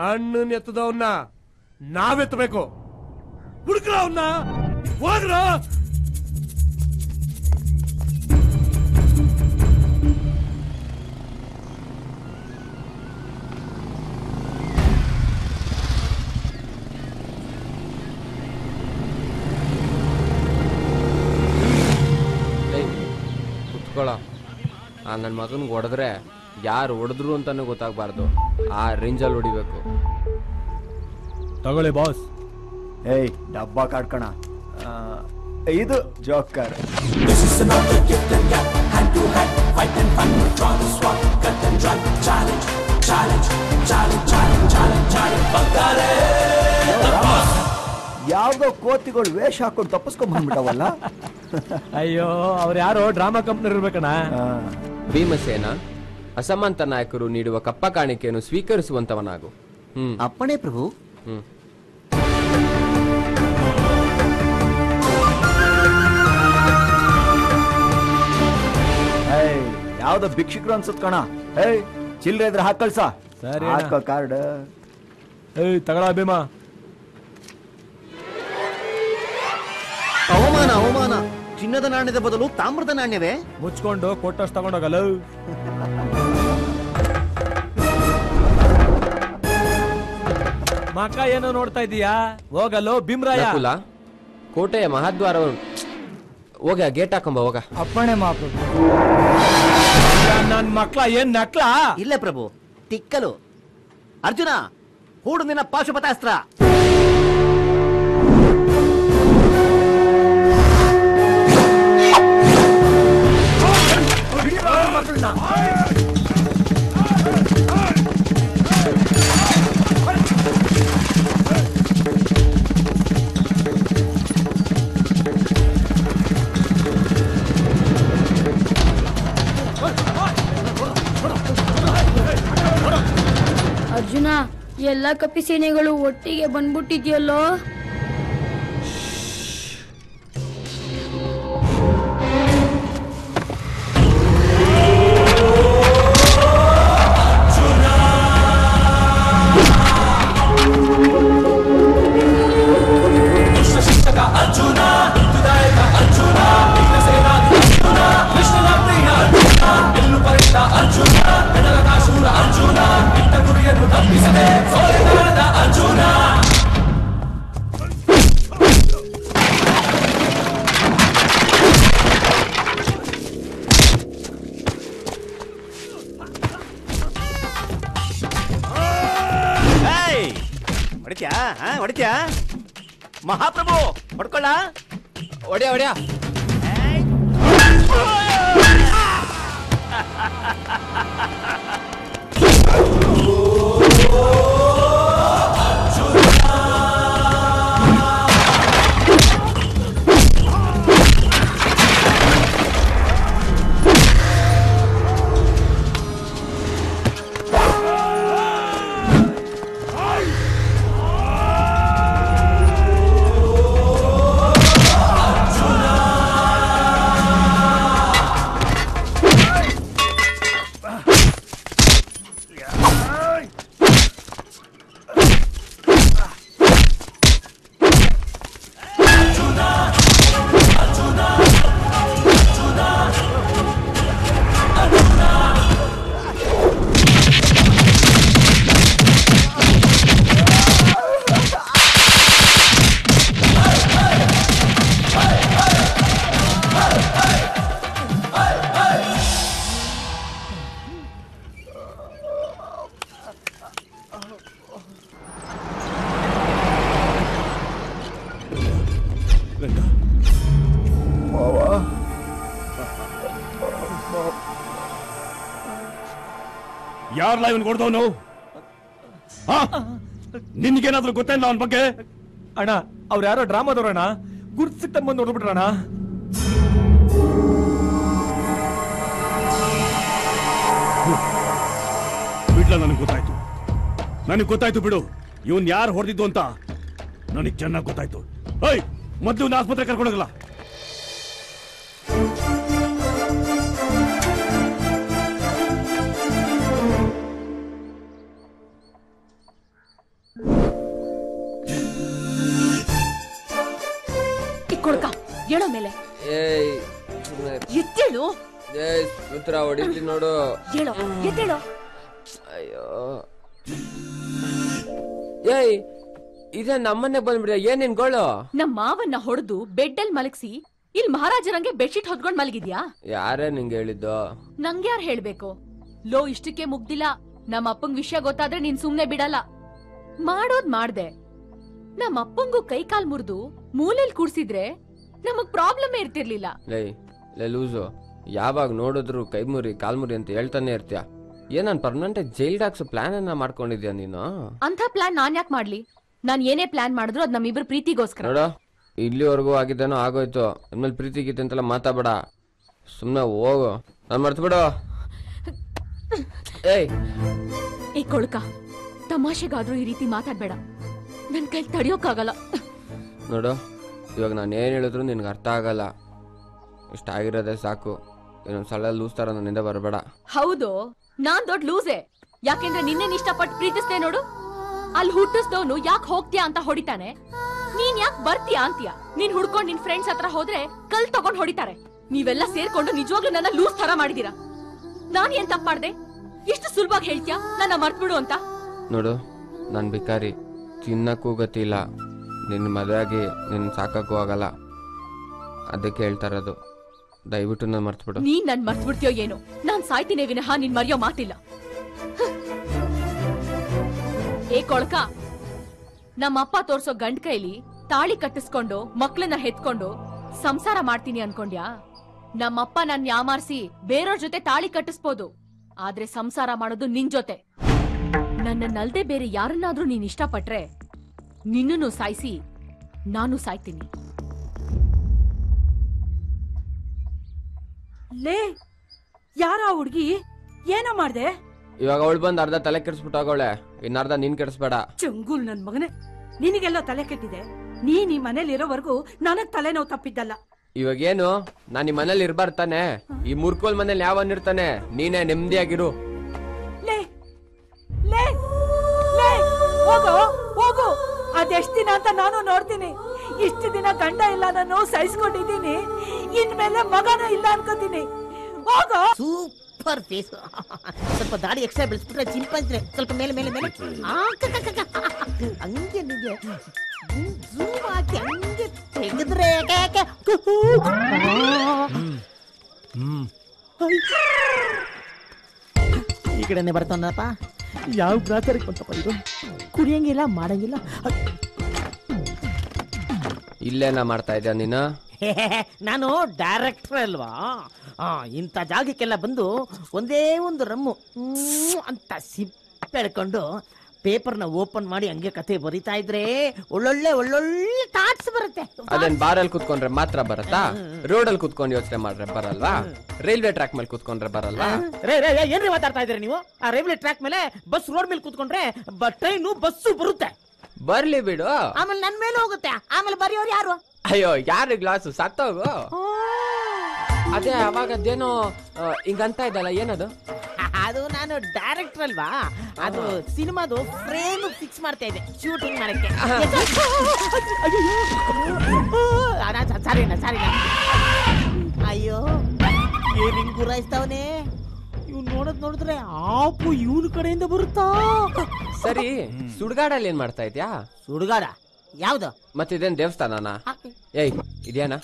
ಅಣ್ಣನ್ ಎತ್ತದವನ್ನ ನಾವೆತ್ತಬೇಕು. ಹುಡುಕ್ರ ಅವನ್ನ, ಹೋಗ್ರ. ನನ್ನ ಮಗನ್ಗೆ ಹೊಡೆದ್ರೆ ಯಾರು ಹೊಡೆದ್ರು ಅಂತಾನು ಗೊತ್ತಾಗಬಾರ್ದು. ಆ ರೇಂಜಲ್ಲಿ ಹೊಡಿಬೇಕು. ತಗೊಳ್ಳಿ ಬಾಸ್. ಏಯ್ ಡಬ್ಬ ಕಾಡ್ಕಣ. ಇದು ಜೋಕರ್. ಯಾವ್ದೋ ಕೋತಿಗಳು ವೇಷ ಹಾಕೊಂಡು ತಪ್ಪಿಸ್ಕೊಂಡ್ ಬಂದ್ಬಿಟ್ಟವಲ್ಲ. ಅಯ್ಯೋ ಅವ್ರು ಯಾರೋ ಡ್ರಾಮಾ ಕಂಪ್ನಿ ಇರ್ಬೇಕಣ್ಣ. ಭೀಮಸೇನ, ಅಸಮಾಂತ ನಾಯಕರು ನೀಡುವ ಕಪ್ಪ ಕಾಣಿಕೆಯನ್ನು ಸ್ವೀಕರಿಸುವಂತವನಾಗು. ಅಪ್ಪಣೆ ಪ್ರಭು. ಯಾವ್ದೋ ಭಿಕ್ಷುಕರು ಅನ್ಸತ್ ಕಣ. ಏಯ್ ಚಿಲ್ರೆ ಇದ್ರೆ ಹಾಕ್ ಕಳ್ಸ. ಸರಿ ಹಾಕೋ ಕಾರ್ಡ್. ಏಯ್ ತಗೊಳ ಭೀಮಾ. ಅವಮಾನ ಅವಮಾನ. ಚಿನ್ನದ ನಾಣ್ಯದ ಬದಲು ತಾಮ್ರದ ನಾಣ್ಯವೇ? ಮುಚ್ಕೊಂಡು ಕೊಟ್ಟಷ್ಟು ತಗೊಂಡೋಗಲ್ಲ. ಮಕ್ಕ ಏನೋ ನೋಡ್ತಾ ಇದೀಯಾ? ಹೋಗಲ್ಲೋ ಭೀಮ್ರಾಯ. ಕೋಟೆಯ ಮಹಾದ್ವಾರ ಹೋಗ, ಗೇಟ್ ಹಾಕೊಂಬ ಹೋಗ. ಅಪ್ಪಣೆ ಮಹಾಪ್ರಭು. ನನ್ ಮಕ್ಳ ಏನ್ ನಕ್ಲ? ಇಲ್ಲ ಪ್ರಭು, ತಿಕ್ಕಲು. ಅರ್ಜುನ, ಹೂಡು ನಿನ್ನ ಪಾಶುಪತಾಸ್ತ್ರ. ಅರ್ಜುನ, ಎಲ್ಲ ಕಪಿ ಸೇನೆಗಳು ಒಟ್ಟಿಗೆ ಬಂದ್ಬಿಟ್ಟಿದ್ಯಲ್ಲೋ. ಹೊಡಿತ್ಯಾ ಮಹಾಪ್ರಭು? ಹೊಡ್ಕೊಳ್ಳ. ಹೊಡ್ಯಾ ಹೊಡ್ಯಾ. ಯಾರಲ್ಲ ಇವನ್ ಕೊಡ್ದವನು? ನಿನ್ಗೇನಾದ್ರೂ ಗೊತ್ತಿಲ್ಲ ಅವನ ಬಗ್ಗೆ? ಅಣ್ಣ ಅವ್ರು ಯಾರೋ ಡ್ರಾಮಾದವ್ರಣ್ಣ, ಗುರ್ತು ಸಿಕ್ತ ಬಂದು ನೋಡ್ಬಿಟ್ರಣ್ಣ. ಬಿಡ್ಲ, ನನಗೆ ಗೊತ್ತಾಯ್ತು ಬಿಡು. ಇವನ್ ಯಾರು ಹೊಡೆದಿದ್ದು ಅಂತ ನನಗೆ ಚೆನ್ನಾಗಿ ಗೊತ್ತಾಯ್ತು. ಮೊದ್ಲು ಆಸ್ಪತ್ರೆ ಕರ್ಕೊಂಡೋಗಲ್ಲ. ಎತ್ತೇಳು ಉತ್ತರ ಹೊಡಿತೀನಿ ನೋಡು. ಹೇಳೋ ಎತ್ತೇಳೋ. ಅಯ್ಯೋ ಏಯ್ ಇದೇ ನಮ್ಮನೆ ಬಂದ್ಬಿಡ. ಏನೇನ್ ಗೋಳು? ನಮ್ ಮಾವನ್ನ ಹೊಡೆದು ಬೆಡ್ಡಲ್ಲಿ ಮಲಗಿಸಿ ಇಲ್ಲಿ ಮಹಾರಾಜರಂಗೆ ಬೆಡ್ಶೀಟ್ ಹೊದ್ಕೊಂಡ್ ಮಲಗಿದ್ಯಾ? ಯಾರೇ ನಿಂಗೆ ಹೇಳಿದ್ದು? ನಂಗೆ ಯಾರು ಹೇಳ್ಬೇಕು? ಲೋ ಇಷ್ಟಕ್ಕೆ ಮುಗ್ದಿಲ್ಲ. ನಮ್ಮ ಅಪ್ಪಂಗ್ ವಿಷಯ ಗೊತ್ತಾದ್ರೆ ನೀನ್ ಸುಮ್ನೆ ಬಿಡಲ್ಲ. ಮಾಡೋದ್ ಮಾಡ್ದೆ. ನಮ್ಮ ಅಪ್ಪಂಗೂ ಕೈ ಕಾಲ್ ಮುರಿದು ಮೂಲೆಲ್ ಕೂಡ್ಸಿದ್ರೆ ನಮಗ್ ಪ್ರಾಬ್ಲಮ್ ಇರ್ತಿರ್ಲಿಲ್ಲ. ಲೇ ಲೂಸು, ಯಾವಾಗ ನೋಡಿದ್ರು ಕೈ ಮುರಿ ಕಾಲ್ ಮುರಿ ಅಂತ ಹೇಳ್ತಾನೆ ಇರ್ತೀಯ. ಏನನ್ ಪರ್ಮನೆಂಟ್ ಜೈಲ್ಗೆ ಹಾಕ್ಸೋ ಪ್ಲಾನ್ ಅನ್ನ ಮಾಡ್ಕೊಂಡಿದ್ಯಾ ನೀನು? ಅಂತ ಪ್ಲಾನ್ ನಾನ್ ಯಾಕೆ ಮಾಡ್ಲಿ? ನಾನ್ ಏನೇ ಪ್ಲಾನ್ ಮಾಡಿದ್ರು ಅದ್ ನಮ್ಮಿಬ್ರು ಪ್ರೀತಿಗೋಸ್ಕರ. ನೋಡ, ಇಲ್ಲಿವರೆಗೂ ಆಗಿದ್ದೇನೋ ಆಗೋಯ್ತು. ಆಮೇಲೆ ಪ್ರೀತಿ ಗೀತೆ ಅಂತೆಲ್ಲ ಮಾತಾಡಬೇಡ. ಸುಮ್ನೆ ಹೋಗು, ನಾನ್ ಮರ್ತ್ಬಿಡು. ಏ ಕೊಳ್ಕ, ತಮಾಷೆಗಾದ್ರೂ ಈ ರೀತಿ ಮಾತಾಡ್ಬೇಡ. ನನ್ ಕೈ ತಡಿಯೋಕ್ಕಾಗಲ್ಲ. ನೋಡು, ಇವಾಗ ನಾನು ಏನ್ ಹೇಳಿದ್ರು ನಿನ್ಗೆ ಅರ್ಥ ಆಗಲ್ಲ. ಇಷ್ಟ ಆಗಿರೋದೇ ಸಾಕು. ಇನ್ನೊಂದ್ಸಲ ಲೂಸ್ ತರ ನನ್ನಿಂದ ಬರಬೇಡ. ಹೌದು, ನಾನ್ ದೊಡ್ಡ ಲೂಸೆ. ಯಾಕೆಂದ್ರೆ ನಿನ್ನೇನ್ ಇಷ್ಟಪಟ್ಟು ಪ್ರೀತಿಸ್ತೆ ನೋಡು. ಅಲ್ಲಿ ಹುಟ್ಟಿಸ್ದವನು ಯಾಕೆ ಹೋಗ್ತೀಯಾ ಅಂತ ಹೊಡಿತಾನೆ, ನೀನ್ ಯಾಕೆ ಬರ್ತೀಯಾ ಅಂತೀಯ. ನೀನ್ ಹುಡ್ಕೊಂಡ್ ನಿನ್ ಫ್ರೆಂಡ್ಸ್ ಹತ್ರ ಹೋದ್ರೆ ಕಲ್ ತಗೊಂಡ್ ಹೊಡಿತಾರೆ. ನೀವೆಲ್ಲ ಸೇರ್ಕೊಂಡು ನಿಜವಾಗ್ಲೂ ನನ್ನ ಲೂಸ್ ತರ ಮಾಡಿದೀರಾ. ನಾನ್ ಏನ್ ತಪ್ಪ ಮಾಡ್ದೆ? ಇಷ್ಟು ಸುಲಭವಾಗಿ ಹೇಳ್ತೀಯಾ ನನ್ನ ಮರ್ತ್ಬಿಡು ಅಂತ? ನೋಡು, ನಾನ್ ಬಿಕಾರಿ, ತಿನ್ನಕ್ಕೂ ಗತಿ ಇಲ್ಲ. ನಿನ್ನ ಮದುವೆಯಾಗಿ ನಿನ್ನ ಸಾಕಕ್ಕೂ ಆಗಲ್ಲ. ಅದಕ್ಕೆ ಹೇಳ್ತಾ ಇರೋದು, ದಯವಿಟ್ಟು ನಾನು ಮರ್ತ್ಬಿಡು. ನೀನ್ ನನ್ ಮರ್ತ್ಬಿಡ್ತೀಯೋ ಏನೋ, ನಾನ್ ಸಾಯ್ತೀನಿ ವಿನಃ ನಿನ್ ಮರೆಯೋ ಮಾತಿಲ್ಲ. ಏ ಕೊಳ್ಕ, ನಮ್ಮಪ್ಪ ತೋರ್ಸೋ ಗಂಡ್ ಕೈಲಿ ತಾಳಿ ಕಟ್ಟಿಸ್ಕೊಂಡು ಮಕ್ಳನ್ನ ಹೆತ್ಕೊಂಡು ಸಂಸಾರ ಮಾಡ್ತೀನಿ ಅನ್ಕೊಂಡ್ಯಾ? ನಮ್ಮಪ್ಪ ನನ್ ಯಾಮಾರ್ಸಿ ಬೇರೆಯವ್ರ ಜೊತೆ ತಾಳಿ ಕಟ್ಟಿಸ್ಬೋದು, ಆದ್ರೆ ಸಂಸಾರ ಮಾಡೋದು ನಿನ್ ಜೊತೆ. ನನ್ನನ್ನಲ್ದೆ ಬೇರೆ ಯಾರನ್ನಾದ್ರೂ ನೀನ್ ಇಷ್ಟಪಟ್ರೆ ನಿನ್ನನ್ನು ಸಾಯಿಸಿ ನಾನು ಸಾಯ್ತೀನಿ. ಲೇ, ಯಾರ ಹುಡ್ಗಿ? ಏನೋ ಮಾಡ್ದೆ? ಇವಾಗ ಅವಳು ಬಂದ್ ಅರ್ಧ ತಲೆ ಕೆಡಿಸ್ಬಿಟ್ಟು ಹೋಗೋಳೆ, ಇನ್ನರ್ಧ ನೀನ್ ಕೆಡಿಸ್ಬೇಡ. ಚಂಗುಲ್ ನನ್ ಮಗನೇ, ನಿನಗೆಲ್ಲ ತಲೆ ಕೆಟ್ಟಿದೆ. ನೀನ್ ಈ ಮನೇಲಿ ಇರೋವರೆಗೂ ನನಗ್ ತಲೆನೋವು ತಪ್ಪಿದ್ದಲ್ಲ. ಇವಾಗೇನು, ನಾನ್ ಈ ಮನೇಲಿ ಇರ್ಬಾರ್ದು ತಾನೆ? ಈ ಮುರ್ಕೋಲ್ ಮನೇಲಿ ಯಾವನ್ ಇರ್ತಾನೆ? ನೀನೇ ನೆಮ್ಮದಿಯಾಗಿರು. ಲೇ ಲೇ ಲೇ, ಹೋಗು ಹೋಗು. ಅದೆಷ್ಟ್ ದಿನ ಅಂತ ನಾನು ನೋಡ್ತೀನಿ. ಇಷ್ಟು ದಿನ ಗಂಡ ಇಲ್ಲ ನಾನು ಸಹಿಸ್ಕೊಂಡಿದ್ದೀನಿ, ಇನ್ಮೇಲೆ ಮಗನೂ ಇಲ್ಲ ಅನ್ಕೋತೀನಿ. ಹೋಗು. Super face. ಸ್ವಲ್ಪ ದಾಡಿ ಎಕ್ಸ್ಟ್ರಾ ಬೆಳೆಸ್ಬಿಟ್ರೆ ಚಿಂಪಂದ್ರೆ ಸ್ವಲ್ಪ ಮೇಲೆ ಮೇಲೆ ಮೇಲೆ ಹಂಗೆ ನಿಂಗೆ ಝೂಮ್ ಹಾಕಿ ಹಂಗೆ ತೆಗೆದ್ರೆ ಈ ಕಡೆನೆ ಬರ್ತಾನಪ್ಪ. ಯಾವ ಗ್ರಾಚಾರಕ್ಕೆ ಬಂತಪ್ಪ ಇದು? ಕುಡಿಯಂಗಿಲ್ಲ, ಮಾಡಂಗಿಲ್ಲ. ಇಲ್ಲೇನ ಮಾಡ್ತಾ ಇದ್ಯಾ ನೀನು? ನಾನು ಡೈರೆಕ್ಟರ್ ಅಲ್ವಾ? ಇಂಥ ಜಾಗಕ್ಕೆಲ್ಲ ಬಂದು ಒಂದೇ ಒಂದು ರಮ್ಮು ಅಂತ ಸಿಪ್ಪೆಡ್ಕೊಂಡು ಪೇಪರ್ನ ಓಪನ್ ಮಾಡಿ ಹಂಗೆ ಕತೆ ಬರಿತಾ ಇದ್ರೆ ಒಳ್ಳೊಳ್ಳೆ ಒಳ್ಳೊಳ್ಳೆ ಥಾಟ್ಸ್ ಬರುತ್ತೆ. ಅದನ್ ಬಾರಲ್ಲಿ ಕುತ್ಕೊಂಡ್ರೆ ಮಾತ್ರ ಬರತ್ತಾ? ರೋಡಲ್ಲಿ ಕುತ್ಕೊಂಡು ಯೋಚನೆ ಮಾಡ್ರೆ ಬರಲ್ವಾ? ರೈಲ್ವೆ ಟ್ರ್ಯಾಕ್ ಮೇಲೆ ಕುತ್ಕೊಂಡ್ರೆ ಬರಲ್ವಾ? ಏನ್ರಿ ಮಾತಾಡ್ತಾ ಇದ್ರಿ ನೀವು? ಆ ರೈಲ್ವೆ ಟ್ರ್ಯಾಕ್ ಮೇಲೆ ಬಸ್ ರೋಡ್ ಮೇಲೆ ಕುತ್ಕೊಂಡ್ರೆ ಟ್ರೈನು ಬಸ್ಸು ಬರುತ್ತೆ. ಬರ್ಲಿ ಬಿಡು, ಆಮೇಲೆ ನನ್ ಮೇಲೆ ಹೋಗುತ್ತೆ. ಆಮೇಲೆ ಬರೆಯೋರು ಯಾರು? ಅಯ್ಯೋ, ಯಾರು ಗ್ಲಾಸು ಸತ್ತೋಗು. ಅದೇ ಅವಾಗದೇನೋ ಹಿಂಗಂತ ಇದ್ದಲ್ಲ, ಏನದು? ಅದು ನಾನು ಡೈರೆಕ್ಟರ್ ಅಲ್ವಾ, ಅದು ಸಿನಿಮಾದು ಫ್ರೇಮ್ ಫಿಕ್ಸ್ ಮಾಡ್ತಾ ಇದ್ದೆ ಶೂಟಿಂಗ್ ಮಾಡಕ್ಕೆ. ಸಾರಿನಾ ಸಾರಿನಾ. ಅಯ್ಯೋ, ಏನ್ ಹಿಂಗ್ ಗುರಾಯಿಸ್ತಾವನೆ ಇವ್. ನೋಡಿದ್ರೆ ಆಪು ಇವನ ಕಡೆಯಿಂದ ಬರುತ್ತಾ? ಸರಿ, ಸುಡ್ಗಾಡಲ್ಲಿ ಏನ್ ಮಾಡ್ತಾ ಇದ್ಯಾ? ಸುಡ್ಗಾಡ ಯಾವ್ದು? ಮತ್ತಿದೇನ್ ದೇವಸ್ಥಾನನ? ಏಯ್, ಇದೇನ?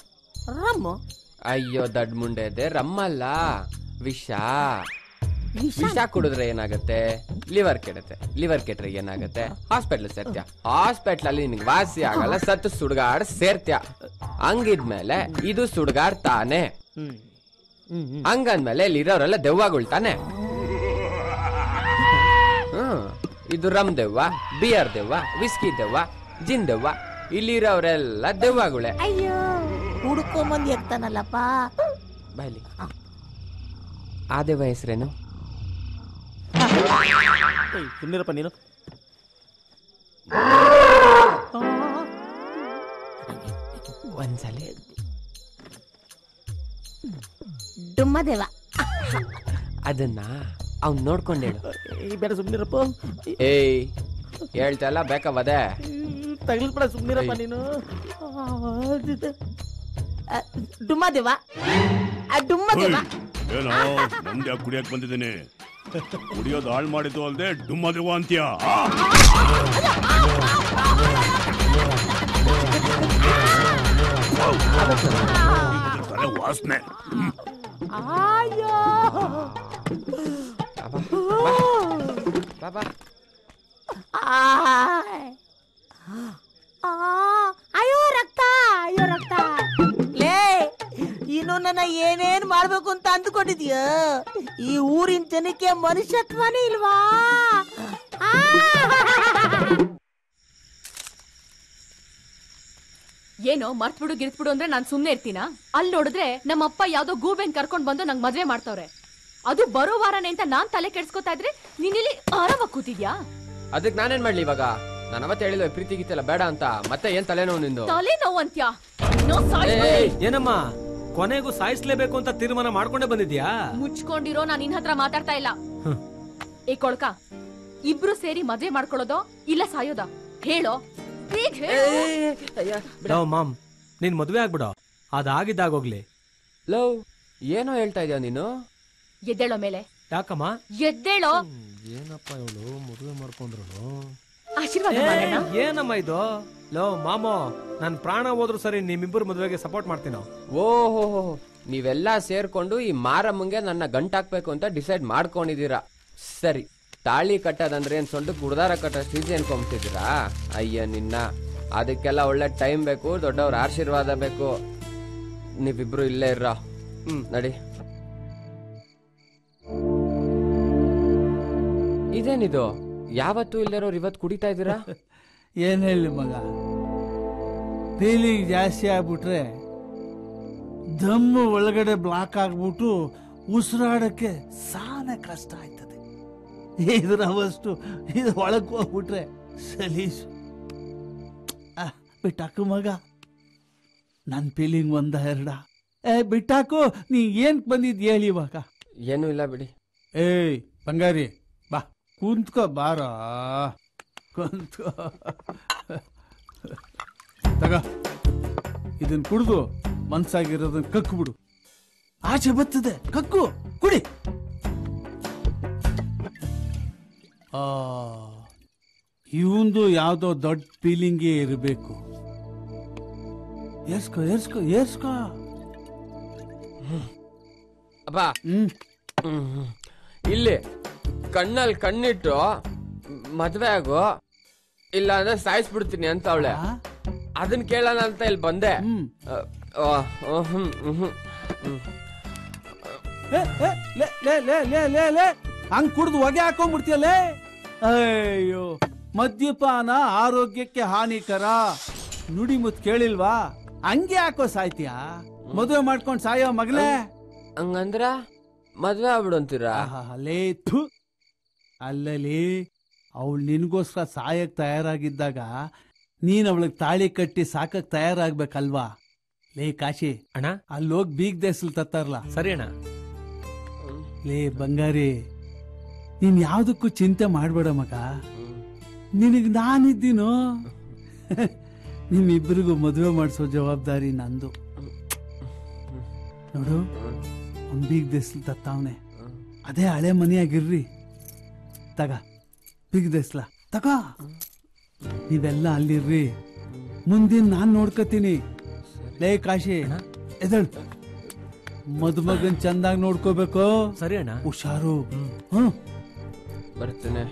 ರಮ್ಮು. ಅಯ್ಯೋ ದಡ್ ಮುಂಡೆ ಇದೆ, ರಮ್ಮಲ್ಲ, ವಿಷ. ವಿಷ ಕುಡಿದ್ರೆ ಏನಾಗತ್ತೆ? ಲಿವರ್ ಕೆಡುತ್ತೆ. ಲಿವರ್ ಕೆಟ್ರೆ ಏನಾಗತ್ತೆ? ಹಾಸ್ಪಿಟ್ಲ್ ಸೇರ್ತ್ಯ. ಹಾಸ್ಪಿಟ್ಲ್ ಅಲ್ಲಿ ನಿನ್ಗೆ ವಾಸಿ ಆಗಲ್ಲ, ಸತ್ತು ಸುಡ್ಗಾಡ್ ಸೇರ್ತ್ಯ. ಹಂಗಿದ್ಮೇಲೆ ಇದು ಸುಡ್ಗಾಡ್ ತಾನೆ. ಹಂಗಂದ್ಮೇಲೆ ಇಲ್ಲಿ ಇರೋರೆಲ್ಲ ದೆವ್ವಗಳ್ತಾನೆ. ಇದು ರಮ್ ದೆವ್ವ, ಬಿಯರ್ ದೆವ್ವ, ವಿಸ್ಕಿ ದೆವ್ವ, ಜಿನ್ ದೆವ್ವ. ಇಲ್ಲಿರೋರೆಲ್ಲ ದೆವ್ವಗಳೇ. ಅಯ್ಯೋ, ಹುಡ್ಕೊಂಬಂದ್ ಎತ್ತಾನಲ್ಲಪ್ಪ. ಬಾಯ್ಲಿ. ಆ ದೆವ್ವ ಹೆಸರೇನು? ಸುಮ್ಮನಿರಪ್ಪ ನೀನು. ಒಂದ್ಸಲಿ ಡುಮ್ಮದೇವ ಅದನ್ನ ಅವ್ನ್ ನೋಡ್ಕೊಂಡೇಳು. ಬೇಡ ಸುಮ್ಮನಿರಪ್ಪ. ಏಯ್, ಹೇಳ್ತಲ್ಲ ಬೇಕವದೆ. ತಗಲ್ಪಡ ಸುಮ್ಮನಿರಪ್ಪ ನೀನು. ಡುಮ್ಮದೇವ ಡುಮ್ಮದೇವ ಏನೋ ನಮ್ದು ಯಾಕೆ ಕುಡಿಯಕ್ ಬಂದಿದ್ದೀನಿ ಕುಡಿಯೋದು ಹಾಳು ಮಾಡಿದ್ದು ಅಲ್ದೆ ಡುಮ್ಮದೇವ ಅಂತ್ಯ ವಾಸನೆ ಅಯ್ಯೋ ಅಯ್ಯೋ ರಕ್ತ ಅಯ್ಯೋ ರಕ್ತ ಲೇ ಇನ್ನು ನನ್ನ ಏನೇನ್ ಮಾಡ್ಬೇಕು ಅಂತ ಅಂದ್ಕೊಂಡಿದ್ಯ ಈ ಊರಿನ ಜನಕ್ಕೆ ಮನುಷ್ಯತ್ವನೇ ಇಲ್ವಾ ಏನೋ ಮರ್ತ್ಬಿಡು ಗಿರ್ತ್ಬಿಡು ಅಂದ್ರೆ ನಾನ್ ಸುಮ್ನೆ ಇರ್ತೀನ ಅಲ್ಲಿ ನೋಡಿದ್ರೆ ನಮ್ಮಪ್ಪ ಯಾವ್ದೋ ಗೂಬೆನ್ ಕರ್ಕೊಂಡ್ ಬಂದು ನಂಗ್ ಮದ್ವೆ ಮಾಡ್ತವ್ರೆ ಅದು ಬರೋ ವಾರನೇ ಅಂತ ನಾನ್ ತಲೆ ಕೆಡ್ಸ್ಕೊತಾ ಇದ್ರೆ ನೀನ್ ಇಲ್ಲಿ ಆರಾಮಾಗಿ ಕೂತಿದ್ಯಾ ಅದಕ್ಕೆ ನಾನೇನ್ ಮಾಡ್ಲಿ ಇವಾಗ ನಾನು ಅವತ್ತು ಹೇಳಿಲ್ಲ ಪ್ರೀತಿ ಗೀತೆಲ್ಲ ಬೇಡ ಅಂತ ಮತ್ತೆ ಏನ್ ತಲೆನೋವು ನಿಂದು ತಲೆನೋವು ಅಂತ್ಯಾ ಏನಮ್ಮ ಕೊನೆಗೂ ಸಾಯಿಸ್ಲೇಬೇಕು ಅಂತ ತೀರ್ಮಾನ ಮಾಡ್ಕೊಂಡೇ ಬಂದಿದ್ಯಾ ಮುಚ್ಕೊಂಡಿರೋ ನಾನ್ ನಿನ್ ಹತ್ರ ಮಾತಾಡ್ತಾ ಇಲ್ಲ ಏ ಕೊಳ್ಕ ಇಬ್ರು ಸೇರಿ ಮದ್ವೆ ಮಾಡ್ಕೊಳ್ಳೋದೋ ಇಲ್ಲ ಸಾಯೋದ ಹೇಳೋ ಲವ್ ಮಾಮ್ ನೀನ್ ಮದ್ವೆ ಆಗ್ಬಿಡೋ ಅದಾಗಿದ್ದಾಗೋಗ್ಲಿ ಲವ್ ಏನೋ ಹೇಳ್ತಾ ಇದೀಯ ನೀನು ಎದ್ದೇಳೋ ಮೇಲೆ ಯಾಕಮ್ಮ ಎದ್ದೇಳೋ ಏನಪ್ಪ ಇವಳು ಮದುವೆ ಮಾಡ್ಕೊಂಡ್ರು ಆಶೀರ್ವಾದ ಮಾಡೋಣ ಏನಮ್ಮ ಇದು ಲೋ ಮಾಮೋ ನನ್ ಪ್ರಾಣ ಹೋದ್ರು ಸರಿ ನಿಮ್ಮಿಬ್ಬರು ಮದುವೆಗೆ ಸಪೋರ್ಟ್ ಮಾಡ್ತೀನೋ ಓಹೋ ನೀವೆಲ್ಲ ಸೇರ್ಕೊಂಡು ಈ ಮಾರಮ್ಮಂಗೆ ನನ್ನ ಗಂಟಾಕ್ಬೇಕು ಅಂತ ಡಿಸೈಡ್ ಮಾಡ್ಕೊಂಡಿದೀರಾ ಸರಿ ತಾಳಿ ಕಟ್ಟೋದಂದ್ರೆ ಏನ್ ಸೊಂಟ ಗುಡ್ದಾರ ಕಟ್ಟೋಷ್ಟು ಈಸಿ ಅನ್ಕೊಂಬಿಟ್ಟಿದ್ದೀರಾ ಅಯ್ಯ ನಿನ್ನ ಅದಕ್ಕೆಲ್ಲ ಒಳ್ಳೆ ಟೈಮ್ ಬೇಕು ದೊಡ್ಡವ್ರ ಆಶೀರ್ವಾದ ಬೇಕು ನೀವಿಬ್ರು ಇಲ್ಲೇ ಇರ್ರ ನಡಿ ಇದೇನಿದು ಯಾವತ್ತೂ ಇಲ್ಲರೋರು ಇವತ್ತು ಕುಡಿತಾ ಇದ್ದೀರಾ ಏನ್ ಹೇಳಿ ಮಗ ಫೀಲಿಂಗ್ ಜಾಸ್ತಿ ಆಗ್ಬಿಟ್ರೆ ದಮ್ಮು ಒಳಗಡೆ ಬ್ಲಾಕ್ ಆಗ್ಬಿಟ್ಟು ಉಸಿರಾಡಕ್ಕೆ ಸಾನೆ ಕಷ್ಟ ಆಯ್ತದೆ ಇದ್ರ ಅವಷ್ಟು ಇದು ಒಳಗೆ ಹೋಗ್ಬಿಟ್ರೆ ಸಲೀಸು ಬಿಟ್ಟಾಕು ಮಗ ನನ್ನ ಫೀಲಿಂಗ್ ಒಂದ ಎರಡ ಬಿಟ್ಟಾಕು ನೀ ಏನ್ ಬಂದಿದ್ ಹೇಳಿ ಇವಾಗ ಏನೂ ಇಲ್ಲ ಬಿಡಿ ಏಯ್ ಬಂಗಾರಿ ಬಾ ಕುಂತ್ಕೋ ಬಾರ ಕುಂತ್ಕೋ ತಗ ಇದನ್ ಕುಡ್ದು ಮನ್ಸಾಗಿರೋದನ್ನ ಕಕ್ಕು ಬಿಡು ಆಚೆ ಬರ್ತದೆ ಕಕ್ಕು ಕುಡಿ ಇವಂದು ಯಾವ್ದೋ ದೊಡ್ಡ ಫೀಲಿಂಗೇ ಇರಬೇಕು ಏರ್ಸ್ಕೋ ಏರ್ಸ್ಕೋ ಏರ್ಸ್ಕೋ ಅಬ್ಬಾ ಇಲ್ಲಿ ಕಣ್ಣಲ್ಲಿ ಕಣ್ಣಿಟ್ಟು ಮದ್ವೆ ಆಗು ಇಲ್ಲ ಅಂದ್ರೆ ಸಾಯಿಸ್ಬಿಡ್ತೀನಿ ಅಂತ ಅವಳೆ ಅದನ್ನ ಕೇಳೋಣ ಅಂತ ಇಲ್ಲಿ ಬಂದೆ ಹಂಗ್ ಕುಡ್ದು ಹೊಗೆ ಹಾಕೊಂಡ್ಬಿಡ್ತೀಯಲ್ಲೇ ಅಯ್ಯೋ ಮದ್ಯಪಾನ ಆರೋಗ್ಯಕ್ಕೆ ಹಾನಿಕರ ನುಡಿ ಮುತ್ ಕೇಳಿಲ್ವಾ ಹಂಗೆ ಹಾಕೋ ಸಾಯ್ತೀಯ ಮದುವೆ ಮಾಡ್ಕೊಂಡ್ ಸಾಯೋ ಮಗನೇ ಹಂಗಂದ್ರ ಮದ್ವೆ ಆಗ್ಬಿಡು ಅಂತೀರಾ ಅಲ್ಲಲ್ಲಿ ಅವಳು ನಿನ್ಗೋಸ್ಕರ ಸಾಯಕ್ ತಯಾರಾಗಿದ್ದಾಗ ನೀನ್ ಅವಳಿಗೆ ತಾಳಿ ಕಟ್ಟಿ ಸಾಕಕ್ ತಯಾರಾಗ್ಬೇಕಲ್ವಾ ಲೇ ಕಾಶಿ ಅಣ್ಣ ಅಲ್ಲೋಗಿ ಬೀಗ್ ದೇಸಲ್ ತತ್ತಾರಲ್ಲ ಸರಿ ಅಣ್ಣ ಲೇ ಬಂಗಾರಿ ನೀನ್ ಯಾವ್ದಕ್ಕೂ ಚಿಂತೆ ಮಾಡ್ಬೇಡ ಮಗ ನಿನಗ್ ನಾನಿದ್ದೀನೋ ನಿಮ್ಮಿಬ್ಬರಿಗೂ ಮದುವೆ ಮಾಡಿಸೋ ಜವಾಬ್ದಾರಿ ನಂದು ನೋಡು ಒಂದ್ ಬೀಗ್ ದೇಸಲ್ ತತ್ತಾವನೆ ಅದೇ ಹಳೆ ಮನೆಯಾಗಿರ್ರಿ ತಗ ಬೀಗ್ ದೇಸ್ಲ ತಗ ನೀವೆಲ್ಲ ಅಲ್ಲಿರ್ರಿ ಮುಂದಿನ ನಾನ್ ನೋಡ್ಕೋತೀನಿ ಲೇ ಕಾಶಿ ಎದಳ್ ಮದುಮಗನ್ ಚಂದಾಗಿ ನೋಡ್ಕೋಬೇಕು ಸರಿ ಅಣ್ಣ ಹುಷಾರು ಬರ್ತೇನೆ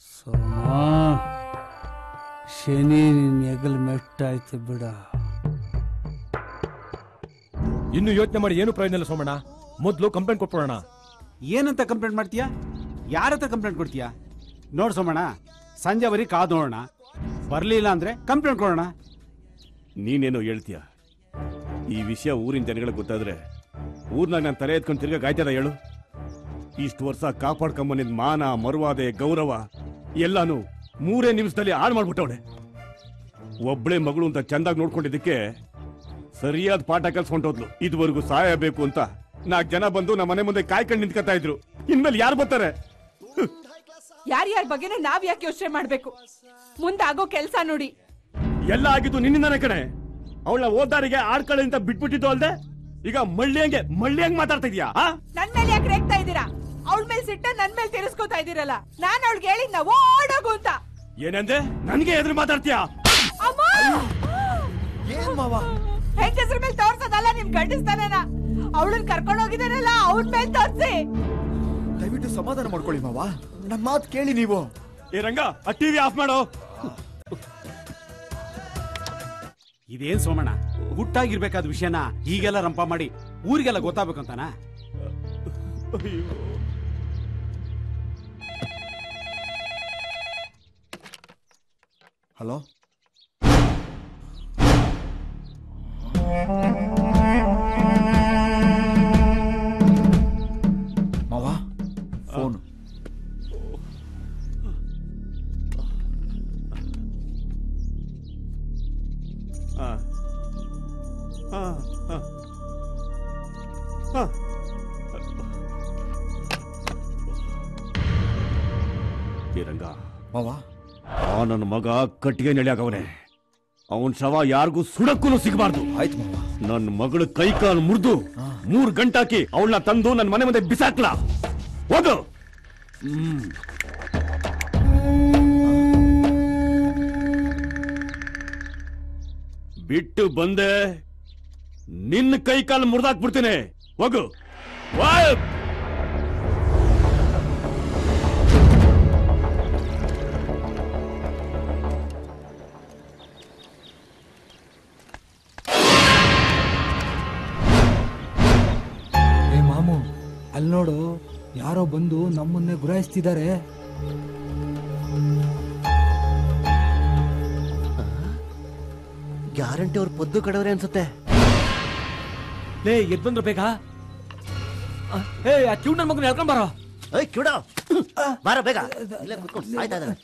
ಸೋಮಾ ಶನಿ ನಿನ್ ಹೆಗಲ್ ಮೆಟ್ಟಾಯ್ತು ಬಿಡ ಇನ್ನು ಯೋಚನೆ ಮಾಡಿ ಏನು ಪ್ರಯೋಜನ ಇಲ್ಲ ಸೋಮಣ್ಣ ಮೊದ್ಲು ಕಂಪ್ಲೇಂಟ್ ಕೊಟ್ಬಿಡೋಣ ಏನಂತ ಕಂಪ್ಲೇಂಟ್ ಮಾಡ್ತೀಯಾ ಯಾರ ಹತ್ರ ಕಂಪ್ಲೇಂಟ್ ಕೊಡ್ತೀಯಾ ನೋಡ್ ಸೋಮಣ್ಣ ಸಂಜೆವರೆಗೆ ಕಾದು ನೋಡೋಣ ಬರ್ಲಿಲ್ಲ ಅಂದ್ರೆ ಕಂಪ್ಲೇಂಟ್ ಕೊಡೋಣ ನೀನೇನೋ ಹೇಳ್ತೀಯ ಈ ವಿಷಯ ಊರಿನ ಜನಗಳಿಗೆ ಗೊತ್ತಾದ್ರೆ ಊರ್ನಾಗ ನಾನು ತಲೆ ಎತ್ಕೊಂಡು ತಿರ್ಗಾ ಗಾಯ್ತದ ಹೇಳು ಇಷ್ಟು ವರ್ಷ ಕಾಪಾಡ್ಕೊಂಬಂದಿದ್ ಮಾನ ಮರುವಾದೆ ಗೌರವ ಎಲ್ಲಾನು 3 ನಿಮಿಷದಲ್ಲಿ ಹಾಳು ಮಾಡ್ಬಿಟ್ಟವಳೆ ಒಬ್ಬಳೆ ಮಗಳು ಅಂತ ಚಂದಾಗಿ ನೋಡ್ಕೊಂಡಿದ್ದಕ್ಕೆ ಸರಿಯಾದ ಪಾಠ ಕಲ್ಸ್ಕೊಂಡೋದ್ಲು ಇದುವರೆಗೂ ಸಾಯಬೇಕು ಅಂತ 4 ಜನ ಬಂದು ನಮ್ಮ ಮನೆ ಮುಂದೆ ಕಾಯ್ಕೊಂಡು ನಿಂತ್ಕೊತಾ ಇದ್ರು ಇನ್ಮೇಲೆ ಯಾರು ಬರ್ತಾರೆ ಯಾರ್ಯಾರ ಬಗ್ಗೆನೂ ನಾವ್ ಯಾಕೆ ಯೋಚನೆ ಮಾಡ್ಬೇಕು? ಮುಂದಾಗೋ ಕೆಲ್ಸ ನೋಡಿ. ಎಲ್ಲ ಆಗಿದ್ದು ನಿನ್ನಿಂದಾನೆ ಕಣೆ. ಅವಳ ಓದಾರಿಗೆ ಆಡ್ಕಳಿ ಅಂತ ಬಿಟ್ಬಿಟ್ಟಿದ್ದು ಅಲ್ದೆ ಈಗ ಮಳ್ಳಿ ಹಂಗ್ ಮಾತಾಡ್ತಾ ಇದೀಯಾ? ನನ್ ಮೇಲೆ ಯಾಕೆ ರೇಗ್ತಾ ಇದ್ದೀರಾ? ಅವಳ ಮೇಲೆ ಸಿಟ್ಟ ನನ್ ಮೇಲೆ ತಿರ್ಸ್ಕೊತಾ ಇದೀರಲ್ಲ. ನಾನ್ ಅವಳಿಗೆ ಹೇಳಿದ್ ನಾವು ಓಡೋಗು ಅಂತ. ಏನಂದೆ? ನನ್ಗೆ ಎದುರು ಮಾತಾಡ್ತೀಯಾ? ಹೆಂಗಸ್ರ ಮೇಲೆ ತೋರ್ಸೋದಲ್ಲ ನಿಮ್ ಗಂಡಸ್ತಾನ. ಅವಳನ್ನ ಕರ್ಕೊಂಡು ಹೋಗಿದಾರಲ್ಲ ಅವಳ ಮೇಲೆ ತೋರ್ಸಿ. ದಯವಿಟ್ಟು ಸಮಾಧಾನ ಮಾಡ್ಕೊಳ್ಳಿ ಮಾವ, ನಮ್ಮ ಮಾತು ಕೇಳಿ ನೀವು. ಏ ರಂಗ, ಆ ಟಿವಿ ಆಫ್ ಮಾಡೋ. ಇದೇನ್ ಸೋಮಣ್ಣ, ಗುಟ್ಟಾಗಿರ್ಬೇಕಾದ ವಿಷಯನ ಹೀಗೆಲ್ಲ ರಂಪ ಮಾಡಿ ಊರಿಗೆಲ್ಲ ಗೊತ್ತಾಗ್ಬೇಕಂತಾನ? ಹಲೋ, ಮಾವ ಫೋನು. ರಂಗ ಮಾವ, ನನ್ನ ಮಗ ಕಟ್ಟಿಗೆ ನೆಲೆಯಾಗವನೆ. ಅವನ್ ಶವ ಯಾರಿಗೂ ಸುಡಕ್ಕೂ ಸಿಗಬಾರ್ದು. ಆಯ್ತು ಮಾವ. ನನ್ನ ಮಗಳು ಕೈ ಕಾಲು ಮುರಿದು 3 ಗಂಟಾಕಿ ಅವಳನ್ನ ತಂದು ನನ್ನ ಮನೆ ಮುಂದೆ ಬಿಸಾಕ್ಲಾ. ಹೋಗು. ಬಿಟ್ಟು ಬಂದೆ ನಿನ್ನ ಕೈ ಕಾಲು ಮುರಿದಾಕ್ಬಿಡ್ತೀನಿ. ಹೋಗು. ಮಾಮು, ಅಲ್ಲಿ ನೋಡು, ಯಾರೋ ಬಂದು ನಮ್ಮನ್ನೇ ಗುರಾಯಿಸ್ತಿದ್ದಾರೆ. ಗ್ಯಾರಂಟಿ ಅವ್ರು ಪದ್ದು ಕಡವ್ರೆ ಅನ್ಸುತ್ತೆ. ಲೇ ಎದ್ ಬಂದ್ರು ಬೇಗ. ಏ ಆ ಕಿವ್ ನನ್ ಮಗನ ಹೇಳ್ಕೊಂಡ್ ಬಾರೋ. ಏಯ್ ಕಿವುಡ, ಬಾರ ಬೇಗ. ಇಲ್ಲೇ ಕುತ್ಕೊಂಡು ಸಾಯ್ತಾ ಇದ್ದಾನೆ.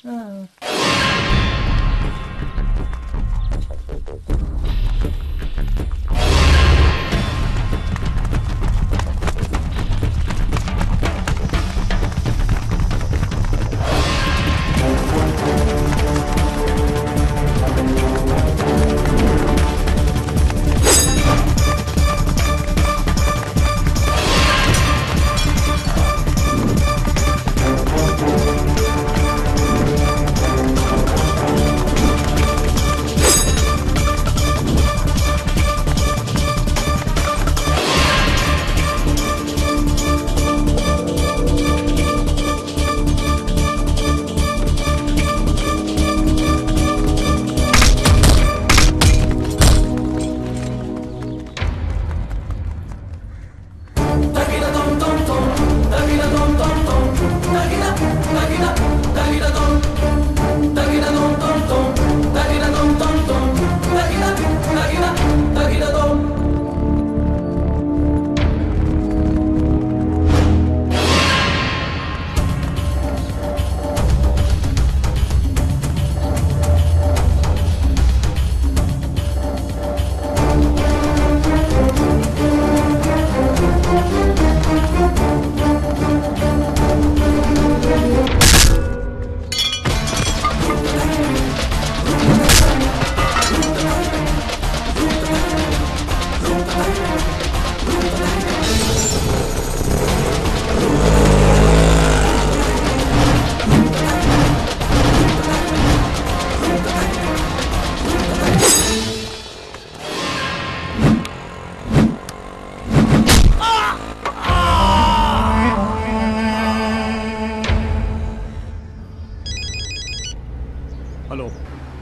ಹಲೋ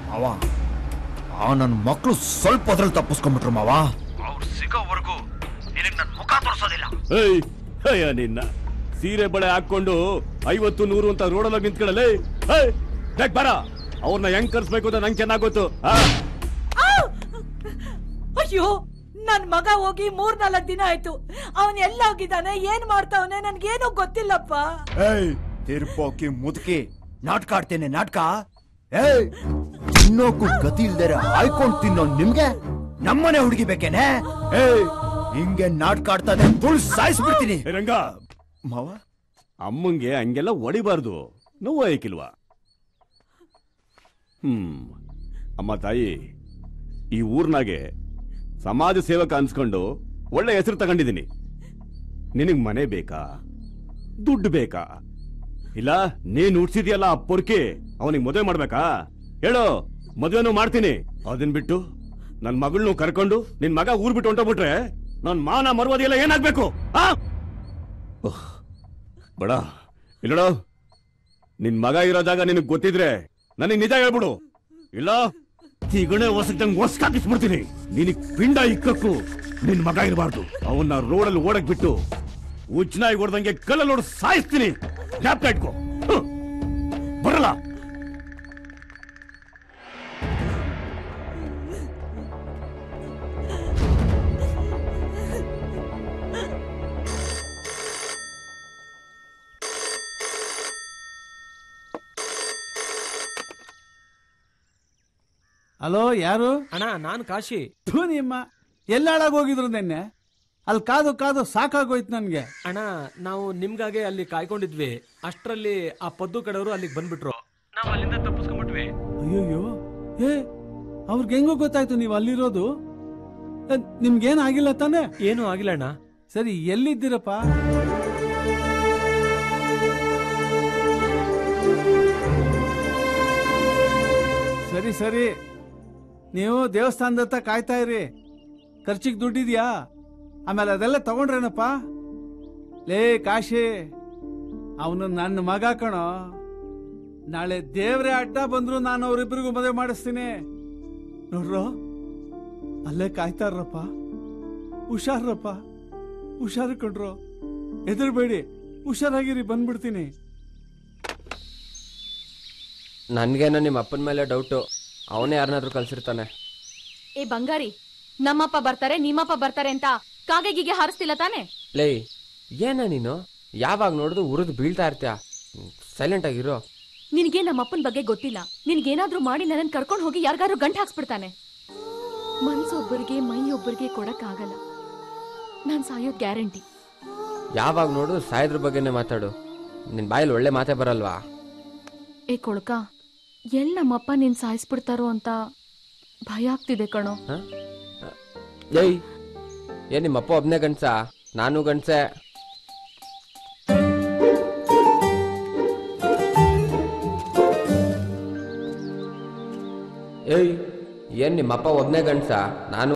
ಮಾವ, ನನ್ನ ಮಕ್ಕಳು ಸ್ವಲ್ಪ ಅದ್ರಲ್ಲಿ ತಪ್ಪಿಸ್ಕೊಂಡ್ಬಿಟ್ರು ಮಾವ. ಅವ್ರು ಸಿಗೋವರೆಗೂ ನಿನಗೆ ನನ್ನ ಮುಖ ತೋರಿಸೋದಿಲ್ಲ. ಅಯ್ಯ ನಿನ್ನ ಸೀರೆ ಬಳೆ ಹಾಕೊಂಡು 50 100 ಅಂತ ರೋಡಲ್ಲಿ ನಿಂತ್ಕೊಳ್ಳಲೇ. ಬರ, ಅವ್ರನ್ನ ಹೆಂಗ್ ಕರ್ಸ್ಬೇಕು ಅಂತ ನಂಗೆ ಚೆನ್ನಾಗ್ ಗೊತ್ತು. ಅಯ್ಯೋ, ನನ್ ಮಗ ಹೋಗಿ 3-4 ದಿನ ಆಯ್ತು. ಅವನ್ ಎಲ್ಲ ಹೋಗಿದ್ದಾನೆ, ಏನ್ ಮಾಡ್ತಾವನೆ ನನ್ಗೇನು ಗೊತ್ತಿಲ್ಲಪ್ಪ. ತಿರ್ಪೋಕಿ ಮುದುಕಿ ನಾಟಕ ಆಡ್ತೇನೆ ನಾಟಕ. ತಿನ್ನೋಕು ಗತಿ ಇಲ್ದೇರೆ ಆಯ್ಕೊಂಡ್ ತಿನ್ನೋ ನಿಮ್ಗೆ ನಮ್ಮನೆ ಹುಡುಗಿ ಬೇಕೇನೆ? ಹಿಂಗೆ ನಾಟಕ ಆಡ್ತಾ ತುಳ್ ಸಾಯಿಸ್ಬಿಡ್ತೀನಿ. ರಂಗ ಮಾವ, ಅಮ್ಮಂಗೆ ಹಂಗೆಲ್ಲ ಹೊಡಿಬಾರ್ದು. ನೋವು ಐಕಿಲ್ವಾ? ಅಮ್ಮ ತಾಯಿ, ಈ ಊರ್ನಾಗೆ ಸಮಾಜ ಸೇವಕ ಅನ್ಸ್ಕೊಂಡು ಒಳ್ಳೆ ಹೆಸರು ತಗೊಂಡಿದ್ದೀನಿ. ನಿನಗ್ ಮನೆ ಬೇಕಾ, ದುಡ್ಡು ಬೇಕಾ, ಇಲ್ಲ ನೀನ್ ಉಡ್ಸಿದ್ಯಲ್ಲ ಆ ಪೊರ್ಕಿ ಅವನಿಗೆ ಮದುವೆ ಮಾಡ್ಬೇಕಾ? ಹೇಳು, ಮದುವೆನೂ ಮಾಡ್ತೀನಿ. ಅದನ್ ಬಿಟ್ಟು ನನ್ ಮಗಳನ್ನೂ ಕರ್ಕೊಂಡು ನಿನ್ ಮಗ ಊರ್ ಬಿಟ್ಟು ಹೊಂಟೋಗ್ಬಿಟ್ರೆ ನನ್ ಮಾನ ಮರ್ವಾದಿಯೆಲ್ಲ ಏನಾಗ್ಬೇಕು? ಬಡ ಇಲ್ಲೋ, ನಿನ್ ಮಗ ಇರೋ ಜಾಗ ನಿನಗ್ ಗೊತ್ತಿದ್ರೆ ನನಗ್ ನಿಜ ಹೇಳ್ಬಿಡು, ಇಲ್ಲ ತಿಗಣೆ ಹೊಸದಂಗ್ ಹೊಸ್ಕಾಕಿಸ್ಬಿಡ್ತೀನಿ. ನಿನಗ್ ಪಿಂಡ ಇಕ್ಕಕ್ಕೂ ನಿನ್ ಮಗ ಇರಬಾರ್ದು. ಅವನ್ನ ರೋಡಲ್ಲಿ ಓಡಕ್ ಬಿಟ್ಟು ಉಚ್ಚನಾಗಿ ಹೊಡೆದಂಗೆ ಕಲ್ಲಲ್ಲಿ ಹೊಡೆದು ಸಾಯಿಸ್ತೀನಿ. ಜ್ಞಾಪಕ ಇಟ್ಕೋ. ಬರಲ್ಲ. ಹಲೋ, ಯಾರು? ಅಣ್ಣ, ನಾನು ಕಾಶಿ. ನಿಮ್ಮ ಎಲ್ಲ ಹಾಳಾಗೋಗಿದ್ರು ನಿನ್ನೆ. ಅಲ್ಲಿ ಕಾದು ಕಾದು ಸಾಕಾಗೋಯ್ತು ನನ್ಗೆ. ಅಣ್ಣ, ನಾವು ನಿಮ್ಗಾಗೆ ಅಲ್ಲಿ ಕಾಯ್ಕೊಂಡಿದ್ವಿ. ಅಷ್ಟರಲ್ಲಿ ಆ ಪದ್ದು ಕಡೆಯವರು ಅಲ್ಲಿಗೆ ಬಂದ್ಬಿಟ್ರು. ನಾವು ಅಲ್ಲಿಂದ ತಪ್ಪಿಸ್ಕೊಂಡ್ಬಿಟ್ವಿ. ಅಯ್ಯೋಯ್ಯೋ, ಅವ್ರಿಗೆ ಹೆಂಗೋ ಗೊತ್ತಾಯ್ತು ನೀವು ಅಲ್ಲಿರೋದು? ನಿಮ್ಗೇನ್ ಆಗಿಲ್ಲ ತಾನೆ? ಏನೂ ಆಗಿಲ್ಲ ಅಣ್ಣ. ಸರಿ, ಎಲ್ಲಿದ್ದೀರಪ್ಪ? ಸರಿ ಸರಿ, ನೀವು ದೇವಸ್ಥಾನದತ್ತ ಕಾಯ್ತಾ ಇರಿ. ಖರ್ಚಿಗೆ ದುಡ್ಡಿದ್ಯಾ? ಆಮೇಲೆ ಅದೆಲ್ಲ ತಗೊಂಡ್ರೇನಪ್ಪ? ಲೇ ಕಾಶಿ, ಅವನು ನನ್ನ ಮಗ ಕಣೋ. ನಾಳೆ ದೇವ್ರೆ ಅಡ್ಡ ಬಂದ್ರು ನಾನು ಅವ್ರಿಬ್ರಿಗೂ ಮದುವೆ ಮಾಡಿಸ್ತೀನಿ. ನೋಡ್ರೋ, ಅಲ್ಲೇ ಕಾಯ್ತಾರಪ್ಪ. ಹುಷಾರ್ರಪ್ಪ, ಹುಷಾರು ಕಣ್ರೋ, ಹೆದರ್ಬೇಡಿ, ಹುಷಾರಾಗಿರಿ, ಬಂದ್ಬಿಡ್ತೀನಿ. ನನ್ಗೇನೋ ನಿಮ್ಮ ಅಪ್ಪನ ಮೇಲೆ ಡೌಟು. ಅವನೇ ಯಾರನ್ನಾದ್ರೂ ಕಳ್ಸಿರ್ತಾನೆ. ಏ ಬಂಗಾರಿ, ನಮ್ಮಪ್ಪ ಬರ್ತಾರೆ ನಿಮ್ಮಪ್ಪ ಬರ್ತಾರೆ ಅಂತ ಕಾಗೆಗಿಗೆ ಹಾರಿಸ್ತಿಲ್ಲ ತಾನೆ? ಲೇ, ಏನ ನೀನು ಯಾವಾಗ ನೋಡಿದ್ರು ಉರಿದು ಬೀಳ್ತಾ ಇರ್ತೀಯ? ಸೈಲೆಂಟ್ ಆಗಿರೋ. ನಿನಗೆ ನಮ್ಮಪ್ಪನ ಬಗ್ಗೆ ಗೊತ್ತಿಲ್ಲ. ನಿನ್ಗೇನಾದ್ರೂ ಮಾಡಿ ನನ್ನನ್ನು ಕರ್ಕೊಂಡು ಹೋಗಿ ಯಾರಿಗಾದ್ರೂ ಗಂಟು ಹಾಕ್ಸ್ಬಿಡ್ತಾನೆ. ಮನ್ಸೊಬ್ಬರಿಗೆ ಮೈ ಒಬ್ಬರಿಗೆ ಕೊಡಕ್ಕಾಗಲ್ಲ. ನಾನ್ ಸಾಯೋದ್ ಗ್ಯಾರಂಟಿ. ಯಾವಾಗ ನೋಡು ಸಾಯೋದ್ರ ಬಗ್ಗೆನೇ ಮಾತಾಡು. ನಿನ್ ಬಾಯಲ್ಲಿ ಒಳ್ಳೆ ಮಾತೇ ಬರಲ್ವಾ? ಏ ಕೊಳಕ, ಎಲ್ ನಮ್ಮಪ್ಪ ನೀನ್ ಸಾಯಿಸ್ಬಿಡ್ತಾರೋ ಅಂತ ಭಯ ಆಗ್ತಿದೆ ಕಣೋ. ಏಯ್, ಏನ್ ನಿಮ್ಮಪ್ಪ ಒಬ್ನೇ ಗಂಡ್ಸ? ನಾನು ಗಂಡ್ಸೆ. ಏಯ್, ಏನ್ ನಿಮ್ಮಪ್ಪ ಒಬ್ನೇ ಗಂಡ್ಸ? ನಾನು